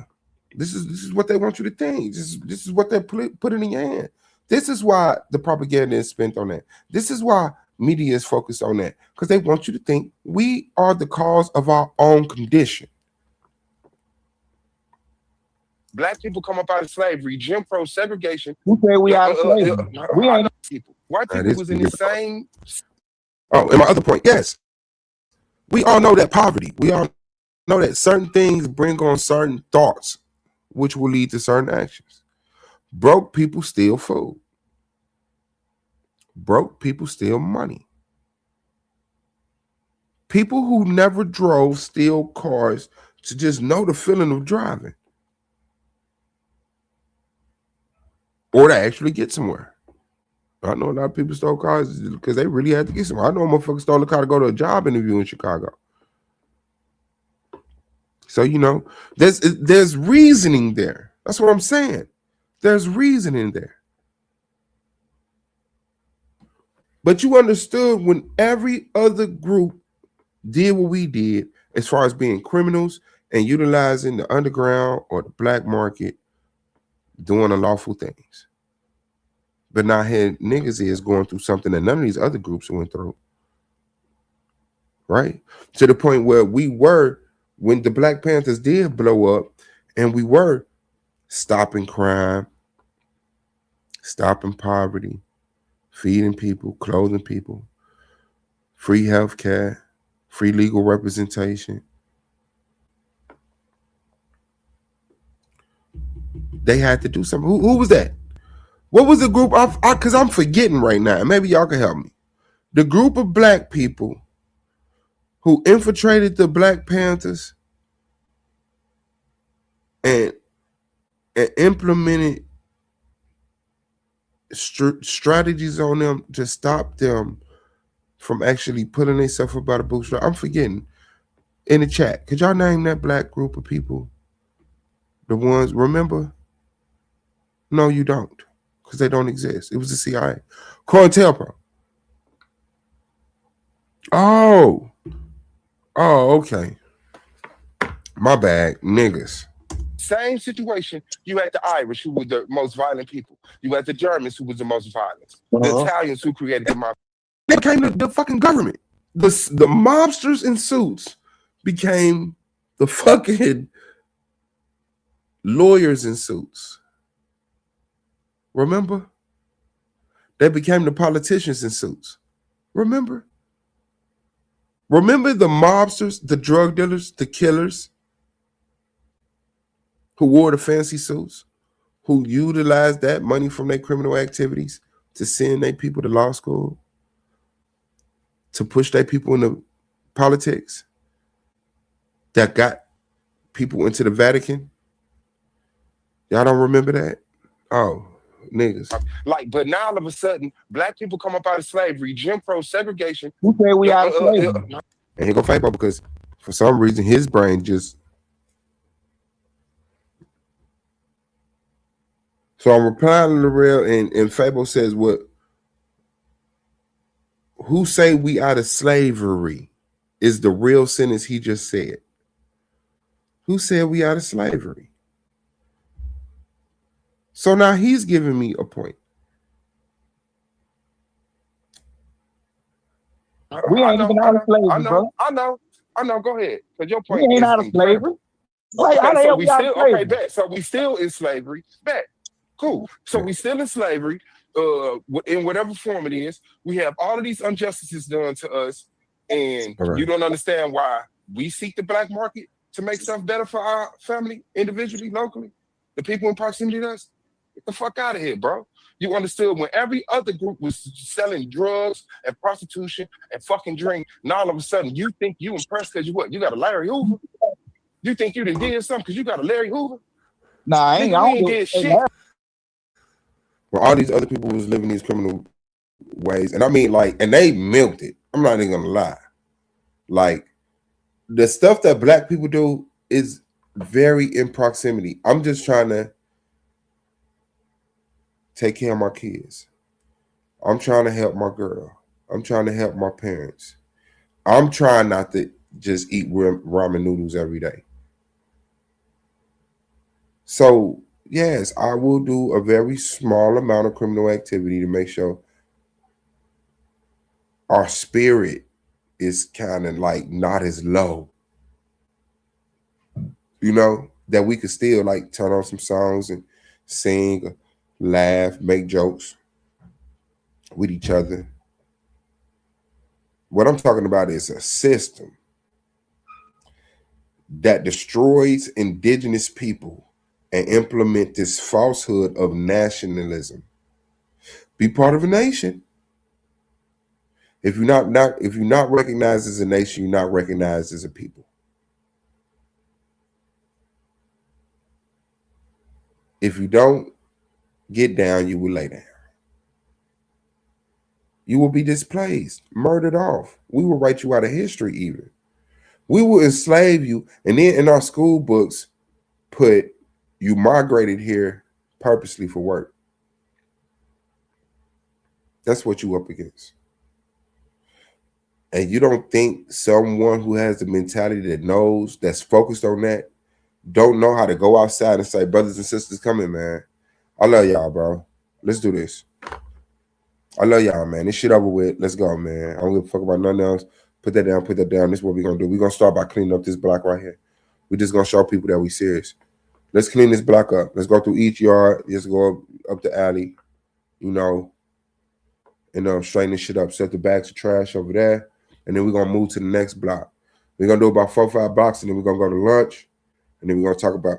this is what they want you to think. This is what they're putting in your hand. This is why the propaganda is spent on that. This is why media is focused on that, because they want you to think we are the cause of our own condition. Black people come up out of slavery, Jim Crow, segregation. Who say we out of slavery? We ain't people. White people was in the same. Oh, and my other point, yes. We all know that poverty. We all know that certain things bring on certain thoughts, which will lead to certain actions. Broke people steal food. Broke people steal money. People who never drove steal cars to just know the feeling of driving. Or to actually get somewhere. I know a lot of people stole cars because they really had to get somewhere. I know a motherfucker stole a car to go to a job interview in Chicago. So, there's reasoning there. That's what I'm saying. There's reasoning there. But you understood when every other group did what we did as far as being criminals and utilizing the underground or the black market, doing unlawful things. But now here niggas is going through something that none of these other groups went through. Right? To the point where we were, when the Black Panthers did blow up, and we were stopping crime, stopping poverty, feeding people, clothing people, free health care, free legal representation. They had to do something. Who was that? What was the group? Because I'm forgetting right now. Maybe y'all can help me. The group of black people who infiltrated the Black Panthers and implemented strategies on them to stop them from actually putting themselves up by the bootstrap. I'm forgetting. In the chat, could y'all name that black group of people? The ones, remember? No, you don't. Because they don't exist. It was the CIA. COINTELPRO. Oh, okay. My bad. Niggas. Same situation. You had the Irish, who were the most violent people. You had the Germans, who was the most violent. The Italians, who created the mob. They became the fucking government. The mobsters in suits became the fucking lawyers in suits. Remember? They became the politicians in suits. Remember? Remember the mobsters, the drug dealers, the killers who wore the fancy suits, who utilized that money from their criminal activities to send their people to law school, to push their people into politics, that got people into the Vatican. Y'all don't remember that? Oh, niggas. Like, but now all of a sudden, black people come up out of slavery, Jim Crow, segregation. Who say we out of slavery? And he go Fabo because for some reason his brain just. So I'm replying to the real, and Fabo says what? Who say we out of slavery is the real sentence he just said. Who said we out of slavery? So now he's giving me a point. We ain't even out of slavery, bro. I know. Go ahead. Because your point we ain't out of slavery. Like, okay, so we still okay, bet. So we still in slavery. Bet. Cool. So we still in slavery, in whatever form it is. We have all of these injustices done to us, and you don't understand why we seek the black market to make stuff better for our family, individually, locally, the people in proximity to us. Get the fuck out of here, bro. You understood when every other group was selling drugs and prostitution and fucking drink, now all of a sudden you think you impressed because you what? You got a Larry Hoover? You think you done did something because you got a Larry Hoover? Nah, I ain't did shit. Well, all these other people was living these criminal ways. And I mean, like, and they milked it. I'm not even gonna lie. Like, the stuff that black people do is very in proximity. I'm just trying to take care of my kids. I'm trying to help my girl. I'm trying to help my parents. I'm trying not to just eat ramen noodles every day. So, yes, I will do a very small amount of criminal activity to make sure our spirit is kind of like not as low. You know, that we could still like turn on some songs and sing, laugh, make jokes with each other. What I'm talking about is a system that destroys indigenous people and implement this falsehood of nationalism. Be part of a nation. If you're not recognized as a nation, you're not recognized as a people. If you don't get down, you will lay down. You will be displaced, murdered off. We will write you out of history even. We will enslave you, and then in our school books put you migrated here purposely for work. That's what you up against. And you don't think someone who has the mentality that knows, that's focused on that, don't know how to go outside and say, brothers and sisters, come in, man. I love y'all, bro. Let's do this. I love y'all, man. This shit over with. Let's go, man. I don't give a fuck about nothing else. Put that down, put that down. This is what we're going to do. We're going to start by cleaning up this block right here. We're just going to show people that we serious. Let's clean this block up. Let's go through each yard. Just go up the alley, you know, and straighten this shit up. Set the bags of trash over there. And then we're going to move to the next block. We're going to do about 4 or 5 blocks, and then we're going to go to lunch. And then we're going to talk about.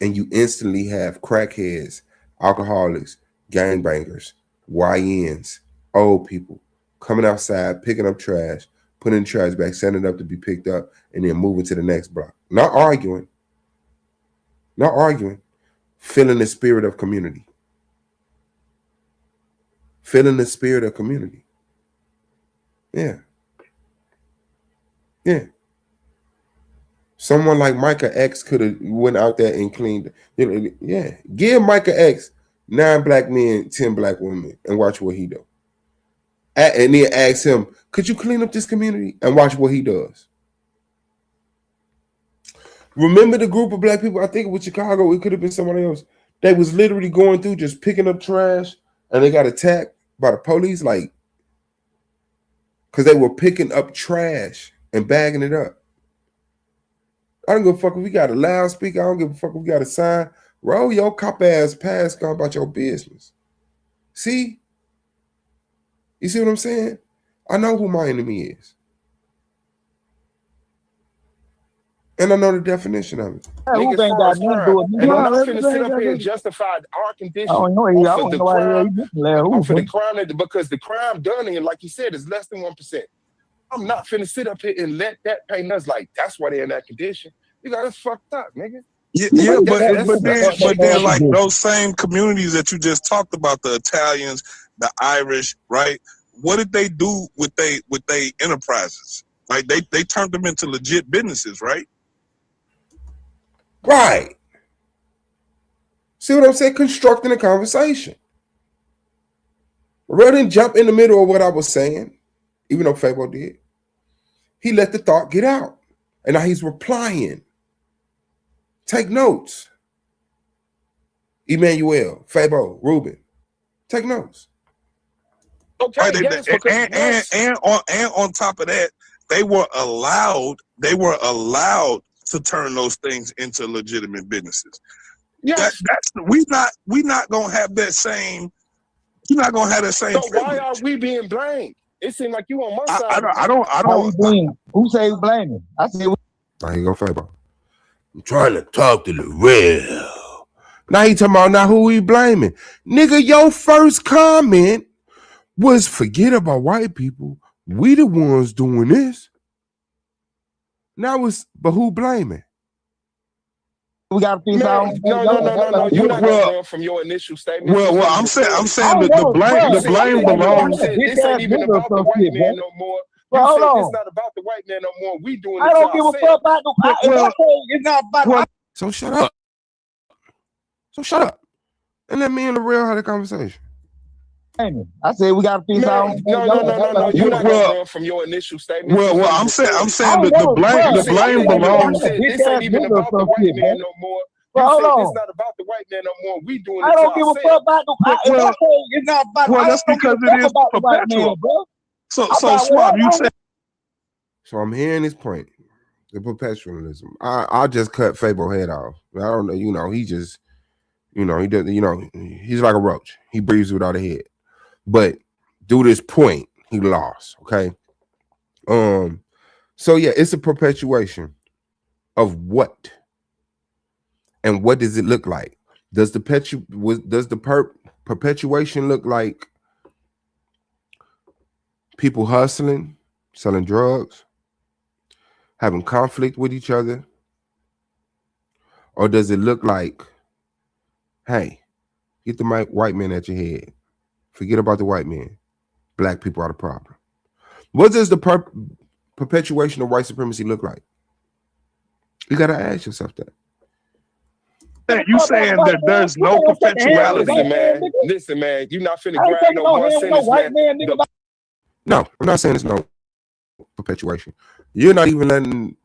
And you instantly have crackheads, alcoholics, gangbangers, YNs, old people coming outside, picking up trash, putting the trash back, sending it up to be picked up, and then moving to the next block. Not arguing. Feeling the spirit of community. Yeah. Someone like Micah X could have went out there and cleaned. Yeah. Give Micah X 9 black men, 10 black women, and watch what he do. And then ask him, could you clean up this community? And watch what he does. Remember the group of black people, I think it was Chicago, it could have been somebody else. They was literally going through just picking up trash, and they got attacked by the police, like, because they were picking up trash and bagging it up. I don't give a fuck if we got a loudspeaker. I don't give a fuck if we got a sign. Roll your cop ass past, go about your business. See? You see what I'm saying? I know who my enemy is. And I know the definition of it. Niggas ain't got nothing to do with me. And I'm not finna sit up here and justify our condition off of the crime, because the crime done here, like you said, is less than 1%. I'm not finna sit up here and let that paint us like that's why they're in that condition. You got us fucked up, nigga. Yeah, but then like those same communities that you just talked about, the Italians, the Irish, right? What did they do with they enterprises? Like they turned them into legit businesses, right? Right. See what I'm saying? Constructing a conversation. Rather than jump in the middle of what I was saying, even though Fabo did, he let the thought get out. And now he's replying. Take notes. Emmanuel, Fabo, Ruben, take notes. Okay, right, and on top of that, they were allowed to turn those things into legitimate businesses. Yes, we not gonna have that same. You're not gonna have that same. So why are we being blamed? It seems like you on my side. I don't blame. Who say blaming? I say. Now here go Fabo. I'm trying to talk to the real. Now he talking about now who we blaming. Nigga, your first comment was forget about white people. We the ones doing this. Now it's but who blaming? We got to piece out. No. You're not wrong from your initial statement. Well, I'm saying the blame belongs. This ain't even about the white man no more. Hold on. It's not about the white man no more. We doing it. I don't give a fuck about the. It's not about. So shut up. And let me and the real have a conversation. I said we got to piece out. No. You're not wrong from your initial statement. Well, I'm saying the blame belongs. This ain't even about the white man no more. Hold on. It's not about the white man no more. We doing it. I don't give a fuck about the. It's not about. Well, that's because it is perpetual, bro. So Suave, you said. So I'm hearing this point, the perpetualism. I just cut Fabo head off. I don't know. He just, he does. He's like a roach. He breathes without a head. But do this point, he lost. Okay. So yeah, it's a perpetuation of what, and what does it look like? Does the perpetuation look like people hustling, selling drugs, having conflict with each other? Or does it look like, hey, get the white man at your head. Forget about the white man. Black people are the problem. What does the perpetuation of white supremacy look like? You got to ask yourself that. You saying that there's no perpetuality. Listen, man. You're not finna grab no one sentence, man. No, I'm not saying there's no perpetuation. You're not even letting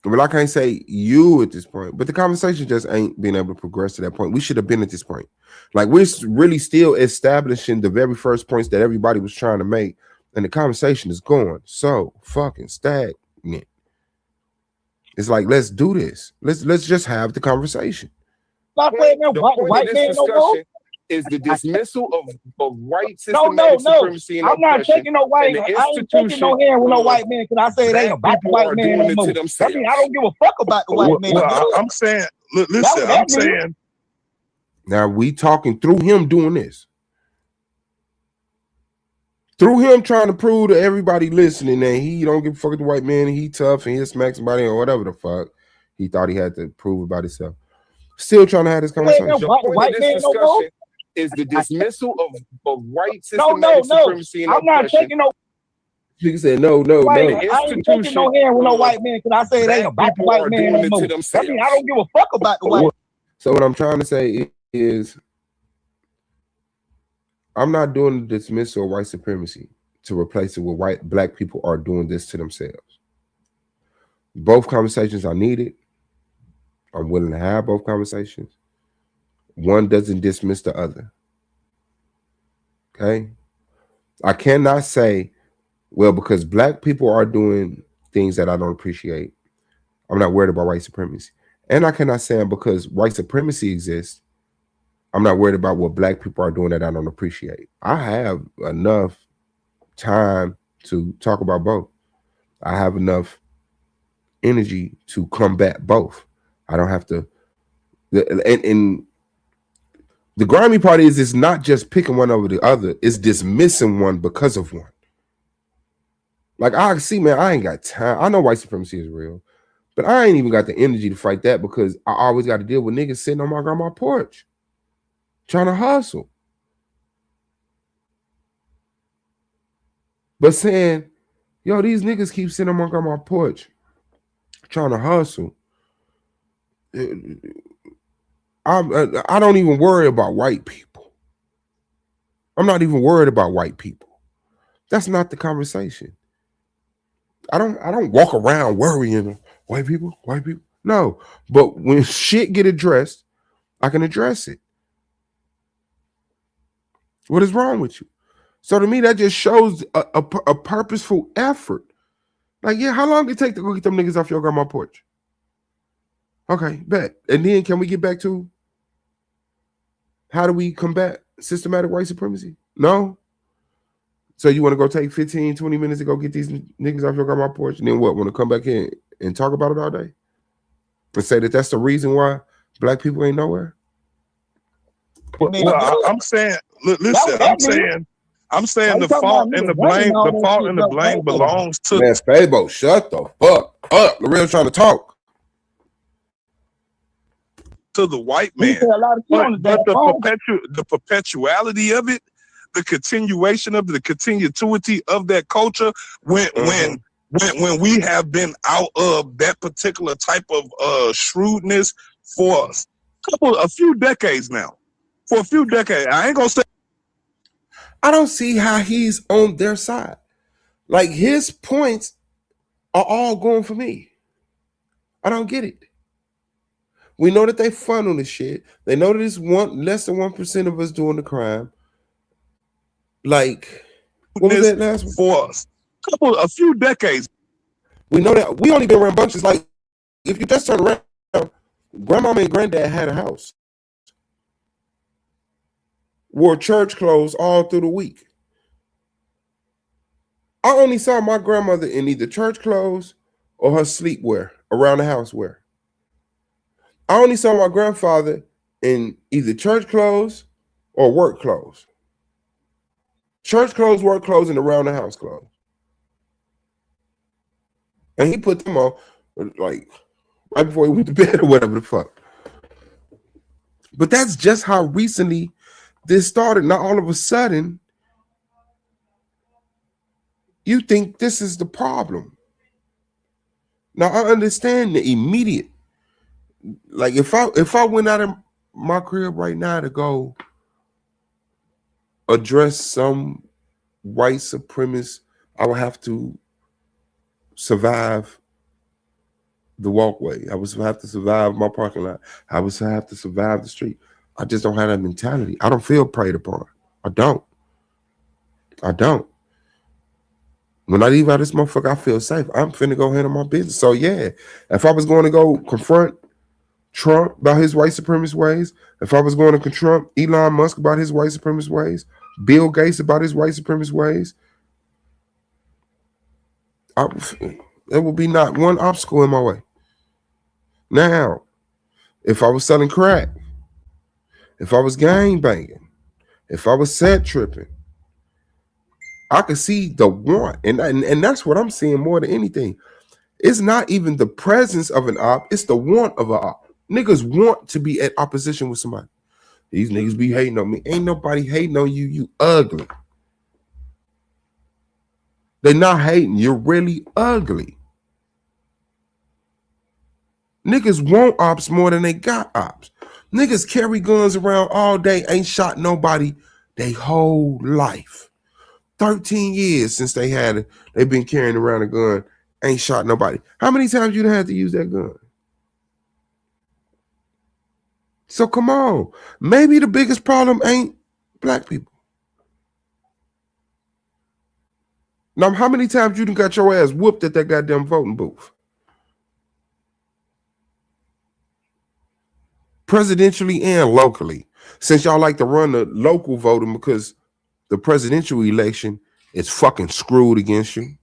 well, I can't say you at this point, but the conversation just ain't been able to progress to that point. We should have been at this point. Like, we're really still establishing the very first points that everybody was trying to make, and the conversation is going so fucking stagnant. It's like, let's do this. Let's just have the conversation. White man no more. Is the dismissal of white systematic supremacy and I'm not taking no white. I ain't taking no hand with no white man because I say it ain't about the white man no more. I mean, I don't give a fuck about the white man. Well, I'm saying, listen, I'm saying. Now we talking through him doing this. Through him trying to prove to everybody listening that he don't give a fuck with the white man and he tough and he'll smack somebody or whatever the fuck he thought he had to prove about himself. Still trying to have this conversation. White man no more. Is the dismissal of white systematic supremacy and I'm not taking no. You said no. I ain't taking no hand with no white man because I say it ain't about the white man no more. I mean, I don't give a fuck about the white. So what I'm trying to say is, I'm not doing the dismissal of white supremacy to replace it with black people are doing this to themselves. Both conversations are needed. I'm willing to have both conversations. One doesn't dismiss the other. Okay? I cannot say, well, because black people are doing things that I don't appreciate, I'm not worried about white supremacy. And I cannot say because white supremacy exists, I'm not worried about what black people are doing that I don't appreciate. I have enough time to talk about both. I have enough energy to combat both. I don't have to. And the grimy part is it's not just picking one over the other, it's dismissing one because of one. Like I see, man, I ain't got time. I know white supremacy is real, but I ain't even got the energy to fight that because I always got to deal with niggas sitting on my grandma's porch trying to hustle. But saying, yo, these niggas keep sitting on my grandma's porch trying to hustle. I don't even worry about white people. I'm not even worried about white people. That's not the conversation. I don't walk around worrying white people. No, but when shit get addressed, I can address it. What is wrong with you? So to me, that just shows a purposeful effort. Like, yeah, how long did it take to go get them niggas off your grandma's porch? Okay, bet. And then can we get back to how do we combat systematic white supremacy? No. So you want to go take 15, 20 minutes to go get these niggas off your grandma's porch, and then what? Want to come back in and talk about it all day? And say that that's the reason why black people ain't nowhere? Well, I'm saying, listen, I'm saying the fault and the blame belongs to man. Spabo, shut the fuck up. L'Real trying to talk to the white man. But the perpetuality of it, the continuation of the continuity of that culture, when we have been out of that particular type of shrewdness for a few decades now. For a few decades, I ain't gonna say. I don't see how he's on their side. Like his points are all going for me. I don't get it. We know that they funnel the shit. They know that it's less than 1% of us doing the crime. Like, what was that last one? For a few decades. We know that we only been around bunches. Like, if you just turn around, grandmama and granddad had a house. Wore church clothes all through the week. I only saw my grandmother in either church clothes or her sleepwear, around the house wear. I only saw my grandfather in either church clothes or work clothes. Church clothes, work clothes, and around the house clothes. And he put them on like right before he went to bed or whatever the fuck. But that's just how recently this started. Now all of a sudden, you think this is the problem. Now I understand the immediate. Like if I went out of my crib right now to go address some white supremacist, I would have to survive the walkway. I would have to survive my parking lot. I would have to survive the street. I just don't have that mentality. I don't feel preyed upon. I don't. When I leave out this motherfucker, I feel safe. I'm finna go handle my business. So yeah, if I was going to go confront Trump about his white supremacist ways, if I was going to confront Elon Musk about his white supremacist ways, Bill Gates about his white supremacist ways, there will be not one obstacle in my way. Now, if I was selling crack, if I was gang banging, if I was set tripping, I could see the want, and that's what I'm seeing more than anything. It's not even the presence of an op, it's the want of an op. Niggas want to be at opposition with somebody. These niggas be hating on me. Ain't nobody hating on you, you ugly. They're not hating, you're really ugly. Niggas want ops more than they got ops. Niggas carry guns around all day, ain't shot nobody their whole life. 13 years since they've been carrying around a gun, ain't shot nobody. How many times you done had to use that gun? So come on. Maybe the biggest problem ain't black people. Now, how many times you done got your ass whooped at that goddamn voting booth? Presidentially and locally. Since y'all like to run the local voting because the presidential election is fucking screwed against you.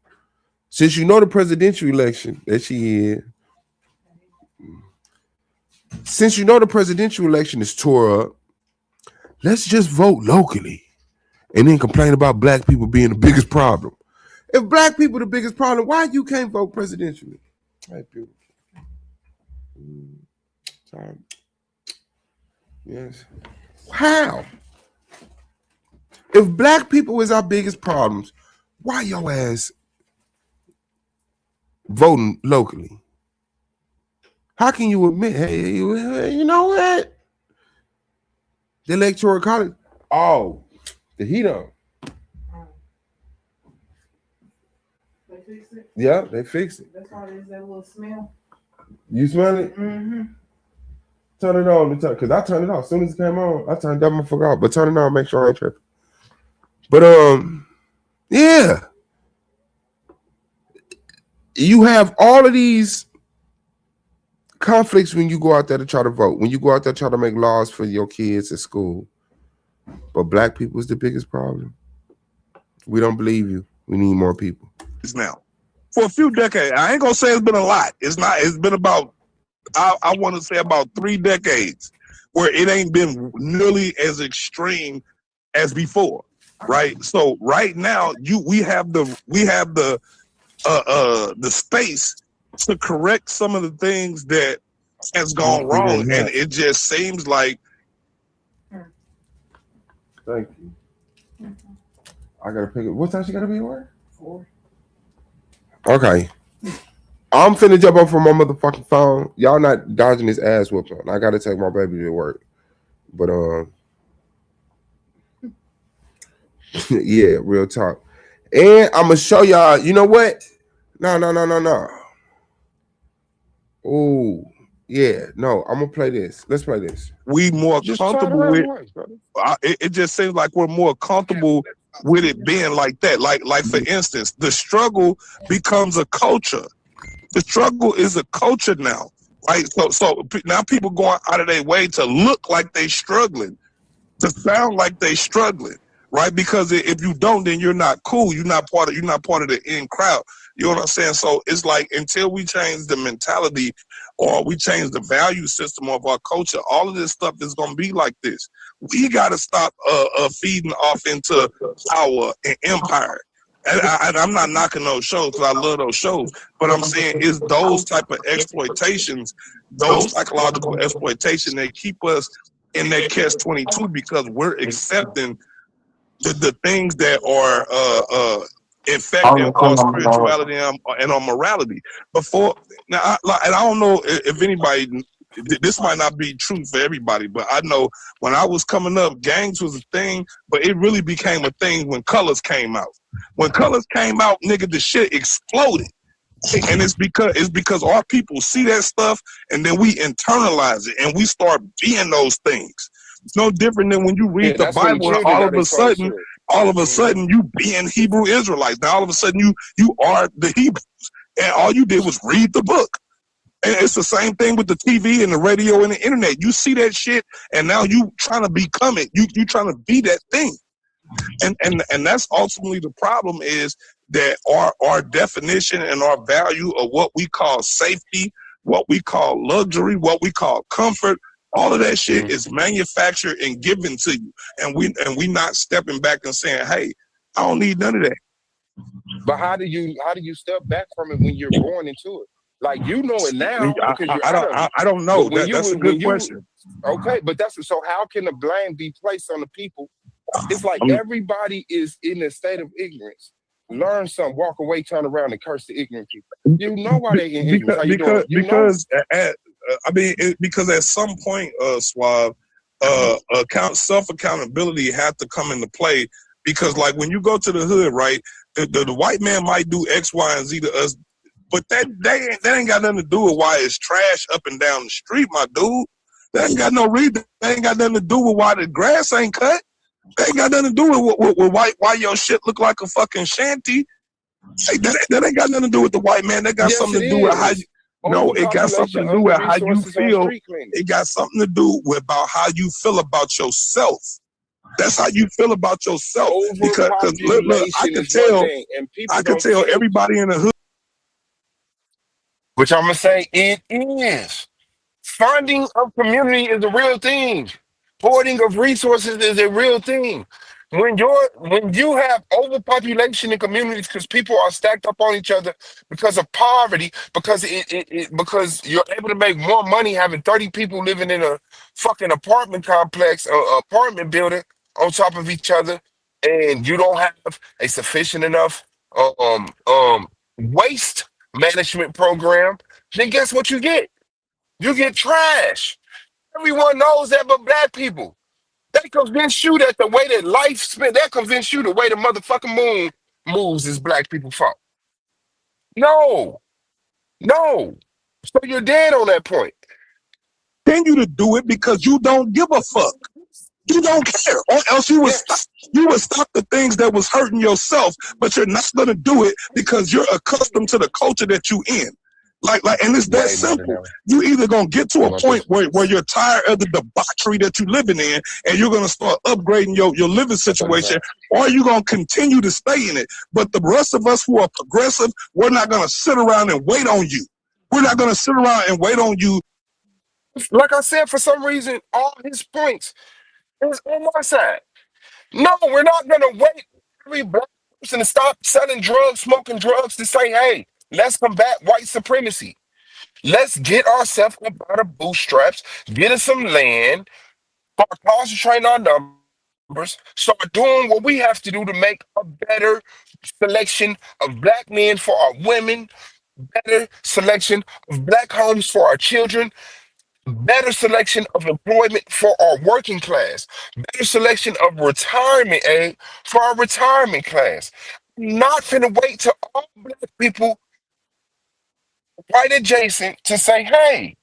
Since you know the presidential election that she is, since you know the presidential election is tore up, let's just vote locally and then complain about black people being the biggest problem. If black people the biggest problem, why you can't vote presidentially? Hey, beautiful. Time. Yes. How? If black people is our biggest problems, why your ass voting locally? How can you admit, hey, you know what? The electoral college, oh, the heat on. They fixed it? Yeah, they fixed it. That's why there's that little smell. You smell it? Mm-hmm. Turn it on, because I turned it off. As soon as it came on, I turned that motherfucker off. But turn it on, make sure I ain't tripping. But yeah. You have all of these conflicts when you go out there to try to vote, when you go out there to try to make laws for your kids at school. But black people is the biggest problem. We don't believe you. We need more people. Now, for a few decades, I ain't gonna say it's been a lot. It's not. It's been about, I want to say about 3 decades where it ain't been nearly as extreme as before, right? So right now, we have the space to correct some of the things that has gone wrong, and it just seems like. Thank you. I gotta pick it. What time she gotta be at work? 4. Okay. I'm finna jump up from my motherfucking phone. Y'all not dodging this ass whooping. I gotta take my baby to work. But yeah, real talk. And I'm gonna show y'all, you know what? No. Oh, yeah, no, I'm gonna play this. Let's play this. We more comfortable with it just seems like we're more comfortable with it being like that. Like for instance, the struggle becomes a culture. The struggle is a culture now, right? So now people going out of their way to look like they struggling, to sound like they struggling, right? Because if you don't, then you're not cool. You're not part of the in crowd. You know what I'm saying? So it's like until we change the mentality or we change the value system of our culture, all of this stuff is gonna be like this. We gotta stop feeding off into power and empire. And I'm not knocking those shows because I love those shows, but I'm saying it's those type of exploitations, those psychological exploitation that keep us in that catch-22 because we're accepting the things that are infecting our spirituality and our morality. Before now, and I don't know if anybody. This might not be true for everybody, but I know when I was coming up, gangs was a thing, but it really became a thing when Colors came out. When Colors came out, nigga, the shit exploded. And it's because our people see that stuff and then we internalize it and we start being those things. It's no different than when you read the Bible and all of a sudden you being Hebrew Israelites. Now all of a sudden you are the Hebrews. And all you did was read the book. And it's the same thing with the TV and the radio and the internet. You see that shit, and now you trying to become it. You trying to be that thing. And that's ultimately the problem is that our definition and our value of what we call safety, what we call luxury, what we call comfort, all of that shit is manufactured and given to you. And we not stepping back and saying, hey, I don't need none of that. But how do you step back from it when you're born into it? Like you know it now because you're I don't know. That's a good question. Okay, but so how can the blame be placed on the people? It's like everybody is in a state of ignorance. Learn something, walk away, turn around, and curse the ignorant people. You know why they in ignorance. Because at some point, Suave, self accountability had to come into play. Because like when you go to the hood, right, the white man might do X, Y, and Z to us. But that ain't got nothing to do with why it's trash up and down the street, my dude. That ain't got no reason. That ain't got nothing to do with why the grass ain't cut. That ain't got nothing to do with why your shit look like a fucking shanty. Hey, that ain't got nothing to do with the white man. That got something to do with how you. No, it got something to do with how you feel. It got something to do with about how you feel about yourself. That's how you feel about yourself. Because look, I can tell everybody in the hood. Which I'm gonna say it is. Finding a community is a real thing. Hoarding of resources is a real thing. When you have overpopulation in communities because people are stacked up on each other because of poverty, because you're able to make more money having 30 people living in a fucking apartment complex, apartment building on top of each other, and you don't have a sufficient enough waste management program, then guess what you get? You get trash. Everyone knows that but black people. They convince you that the way that life spent, they convince you the way the motherfucking moon moves is black people fault. No, no. So you're dead on that point. Continue to do it because you don't give a fuck. You don't care, or else you would stop the things that was hurting yourself, but you're not gonna do it because you're accustomed to the culture that you in. And it's that simple. You either gonna get to a point where you're tired of the debauchery that you're living in, and you're gonna start upgrading your living situation, or you're gonna continue to stay in it. But the rest of us who are progressive, we're not gonna sit around and wait on you. We're not gonna sit around and wait on you. Like I said, for some reason, all his points is on my side. No, we're not gonna wait every black person to stop selling drugs, smoking drugs to say, hey, let's combat white supremacy. Let's get ourselves up out of bootstraps, get us some land, start concentrating our numbers, start doing what we have to do to make a better selection of black men for our women, better selection of black homes for our children, better selection of employment for our working class, better selection of retirement aid for our retirement class. Not finna wait till all black people right adjacent to say, hey,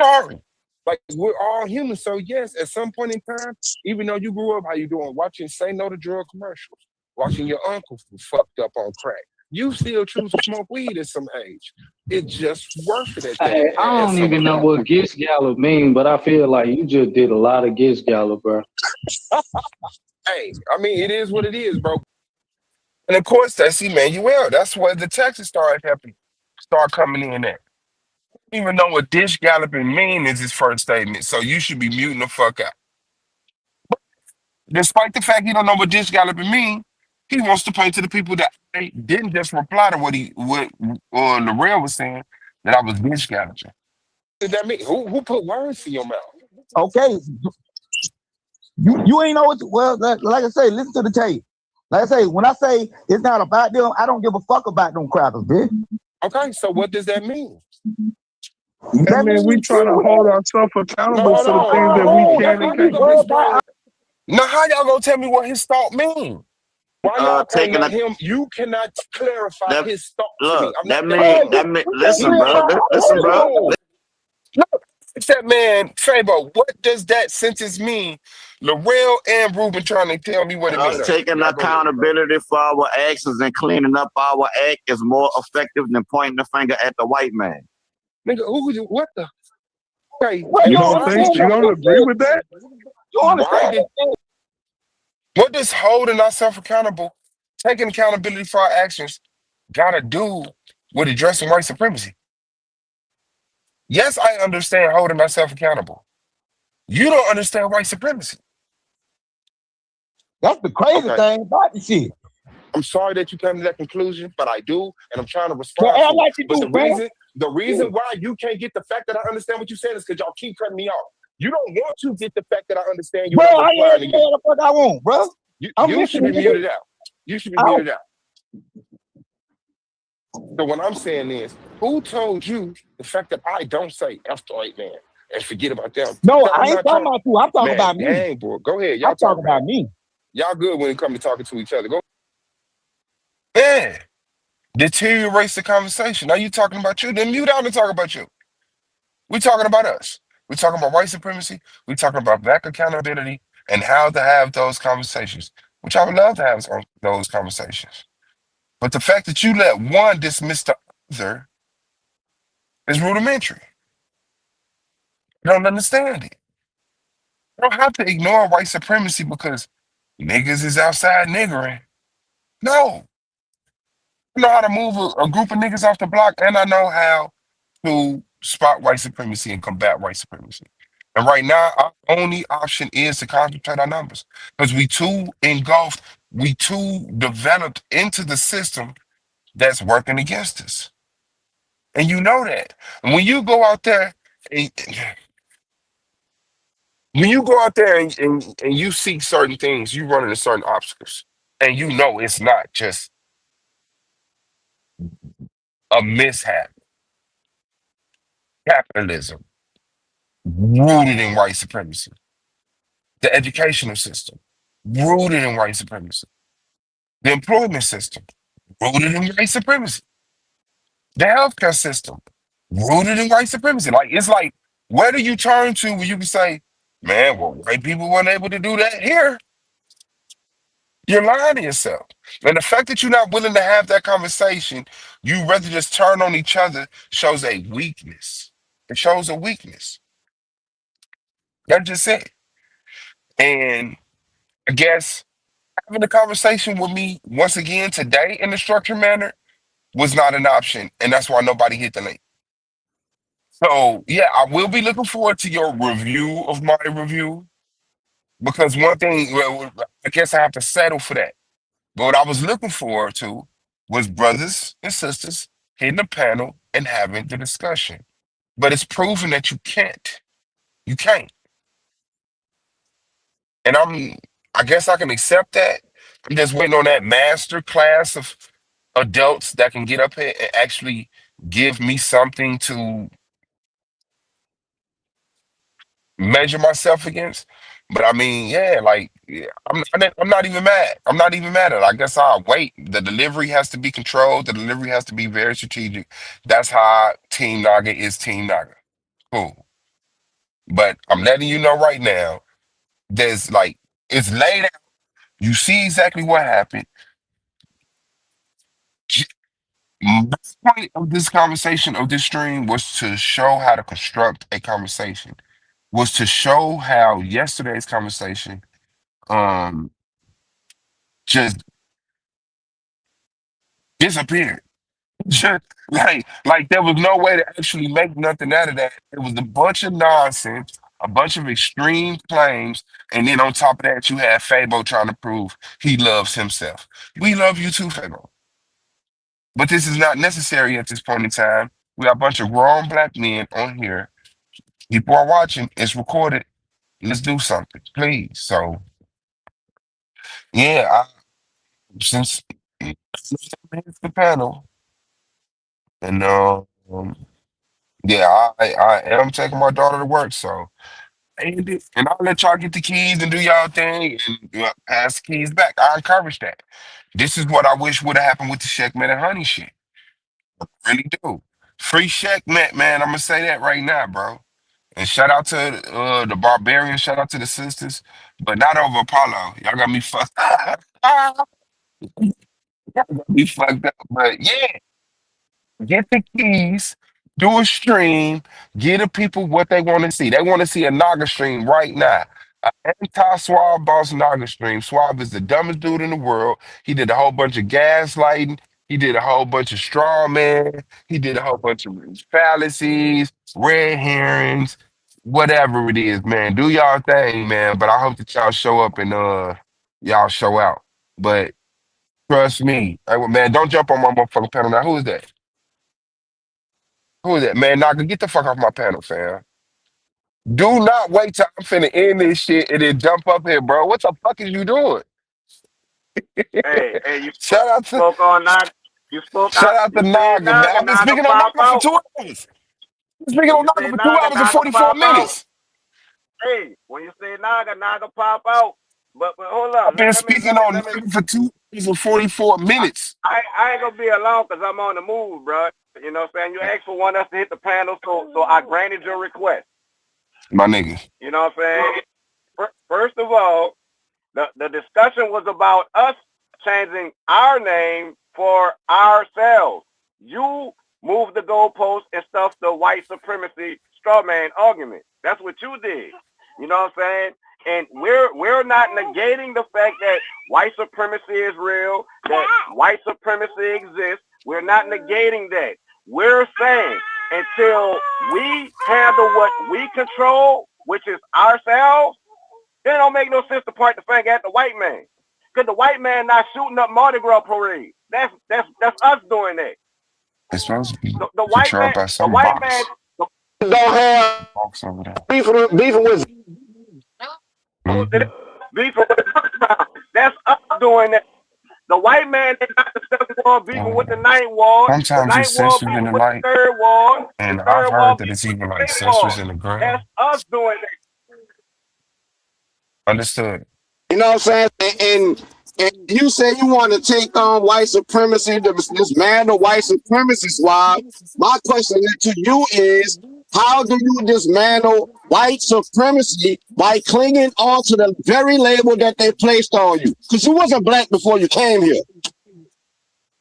sorry. Like we're all human. So yes, at some point in time, even though you grew up, how you doing? Watching Say No to Drug commercials, watching your uncle who fucked up on crack. You still choose to smoke weed at some age. It's just worth it at that. Hey, I don't even know what Gish Gallop mean, but I feel like you just did a lot of Gish Gallop, bro. Hey, I mean, it is what it is, bro. And of course, that's Emmanuel. That's where the Texas start coming in at. Even know what dish galloping mean is his first statement, so you should be muting the fuck out. Despite the fact he don't know what dish galloping mean, he wants to play to the people that didn't just reply to what Larell was saying, that I was dish galloping. What did that mean? Who put words in your mouth? Okay, you ain't know what. Like I say, listen to the tape. Like I say, when I say it's not about them, I don't give a fuck about them crackers, bitch. Okay, so what does that mean? That means we trying to hold ourselves accountable for the things that we can and can't. Now, how y'all gonna tell me what his thought mean? Why y'all taking him? You cannot clarify his thought. Look, that mean, listen, bro. Listen, bro. Look, that man, Fabo, what does that sentence mean? Larell and Ruben trying to tell me what it means. Taking accountability for our actions and cleaning up our act is more effective than pointing the finger at the white man. Nigga, what the? Okay, you don't agree with that? What does holding ourselves accountable, taking accountability for our actions, gotta do with addressing white supremacy? Yes, I understand holding myself accountable. You don't understand white supremacy. That's the crazy thing about the shit. I'm sorry that you came to that conclusion, but I do, and I'm trying to respond. The reason why you can't get the fact that I understand what you said is because y'all keep cutting me off. You don't want to get the fact that I understand you. Bro, I ain't the fuck I want, bro. You should be muted out. You should be muted out. So what I'm saying is, who told you the fact that I don't say F the white man and forget about them? No, I ain't talking about you. I'm talking about me. Dang, boy. Go ahead. Y'all talking about me. Y'all good when it comes to talking to each other. Go. Man, deteriorates the conversation. Now you talking about you, then mute out and talk about you. We talking about us. We talking about white supremacy. We talking about black accountability and how to have those conversations, which I would love to have those conversations. But the fact that you let one dismiss the other is rudimentary. You don't understand it. You don't have to ignore white supremacy because niggas is outside niggering. No. I know how to move a group of niggas off the block, and I know how to spot white supremacy and combat white supremacy. And right now, our only option is to concentrate our numbers because we too engulfed, we too developed into the system that's working against us. And you know that. And when you go out there, and, when you go out there and you see certain things, you run into certain obstacles, and you know it's not just a mishap. Capitalism, rooted in white supremacy. The educational system, rooted in white supremacy. The employment system, rooted in white supremacy. The healthcare system, rooted in white supremacy. Like it's like, where do you turn to where you can say, man, well, white people weren't able to do that here? You're lying to yourself. And the fact that you're not willing to have that conversation, you rather just turn on each other, shows a weakness. It shows a weakness. That's just it. And I guess having a conversation with me once again today in a structured manner was not an option. And that's why nobody hit the link. So yeah, I will be looking forward to your review of my review because one thing, well, I guess I have to settle for that. But what I was looking forward to was brothers and sisters hitting the panel and having the discussion. But it's proven that you can't. You can't. And I guess I can accept that. I'm just waiting on that master class of adults that can get up here and actually give me something to measure myself against. But I mean, yeah, like yeah, I'm not even mad. I'm not even mad at it. I guess I'll wait. The delivery has to be controlled. The delivery has to be very strategic. That's how Team Naga is Team Naga. Cool. But I'm letting you know right now, there's like it's laid out. You see exactly what happened. The point of this conversation of this stream was to show how to construct a conversation. Was to show how yesterday's conversation um just disappeared. Just like there was no way to actually make nothing out of that. It was a bunch of nonsense, a bunch of extreme claims, and then on top of that, you had Fabo trying to prove he loves himself. We love you too, Fabo. But this is not necessary at this point in time. We got a bunch of grown black men on here. People are watching. It's recorded. Let's do something, please. So yeah, since it's the panel, and yeah, I am taking my daughter to work, so and I'll let y'all get the keys and do y'all thing and pass the keys back. I encourage that. This is what I wish would have happened with the Checkmate and Honey shit. I really do. Free Checkmate, man. I'm gonna say that right now, bro. And shout out to the Barbarian. Shout out to the sisters, but not over Apollo. Y'all got me fucked. Y'all got me fucked up. But yeah. Get the keys, do a stream, give the people what they want to see. They want to see a Naga stream right now. An anti-Suave boss Naga stream. Suave is the dumbest dude in the world. He did a whole bunch of gaslighting. He did a whole bunch of straw man. He did a whole bunch of fallacies, red herrings, whatever it is, man. Do y'all thing, man. But I hope that y'all show up and y'all show out. But trust me, man, don't jump on my motherfucking panel now. Who is that? Who is that? Man, Naga, get the fuck off my panel, fam. Do not wait till I'm finna end this shit and then jump up here, bro. What the fuck is you doing? Hey, you Shout out to spoke on Naga. You spoke shout out. out You to said Naga, man. Naga. I've been Naga speaking on pop Naga for out. 2 hours. I've been speaking When on you Naga say for 2 hours and Naga 44 pop out. minutes. Hey, when you say Naga pop out. But hold I've up. been Let me. speaking on Naga for 2 hours and 44 minutes. I ain't gonna be alone because I'm on the move, bro. You know what I'm saying? You asked for one of us to hit the panel, so I granted your request. My nigga. You know what I'm saying? First of all, the discussion was about us changing our name for ourselves. You moved the goalpost and stuffed the white supremacy straw man argument. That's what you did. You know what I'm saying? And we're not negating the fact that white supremacy is real, that white supremacy exists. We're not negating that. We're saying until we handle what we control, which is ourselves, then it don't make no sense to point the finger at the white man. Because the white man not shooting up Mardi Gras parade. That's us doing that. It's supposed to be the white man. by some The white box. man don't have Box over there. beefing with. Beefing with. That's us doing that. The white man they got the seventh ward beefing with the ninth ward. Sometimes the it's ninth ward sisters in beefing the with light, the third ward. and The I've third heard ward that beefing it's with even the like fifth sisters ward. in the ground. That's us doing that. Understood. You know what I'm saying? And you say you want to take on white supremacy, dismantle white supremacy, Suave. My question to you is, how do you dismantle white supremacy by clinging on to the very label that they placed on you? Because you wasn't black before you came here.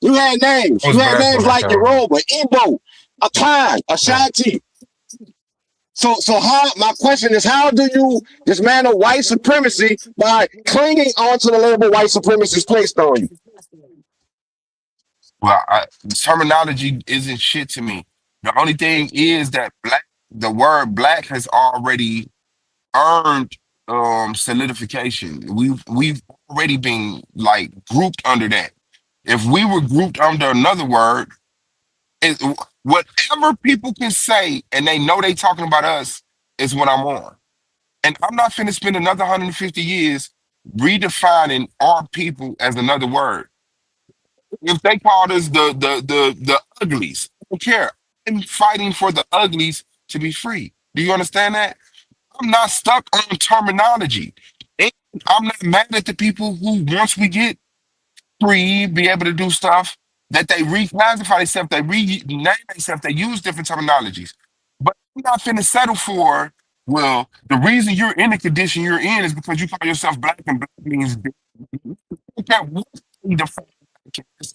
You had names. You had names like Yoruba, Igbo, Akan, Ashanti. So how? My question is, how do you dismantle white supremacy by clinging onto the label white supremacy is placed on you? Well, terminology isn't shit to me. The only thing is that the word black has already earned solidification. We've already been like grouped under that. If we were grouped under another word, whatever people can say and they know they talking about us is what I'm on. And I'm not finna spend another 150 years redefining our people as another word. If they called us the uglies, I don't care. I'm fighting for the uglies to be free. Do you understand that? I'm not stuck on terminology. And I'm not mad at the people who, once we get free, be able to do stuff, that they reclassify themselves, they rename themselves, they use different terminologies. But I'm not finna settle for, well, the reason you're in the condition you're in is because you call yourself black and black means I don't care what they define black as.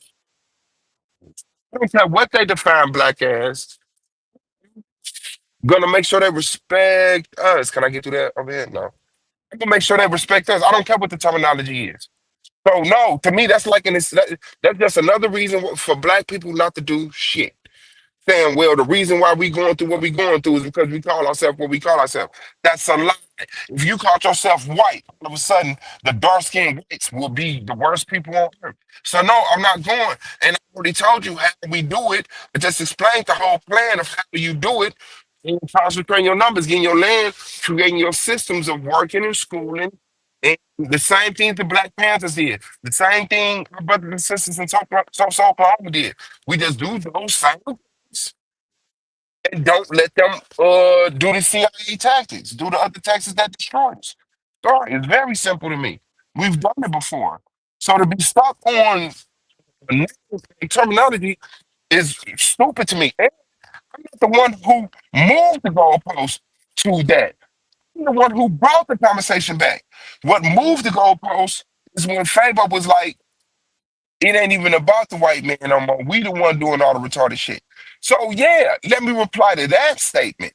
I don't care what they define black as. Gonna make sure they respect us. Can I get through that over here? No. I'm gonna make sure they respect us. I don't care what the terminology is. So no, to me, that's like that's just another reason for black people not to do shit. Saying, well, the reason why we going through what we going through is because we call ourselves what we call ourselves. That's a lie. If you call yourself white, all of a sudden the dark-skinned whites will be the worst people on earth. So no, I'm not going. And I already told you how we do it. I just explained the whole plan of how you do it. And concentrating your numbers, getting your land, creating your systems of working and schooling. And the same thing the Black Panthers did. The same thing our brothers and sisters in Oklahoma did. We just do those same things and don't let them do the CIA tactics, do the other tactics that destroy us. Sorry, it's very simple to me. We've done it before. So to be stuck on terminology is stupid to me. And I'm not the one who moved the goalpost to that. I'm the one who brought the conversation back. What moved the goalpost is when Fabo was like, it ain't even about the white man no more. We the one doing all the retarded shit. So yeah, let me reply to that statement.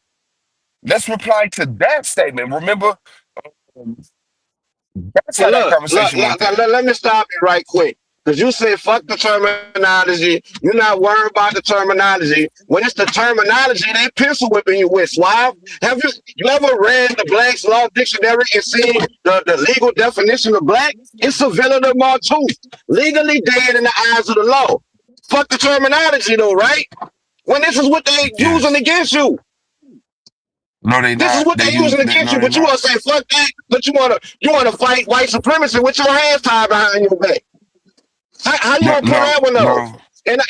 Let's reply to that statement. Remember, um, that's how that conversation went there. Let me stop you right quick. Because you say fuck the terminology. You're not worried about the terminology. When it's the terminology, they pencil whipping you with, Suave. Have you ever read the Black's Law Dictionary and seen the legal definition of black? It's a villain of Martooth. Legally dead in the eyes of the law. Fuck the terminology though, right? When this is what they using against you. No, they this not. Is what they using against you, but you want to say fuck that, but you want to fight white supremacy with your hands tied behind your back. How you gonna pull that one off? And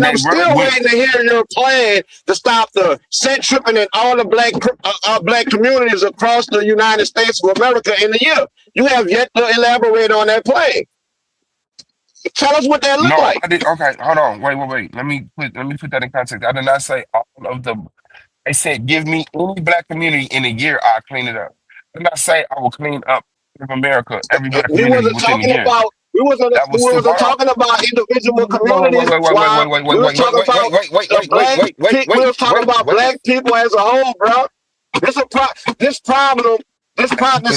I'm still waiting to hear your plan to stop the set tripping in all the black communities across the United States of America in a year. You have yet to elaborate on that plan. Tell us what that look like. Okay, hold on. Wait. Let me put that in context. I did not say all of the. I said give me any black community in a year, I'll clean it up. I did not say I will clean up America, every black community within a year. We wasn't talking about individual communities. We were talking about black people as a whole, bro. This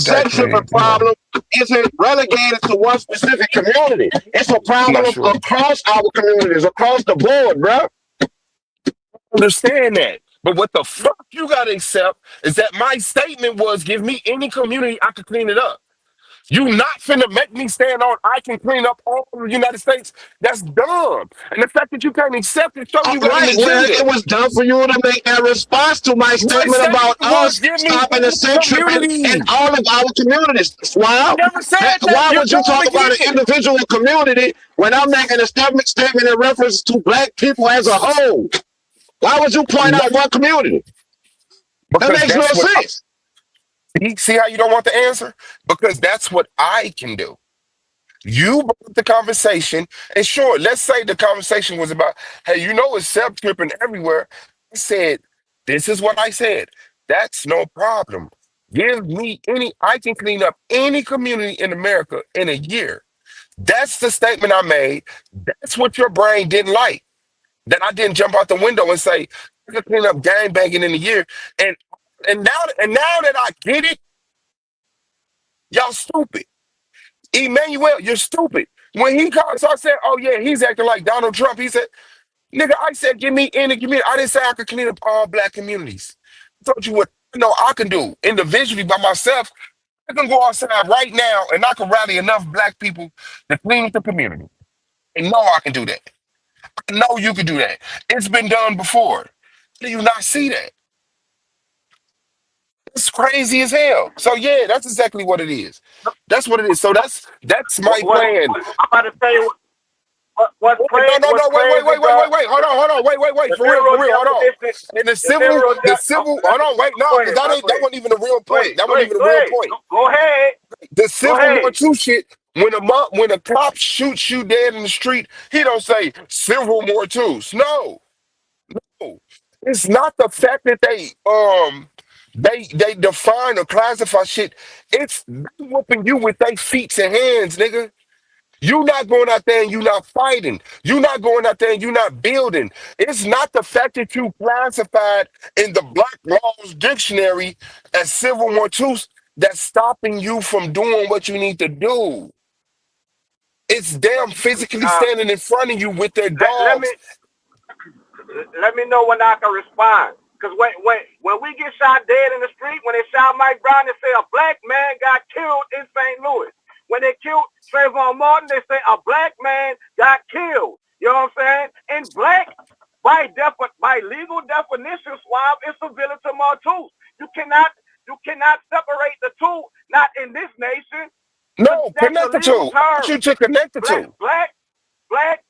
censorship problem isn't relegated to one specific community. It's a problem across our communities, across the board, bro. Understand that. But what the fuck you gotta accept is that my statement was, give me any community, I could clean it up. You not finna make me stand on I can clean up all of the United States. That's dumb. And the fact that you can't accept it shows you got an Right. Well, agenda. it was done for you to make that response to my My statement statement about was us give me stopping the any sex trafficking in community. all of our communities. I Why? never said that. Why You're would you dumb talk about an again. individual community when I'm making a statement in reference to black people as a whole? Why would you point out one community? That Because makes no that's what sense. see how you don't want the answer? Because that's what I can do. You brought the conversation, and sure, let's say the conversation was about, hey, it's self-tripping everywhere. I said, this is what I said. That's no problem. Give me I can clean up any community in America in a year. That's the statement I made. That's what your brain didn't like. That I didn't jump out the window and say, I can clean up gang banging in a year. And now that I get it, y'all stupid. Emmanuel, you're stupid. When he called, so I said, oh yeah, he's acting like Donald Trump. He said, nigga, I said, give me any community. I didn't say I could clean up all black communities. I told you what I can do individually by myself. I can go outside right now and I can rally enough black people to clean up the community. And no, I can do that. I know you can do that. It's been done before. Do you not see that? It's crazy as hell. So yeah, that's exactly what it is. That's what it is. So that's my plan. I'm about to tell you what's crazy. No, wait. Hold on, wait. The For real, hold on. definition. And The civil, hold on, wait, no, because that wasn't even a real point. That wasn't even a Go real ahead. point. Go ahead. The Civil War II shit, when a cop shoots you dead in the street, he don't say Civil War II. No. It's not the fact that they define or classify shit. It's they whooping you with their feet and hands, nigga. You not going out there and you not fighting. You not going out there and you not building. It's not the fact that you classified in the Black Laws Dictionary as Civil War II that's stopping you from doing what you need to do. It's them physically standing in front of you with their dogs. Let me know when I can respond. Because when we get shot dead in the street, when they shot Mike Brown, they say a black man got killed in St. Louis. When they killed Trayvon Martin, they say a black man got killed. You know what I'm saying? And black, by legal definition, Suave, is civilian to Martus. You cannot separate the two. Not in this nation. No, connect the two. I want you to connect the two. Black,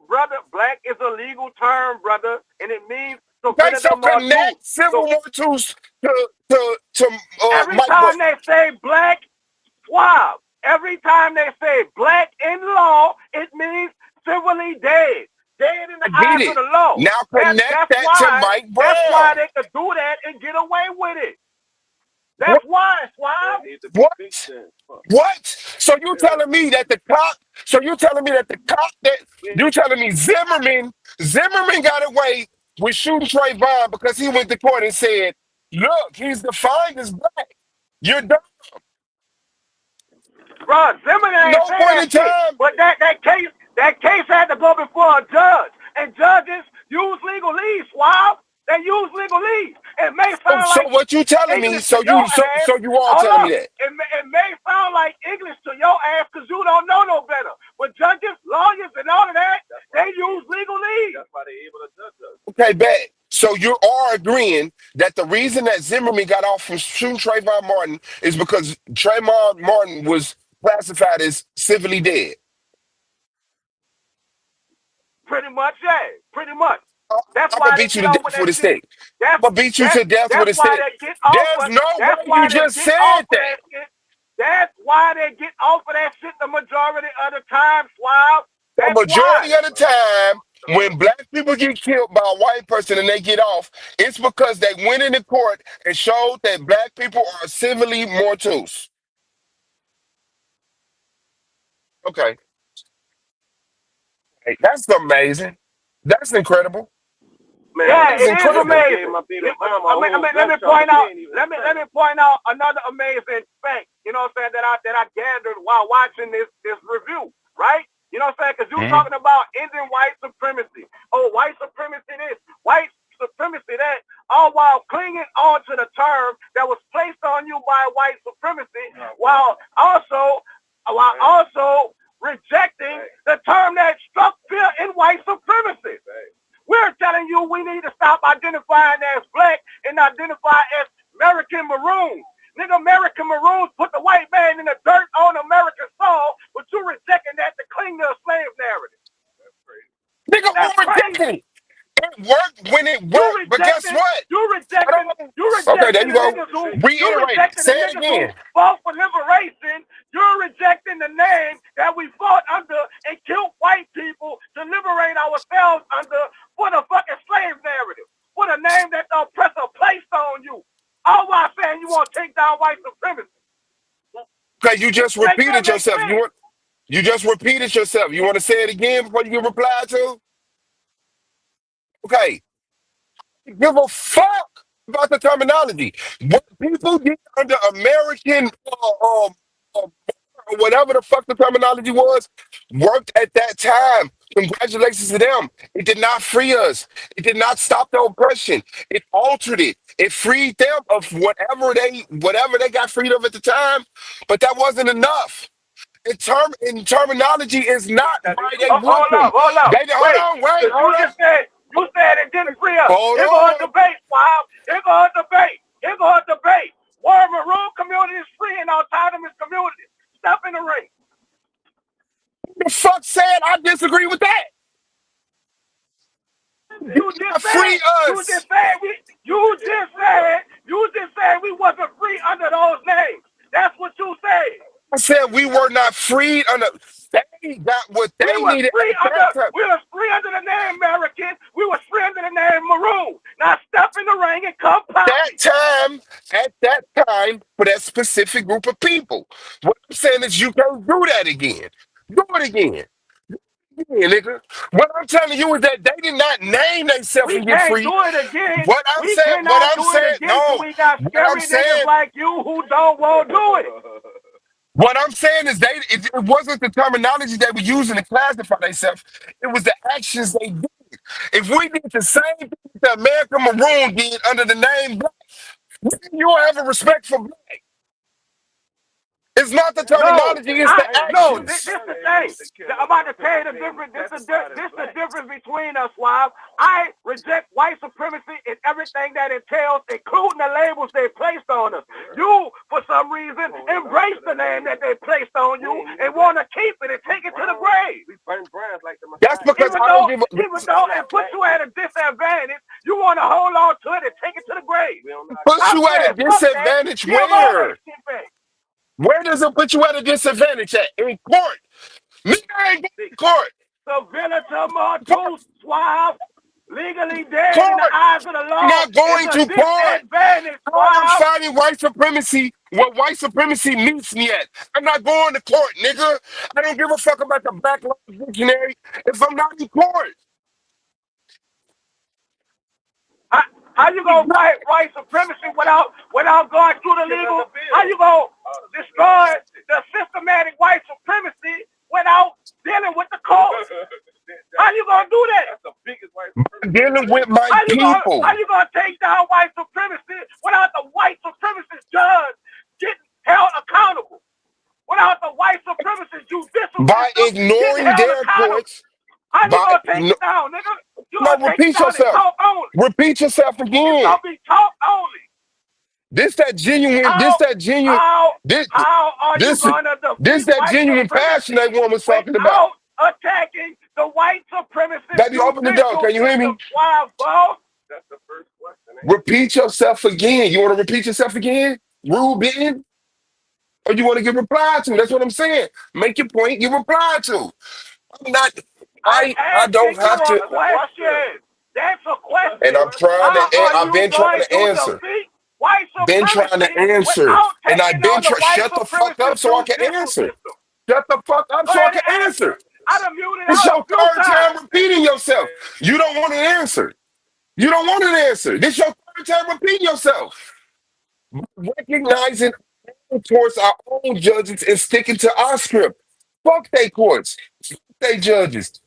brother, black is a legal term, brother, and it means so connect Civil War II to every time they say black, Suave. Every time they say black in law, it means civilly dead. Dead in the eyes of the law. Now connect that to Mike Brown. That's why they could do that and get away with it. That's why, Suave. What? So you telling me that the cop? You telling me Zimmerman got away with shooting Trayvon because he went to court and said, "Look, he's defined as black." You're dumb. Bro, Zimmerman ain't saying that shit. But that case had to go before a judge, and judges use legalese. Wow. They use legalese. It may sound like. So what you telling me? So you all telling me that? It may sound like English to your ass because you don't know no better. But judges, lawyers, and all of that, they use legalese. That's why they're able to judge us. Okay, bet. So you are agreeing that the reason that Zimmerman got off from shooting Trayvon Martin is because Trayvon Martin was classified as civilly dead. Pretty much, yeah. Pretty much. That's I'm why gonna beat you to death with a stick. I'm gonna beat you to death with a stick. There's no way you just said that. That's why they get off of that shit the majority of the time, Suave. The majority of the time, when black people get killed by a white person and they get off, it's because they went into court and showed that black people are civilly mortus. Okay. Hey, that's amazing. That's incredible. Man, yeah, it is amazing. Let me point out another amazing fact. You know what I'm saying, that I gathered while watching this review, right? You know what I'm saying? Because you're talking about Indian white supremacy. Oh, white supremacy this. White supremacy, that all while clinging on to the term that was placed on you by white supremacy, while also rejecting the term that struck fear in white supremacy. We're telling you we need to stop identifying as black and identify as American maroons. Nigga, American maroons put the white man in the dirt on American soil, but you rejecting that to cling to a slave narrative. Nigga, who rejected it? It worked when it worked, but guess what? You rejecting okay, there you go. Reiterate. Say it again. Fought for liberation. You're rejecting the name that we fought under and killed white people to liberate ourselves under for the fucking slave narrative. For the name that the oppressor placed on you. All while saying you want to take down white supremacy. Okay, you just repeated yourself. You just repeated yourself. You want to say it again before you get replied to? Okay. Give a fuck about the terminology. What people did under American whatever the fuck the terminology was, worked at that time. Congratulations to them. It did not free us. It did not stop the oppression. It altered it. It freed them of whatever they got freed of at the time. But that wasn't enough. In terminology is not why they want them. Hold up. Wait. You said it didn't free us. Hold Here goes a debate, Suave. Here goes a debate. War maroon community is free and autonomous community. Step in the ring. The fuck said I disagree with that? You just said we wasn't free under those names. That's what you said. I said we were not freed under. They got what they needed. We were free under the name American. We were free under the name Maroon. Now step in the ring and come pop. At that time, for that specific group of people. What I'm saying is you can't do that again. Do it again. Yeah, nigga. What I'm telling you is that they did not name themselves and get free. We can't do it again. What I'm saying, we got scary niggas like you who don't want to do it. What I'm saying is it wasn't the terminology they were using to classify themselves. It was the actions they did. If we did the same thing that American Maroon did under the name Black, you'll have a respect for Black. It's not the terminology, it's the actions. No, this is the thing. I'm about to tell you the difference. This is the difference between us, Suave. I reject white supremacy and everything that entails, including the labels they placed on us. You, for some reason, embrace the name that they placed on you and want to keep it and take it to the grave. That's because even though it puts you at a disadvantage, you want to hold on to it and take it to the grave. Puts you at a disadvantage where? Where does it put you at a disadvantage at? In court. Nigga ain't in court. Civilita Martus, Suave, legally dead in the eyes of the law. I'm not going to court. I'm fighting white supremacy where white supremacy meets me at. I'm not going to court, nigga. I don't give a fuck about the Black Law Dictionary if I'm not in court. How you gonna fight white supremacy without going through the legal? How you gonna destroy the systematic white supremacy without dealing with the court? How you gonna do that? That's the biggest white supremacy. Dealing with my people. How you gonna take down white supremacy without the white supremacist judge getting held accountable? Without the white supremacist judicial by ignoring their courts. How you gonna take it down, nigga? Repeat yourself. Repeat yourself again. It's gonna be talk only. This that genuine passion that woman was talking about. Attacking the white supremacist. Baby, open the door. Can you hear me? That's the first question. Repeat yourself again. You want to repeat yourself again? Ruben? Or you want to get replied to? That's what I'm saying. Make your point, get replied to. I'm not. I don't have to. That's a question. And I'm trying to. I've been trying to answer. Been trying to answer. And I've been trying. Shut the fuck up so I can answer. Shut the fuck up so I can answer. It's your third time repeating yourself. You don't want an answer. You don't want an answer. This your third time repeating yourself. Recognizing towards our own judges and sticking to our script. Fuck they courts. Fuck they judges.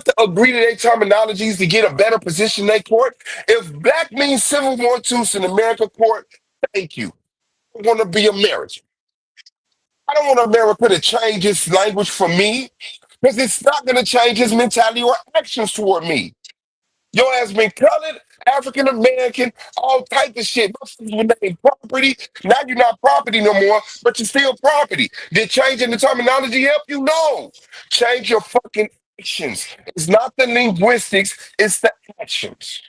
To agree to their terminologies to get a better position in their court. If black means civil war tools in America court, thank you. I want to be American. I don't want America to change its language for me because it's not going to change his mentality or actions toward me. Your ass been colored, African American, all type of shit. My name property. Now you're not property no more, but you're still property. Did changing the terminology help you? No. Change your fucking actions. It's not the linguistics, it's the actions.